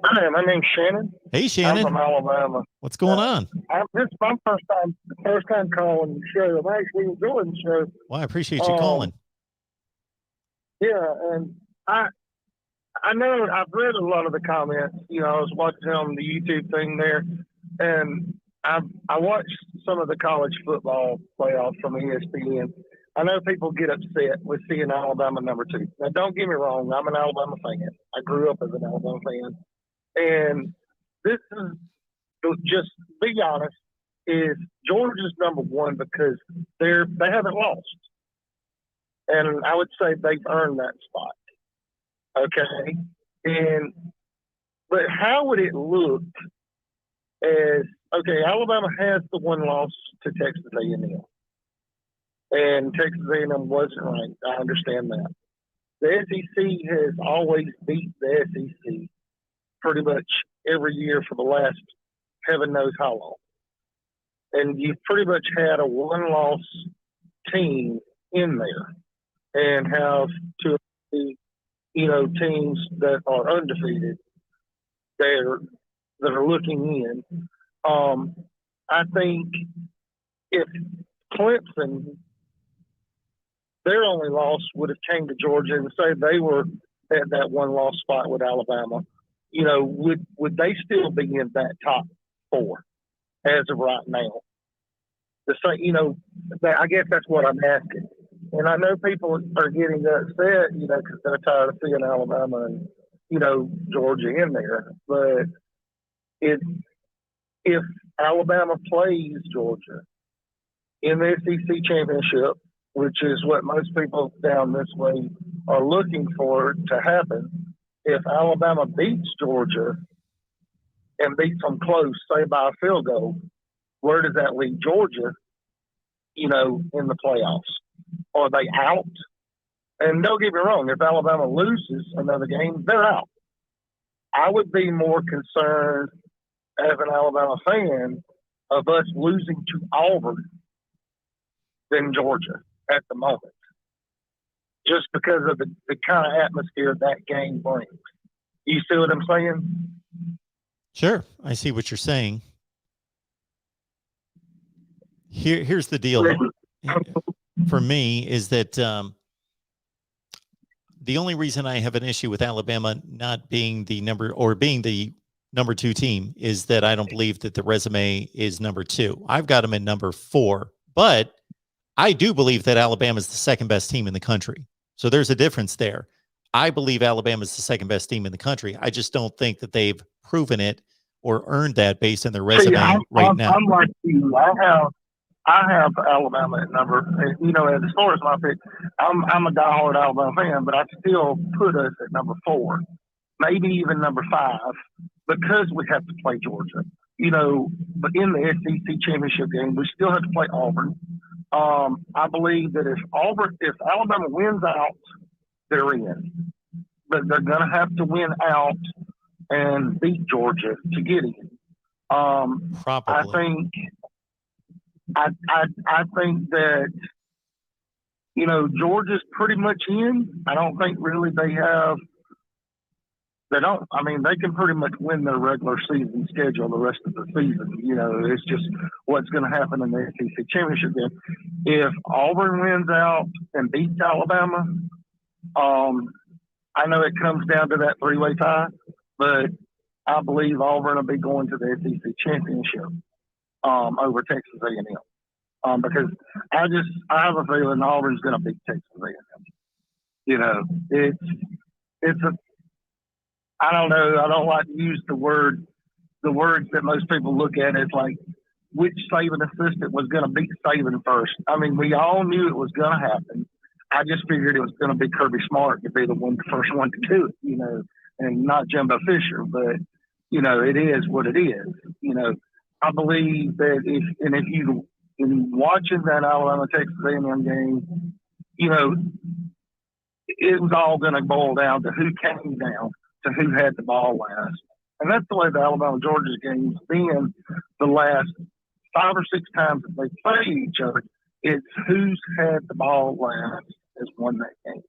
Hi, my name's Shannon. Hey, Shannon. I'm from Alabama. What's going on? This is my first time calling the show. I'm actually enjoying the show. Well, I appreciate you calling. Yeah, and I know I've read a lot of the comments. You know, I was watching on the YouTube thing there, and I watched some of the college football playoffs from ESPN. I know people get upset with seeing Alabama number 2. Now, don't get me wrong. I'm an Alabama fan. I grew up as an Alabama fan. And this is, just be honest, is Georgia's number 1 because they haven't lost. And I would say they've earned that spot. Okay? But how would it look as, okay, Alabama has the 1 loss to Texas A&M. And Texas A&M wasn't ranked. I understand that. The SEC has always beat the SEC pretty much every year for the last heaven knows how long. And you've pretty much had a 1-loss team in there and have 2 teams that are undefeated that are looking in. I think if Clemson, their only loss would have came to Georgia and say they were at that 1-loss spot with Alabama, you know, would they still be in that top 4 as of right now? You know, I guess that's what I'm asking. And I know people are getting upset, you know, because they're tired of seeing Alabama and, you know, Georgia in there. But if Alabama plays Georgia in the SEC championship, which is what most people down this way are looking for to happen, if Alabama beats Georgia and beats them close, say by a field goal, where does that leave Georgia, you know, in the playoffs? Are they out? And don't get me wrong, if Alabama loses another game, they're out. I would be more concerned as an Alabama fan of us losing to Auburn than Georgia at the moment, just because of the kind of atmosphere that game brings. You see what I'm saying? Sure, I see what you're saying. Here's the deal for me is that the only reason I have an issue with Alabama not being the number 2 team is that I don't believe that the resume is number 2. I've got them at number 4, but I do believe that Alabama is the second best team in the country. So there's a difference there. I believe Alabama is the second best team in the country. I just don't think that they've proven it or earned that based on their resume right now. I'm like you. I have Alabama at number. As far as my pick, I'm a diehard Alabama fan, but I still put us at number 4, maybe even number 5, because we have to play Georgia. But in the SEC championship game, we still have to play Auburn. I believe that if Alabama wins out, they're in. But they're going to have to win out and beat Georgia to get in. Probably. I think that, Georgia's pretty much in. I don't think really they can pretty much win their regular season schedule the rest of the season. It's just what's going to happen in the SEC championship game. If Auburn wins out and beats Alabama, I know it comes down to that 3-way tie, but I believe Auburn will be going to the SEC championship over Texas A&M, because I have a feeling Auburn's going to beat Texas A&M. I don't know. I don't like to use the words that most people look at. It's like which Saban assistant was going to beat Saban first. I mean, we all knew it was going to happen. I just figured it was going to be Kirby Smart to be the first one to do it, and not Jimbo Fisher. But it is what it is. I believe that if you in watching that Alabama Texas A&M game, it was all going to boil down to who came down to who had the ball last. And that's the way the Alabama-Georgia game's been the last 5 or 6 times that they played each other. It's who's had the ball last has won that game.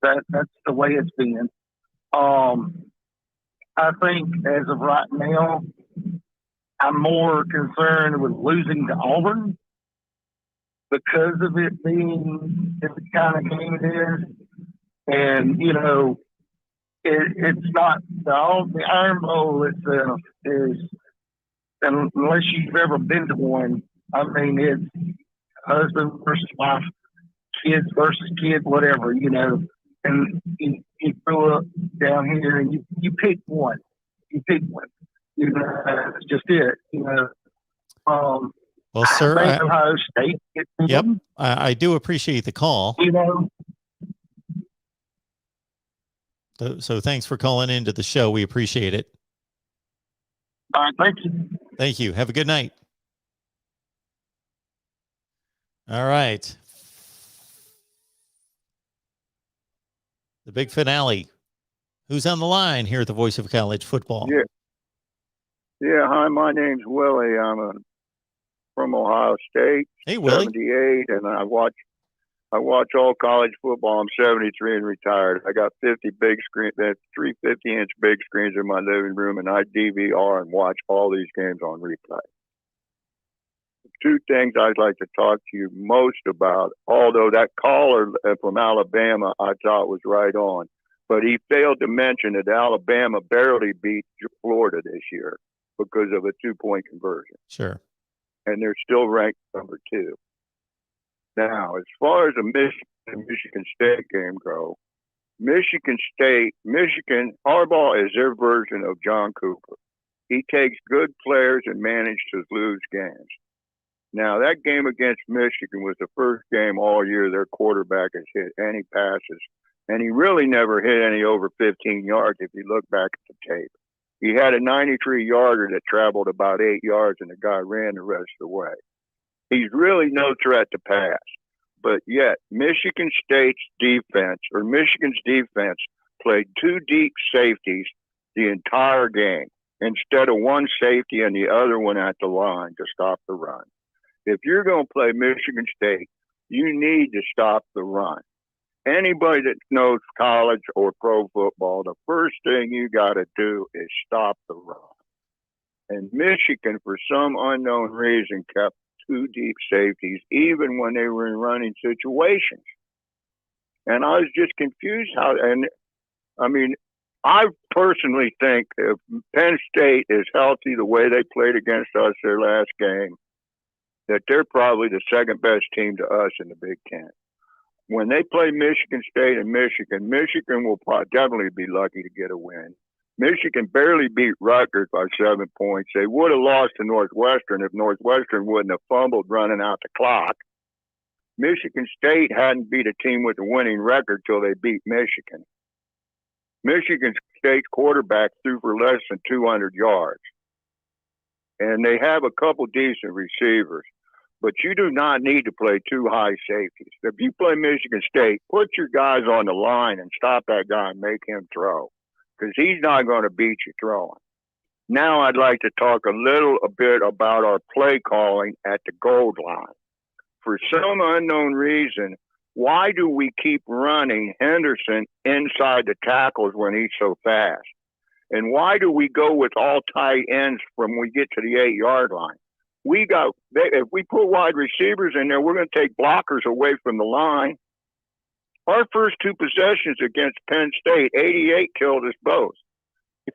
That's the way it's been. I think as of right now, I'm more concerned with losing to Auburn because of it being the kind of game it is. And, it's not the Iron Bowl itself is, unless you've ever been to one, I mean, it's husband versus wife, kids versus kid, whatever, and you grow up down here and you pick one. That's just it, Well, sir, Ohio State. Yep, I do appreciate the call. So thanks for calling into the show. We appreciate it. All right, thank you. Thank you. Have a good night. All right. The big finale. Who's on the line here at the Voice of College Football? Yeah. Hi, my name's Willie. I'm from Ohio State. Hey, Willie. 78, and I watch all college football. I'm 73 and retired. I got 50 big screen, 3 50-inch big screens in my living room, and I DVR and watch all these games on replay. 2 things I'd like to talk to you most about, although that caller from Alabama I thought was right on, but he failed to mention that Alabama barely beat Florida this year because of a 2-point conversion. Sure. And they're still ranked number 2. Now, as far as the Michigan State game go, Michigan, Harbaugh is their version of John Cooper. He takes good players and manages to lose games. Now, that game against Michigan was the first game all year their quarterback has hit any passes, and he really never hit any over 15 yards if you look back at the tape. He had a 93-yarder that traveled about 8 yards, and the guy ran the rest of the way. He's really no threat to pass. But yet, Michigan's defense played 2 deep safeties the entire game. instead of one safety and the other one at the line to stop the run. If you're going to play Michigan State, you need to stop the run. Anybody that knows college or pro football, the first thing you got to do is stop the run. And Michigan, for some unknown reason, kept 2 deep safeties even when they were in running situations. And I was just confused how, and I mean, I personally think if Penn State is healthy the way they played against us their last game, that they're probably the second best team to us in the Big Ten. When they play Michigan State and Michigan will definitely be lucky to get a win. Michigan barely beat Rutgers by 7 points. They would have lost to Northwestern if Northwestern wouldn't have fumbled running out the clock. Michigan State hadn't beat a team with a winning record till they beat Michigan. Michigan State's quarterback threw for less than 200 yards. And they have a couple decent receivers. But you do not need to play 2 high safeties. If you play Michigan State, put your guys on the line and stop that guy and make him throw. Because he's not going to beat you throwing. Now I'd like to talk a bit about our play calling at the goal line. For some unknown reason, why do we keep running Henderson inside the tackles when he's so fast? And why do we go with all tight ends when we get to the 8-yard line? If we put wide receivers in there, we're going to take blockers away from the line. Our first 2 possessions against Penn State, 88 killed us both.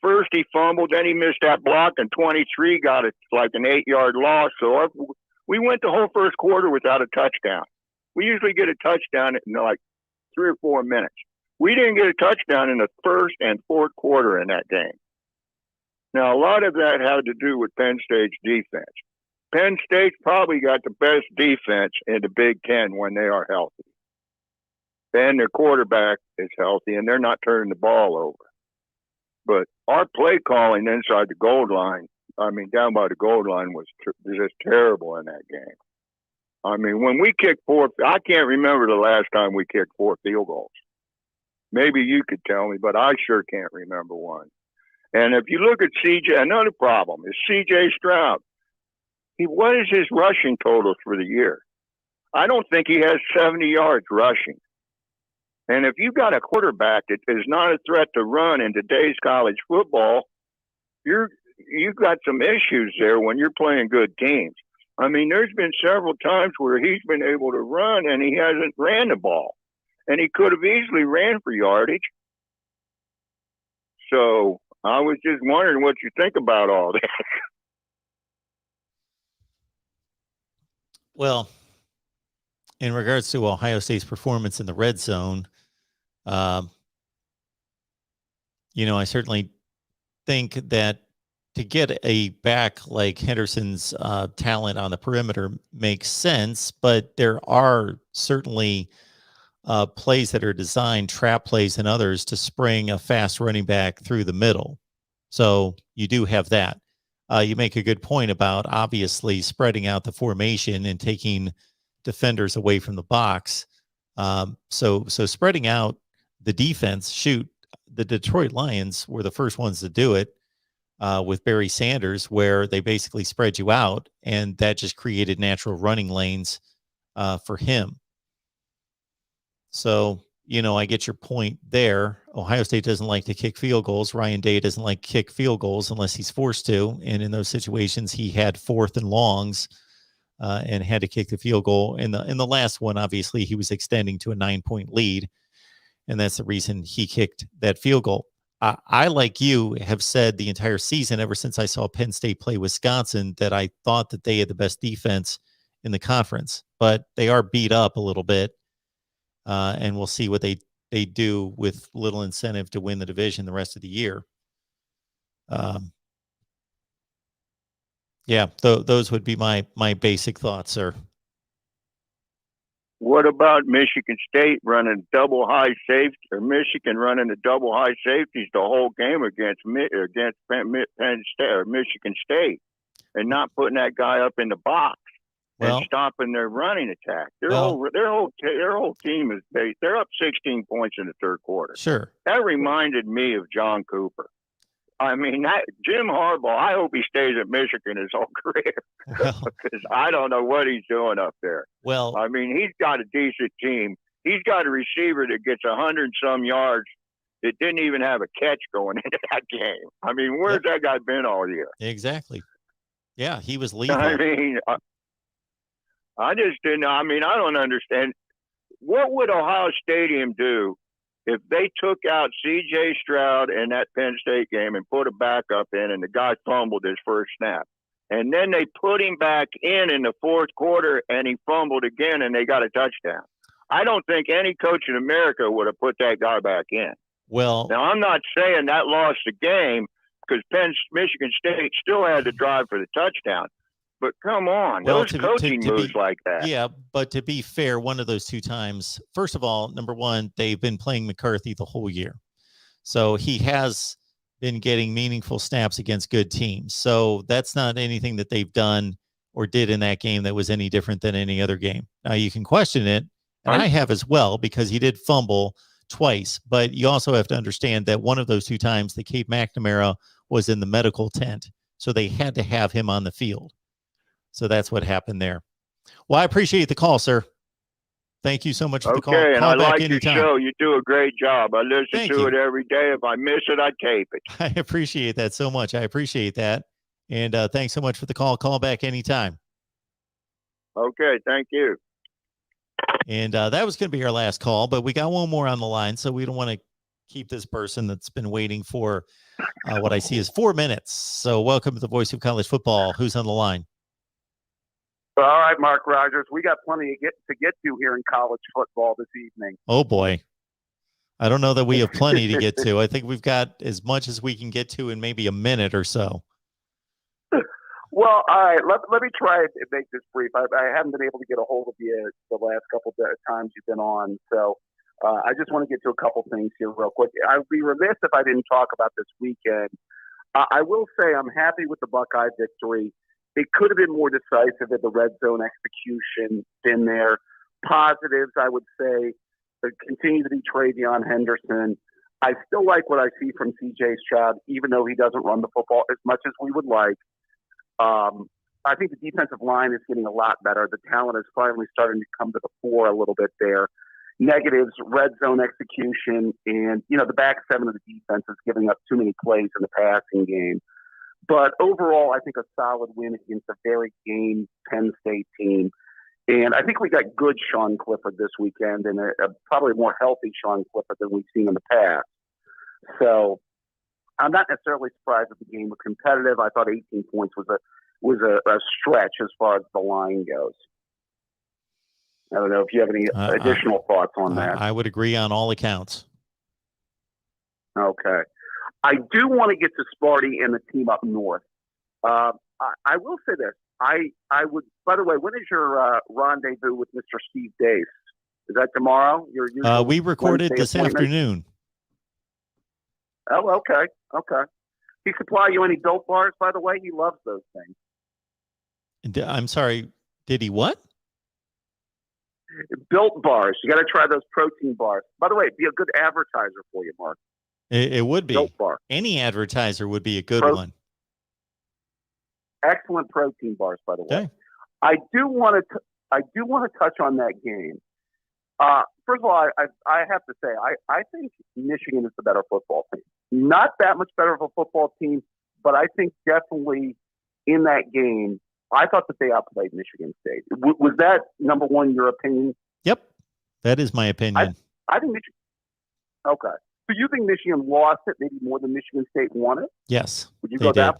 First he fumbled, then he missed that block, and 23 got it like an 8-yard loss. So we went the whole first quarter without a touchdown. We usually get a touchdown in like 3 or 4 minutes. We didn't get a touchdown in the first and fourth quarter in that game. Now, a lot of that had to do with Penn State's defense. Penn State's probably got the best defense in the Big Ten when they are healthy. And their quarterback is healthy, and they're not turning the ball over. But our play calling inside the goal line, down by the goal line was just terrible in that game. I mean, when we kicked 4, I can't remember the last time we kicked 4 field goals. Maybe you could tell me, but I sure can't remember one. And if you look at CJ, another problem is CJ Stroud. What is his rushing totals for the year? I don't think he has 70 yards rushing. And if you've got a quarterback that is not a threat to run in today's college football, you've got some issues there when you're playing good teams. I mean, there's been several times where he's been able to run and he hasn't ran the ball. And he could have easily ran for yardage. So I was just wondering what you think about all that. Well, in regards to Ohio State's performance in the red zone, I certainly think that to get a back like Henderson's talent on the perimeter makes sense, but there are certainly plays that are designed, trap plays and others, to spring a fast running back through the middle. So you do have that. You make a good point about obviously spreading out the formation and taking defenders away from the box. So spreading out the defense, the Detroit Lions were the first ones to do it with Barry Sanders, where they basically spread you out, and that just created natural running lanes for him. So, I get your point there. Ohio State doesn't like to kick field goals. Ryan Day doesn't like to kick field goals unless he's forced to. And in those situations, he had 4th and longs and had to kick the field goal. In the last one, obviously, he was extending to a 9-point lead. And that's the reason he kicked that field goal. I, like you, have said the entire season, ever since I saw Penn State play Wisconsin, that I thought that they had the best defense in the conference. But they are beat up a little bit. And we'll see what they do with little incentive to win the division the rest of the year. Those would be my basic thoughts, sir. What about Michigan State running double high safety, or Michigan running the double high safeties the whole game against Penn State or Michigan State, and not putting that guy up in the box and stopping their running attack? Their whole team is based. They're up 16 points in the third quarter. Sure, that reminded me of John Cooper. I mean, that Jim Harbaugh, I hope he stays at Michigan his whole career because I don't know what he's doing up there. Well, I mean, he's got a decent team. He's got a receiver that gets 100-some yards that didn't even have a catch going into that game. I mean, where's that guy been all year? Exactly. Yeah, he was lethal. I mean, I just didn't. I mean, I don't understand. What would Ohio Stadium do if they took out C.J. Stroud in that Penn State game and put a backup in, and the guy fumbled his first snap, and then they put him back in the fourth quarter and he fumbled again and they got a touchdown? I don't think any coach in America would have put that guy back in. Well, now I'm not saying that lost the game because Michigan State still had to drive for the touchdown. But come on, those coaching moves like that. Yeah, but to be fair, one of those two times, first of all, number one, they've been playing McCarthy the whole year. So he has been getting meaningful snaps against good teams. So that's not anything that they've done or did in that game that was any different than any other game. Now, you can question it, and I have as well, because he did fumble twice. But you also have to understand that one of those two times, the Cade McNamara was in the medical tent. So they had to have him on the field. So that's what happened there. Well, I appreciate the call, sir. Thank you so much for the call. Okay, and Call I back like anytime. your show. You do a great job. I listen Thank to you. it every day. If I miss it, I tape it. I appreciate that so much. I appreciate that. And thanks so much for the call. Call back anytime. Okay, thank you. And that was going to be our last call, but we got one more on the line, so we don't want to keep this person that's been waiting for what I see is 4 minutes. So welcome to the Voice of College Football. Who's on the line? All right, Mark Rogers, we got plenty to get to here in college football this evening. Oh, boy. I don't know that we have plenty to get to. I think we've got as much as we can get to in maybe a minute or so. Well, all right, let me try to make this brief. I haven't been able to get a hold of you the last couple of times you've been on, so I just want to get to a couple things here real quick. I would be remiss if I didn't talk about this weekend. I will say I'm happy with the Buckeye victory. It could have been more decisive if the red zone execution been there. Positives, I would say, continue to be Travion Henderson. I still like what I see from C.J. Stroud, even though he doesn't run the football as much as we would like. I think the defensive line is getting a lot better. The talent is finally starting to come to the fore a little bit there. Negatives, red zone execution, and, the back seven of the defense is giving up too many plays in the passing game. But overall, I think a solid win against a very game Penn State team. And I think we got good Sean Clifford this weekend, and a probably more healthy Sean Clifford than we've seen in the past. So I'm not necessarily surprised that the game was competitive. I thought 18 points was a stretch as far as the line goes. I don't know if you have any additional thoughts on that. I would agree on all accounts. Okay. I do want to get to Sparty and the team up north. I will say this. I would, by the way, when is your rendezvous with Mr. Steve Dace? Is that tomorrow? We recorded Wednesday this appointment? afternoon. Oh, okay. Okay. He supply you any Built Bars, by the way? He loves those things. I'm sorry. Did he what? Built Bars. You got to try those protein bars. By the way, it'd be a good advertiser for you, Mark. It would be. Built Bar. Any advertiser would be a good one. Excellent protein bars, by the way. Okay. I do want to touch on that game. First of all, I have to say I think Michigan is the better football team. Not that much better of a football team, but I think definitely in that game, I thought that they outplayed Michigan State. Was that, number one, your opinion? Yep, that is my opinion. I think Michigan. Okay, so you think Michigan lost it maybe more than Michigan State won it? Yes, Would you they go did. that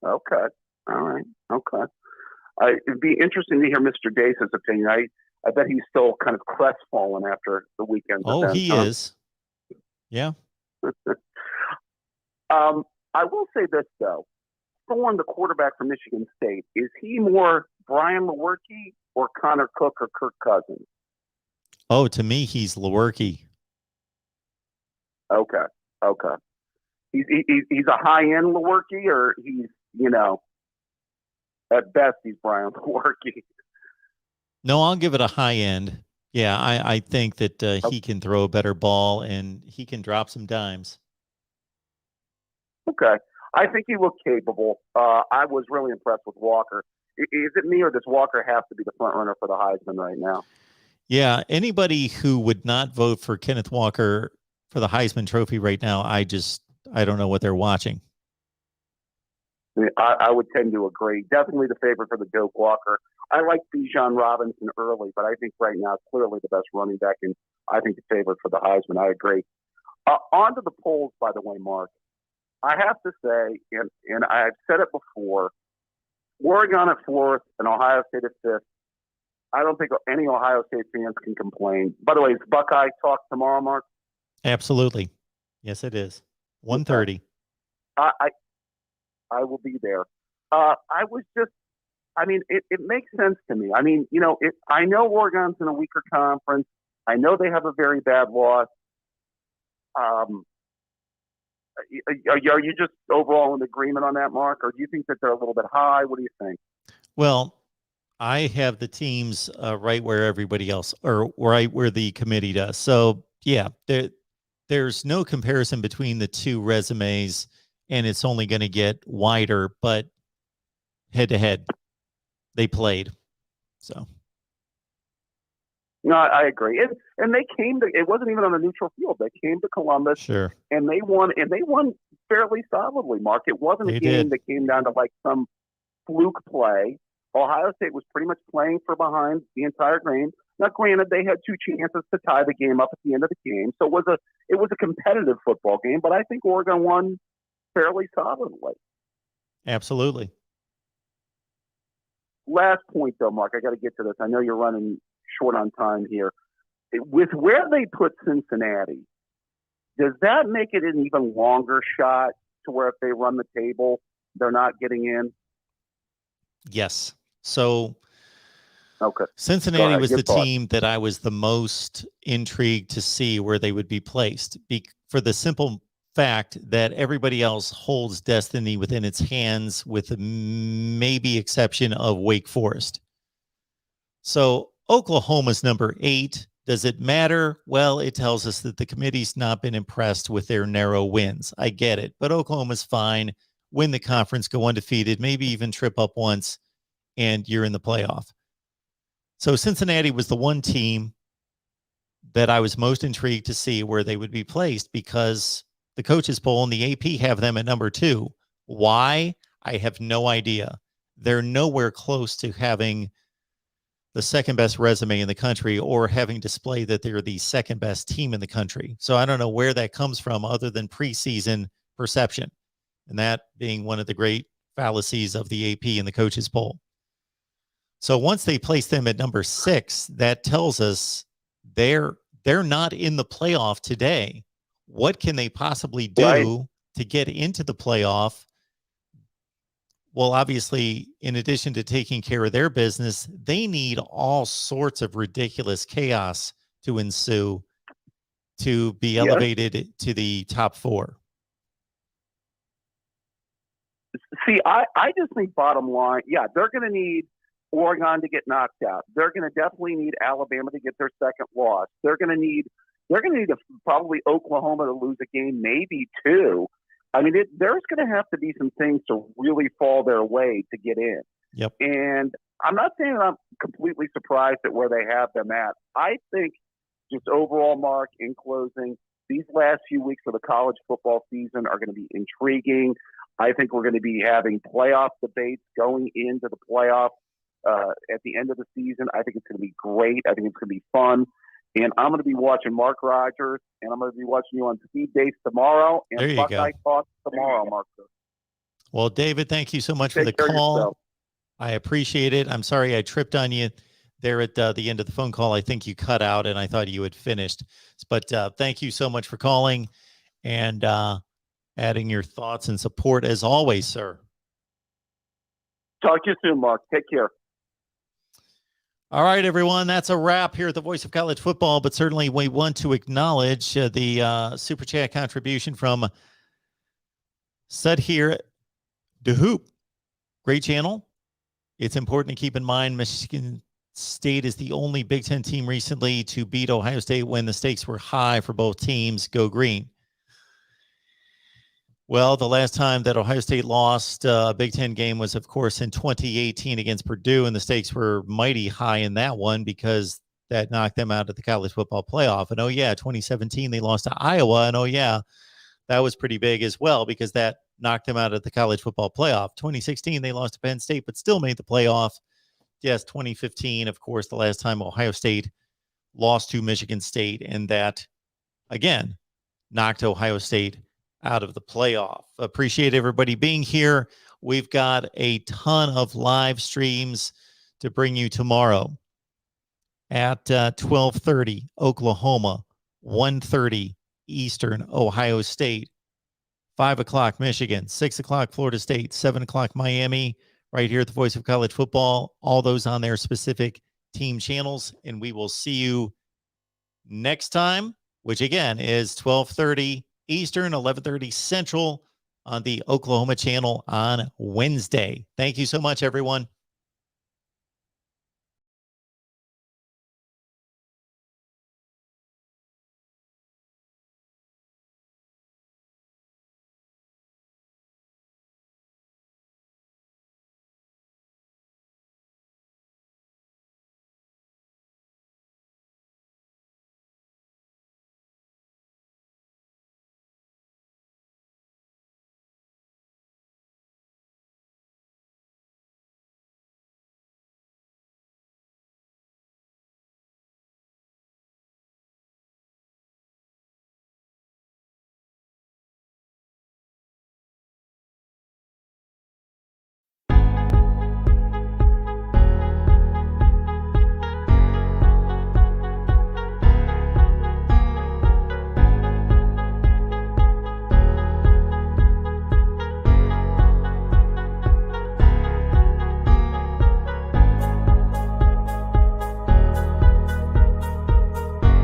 far? Okay, all right, okay. It'd be interesting to hear Mr. Dace's opinion. I bet he's still kind of crestfallen after the weekend. Oh, he is. Yeah. I will say this, though. Thorne, the quarterback for Michigan State, is he more Brian Lewerke or Connor Cook or Kirk Cousins? Oh, to me, he's Lewerke. Okay. Okay. He's a high-end Lewerke, or he's, at best, he's Brian Lewerke. No, I'll give it a high end. Yeah, I think that he can throw a better ball and he can drop some dimes. Okay. I think he looked capable. I was really impressed with Walker. Is it me, or does Walker have to be the front runner for the Heisman right now? Yeah, anybody who would not vote for Kenneth Walker for the Heisman Trophy right now, I don't know what they're watching. I would tend to agree. Definitely the favorite for the Doak Walker. I like Bijan Robinson early, but I think right now clearly the best running back, and I think the favorite for the Heisman. I agree. On to the polls, by the way, Mark. I have to say, and I've said it before, Oregon at 4th and Ohio State at 5th. I don't think any Ohio State fans can complain. By the way, is Buckeye Talk tomorrow, Mark? Absolutely. Yes, it is. 1:30. I will be there. It makes sense to me. I mean, I know Oregon's in a weaker conference. I know they have a very bad loss. Are you just overall in agreement on that, Mark, or do you think that they're a little bit high? What do you think? Well, I have the teams right where everybody else, or right where the committee does. So yeah, there's no comparison between the two resumes, and it's only going to get wider. But head to head, they played. So. No, I agree. And they came to, it wasn't even on a neutral field. They came to Columbus, sure, and they won fairly solidly, Mark. It wasn't a game that came down to like some fluke play. Ohio State was pretty much playing for behind the entire game. Now, granted, they had 2 chances to tie the game up at the end of the game, so it was a competitive football game. But I think Oregon won fairly solidly. Absolutely. Last point, though, Mark. I got to get to this. I know you're running short on time here. With where they put Cincinnati, does that make it an even longer shot to where if they run the table, they're not getting in? Yes. So okay. Cincinnati was the team that I was the most intrigued to see where they would be placed for the simple fact that everybody else holds destiny within its hands with the maybe exception of Wake Forest. So Oklahoma's number 8. Does it matter? Well, it tells us that the committee's not been impressed with their narrow wins. I get it, but Oklahoma's fine. Win the conference, go undefeated, maybe even trip up once, and you're in the playoff. So Cincinnati was the one team that I was most intrigued to see where they would be placed because the coaches poll and the AP have them at number 2. Why? I have no idea. They're nowhere close to having the second best resume in the country or having displayed that they're the second best team in the country. So I don't know where that comes from other than preseason perception, and that being one of the great fallacies of the AP and the coaches poll. So once they place them at number 6, that tells us they're not in the playoff today. What can they possibly do to get into the playoff? Well, obviously, in addition to taking care of their business, they need all sorts of ridiculous chaos to ensue to be elevated to the top 4. See, I just think bottom line, they're going to need Oregon to get knocked out. They're going to definitely need Alabama to get their second loss. They're going to need probably Oklahoma to lose a game, maybe 2. I mean, there's going to have to be some things to really fall their way to get in. Yep. And I'm not saying I'm completely surprised at where they have them at. I think just overall, Mark, in closing, these last few weeks of the college football season are going to be intriguing. I think we're going to be having playoff debates going into the playoff at the end of the season. I think it's going to be great. I think it's going to be fun. And I'm going to be watching Mark Rogers, and I'm going to be watching you on Steve Dace tomorrow, and Buckeye Talk tomorrow, Mark. Well, David, thank you so much for the call. I appreciate it. I'm sorry I tripped on you there at the end of the phone call. I think you cut out, and I thought you had finished. But thank you so much for calling and adding your thoughts and support as always, sir. Talk to you soon, Mark. Take care. All right, everyone, that's a wrap here at the Voice of College Football, but certainly we want to acknowledge the Super Chat contribution from Sudhir DeHoop. Great channel. It's important to keep in mind Michigan State is the only Big Ten team recently to beat Ohio State when the stakes were high for both teams. Go Green. Well, the last time that Ohio State lost a Big Ten game was, of course, in 2018 against Purdue, and the stakes were mighty high in that one because that knocked them out of the college football playoff. And 2017 they lost to Iowa, and that was pretty big as well because that knocked them out of the college football playoff. 2016 they lost to Penn State, but still made the playoff. Yes, 2015, of course, the last time Ohio State lost to Michigan State, and that again knocked Ohio State out of the playoff. Appreciate everybody being here. We've got a ton of live streams to bring you tomorrow at 12:30 Oklahoma, 1:30 Eastern Ohio State, 5 o'clock Michigan, 6 o'clock Florida State, 7 o'clock Miami, right here at the Voice of College Football. All those on their specific team channels. And we will see you next time, which again is 12:30 Eastern, 11:30 Central on the Oklahoma channel on Wednesday. Thank you so much, everyone.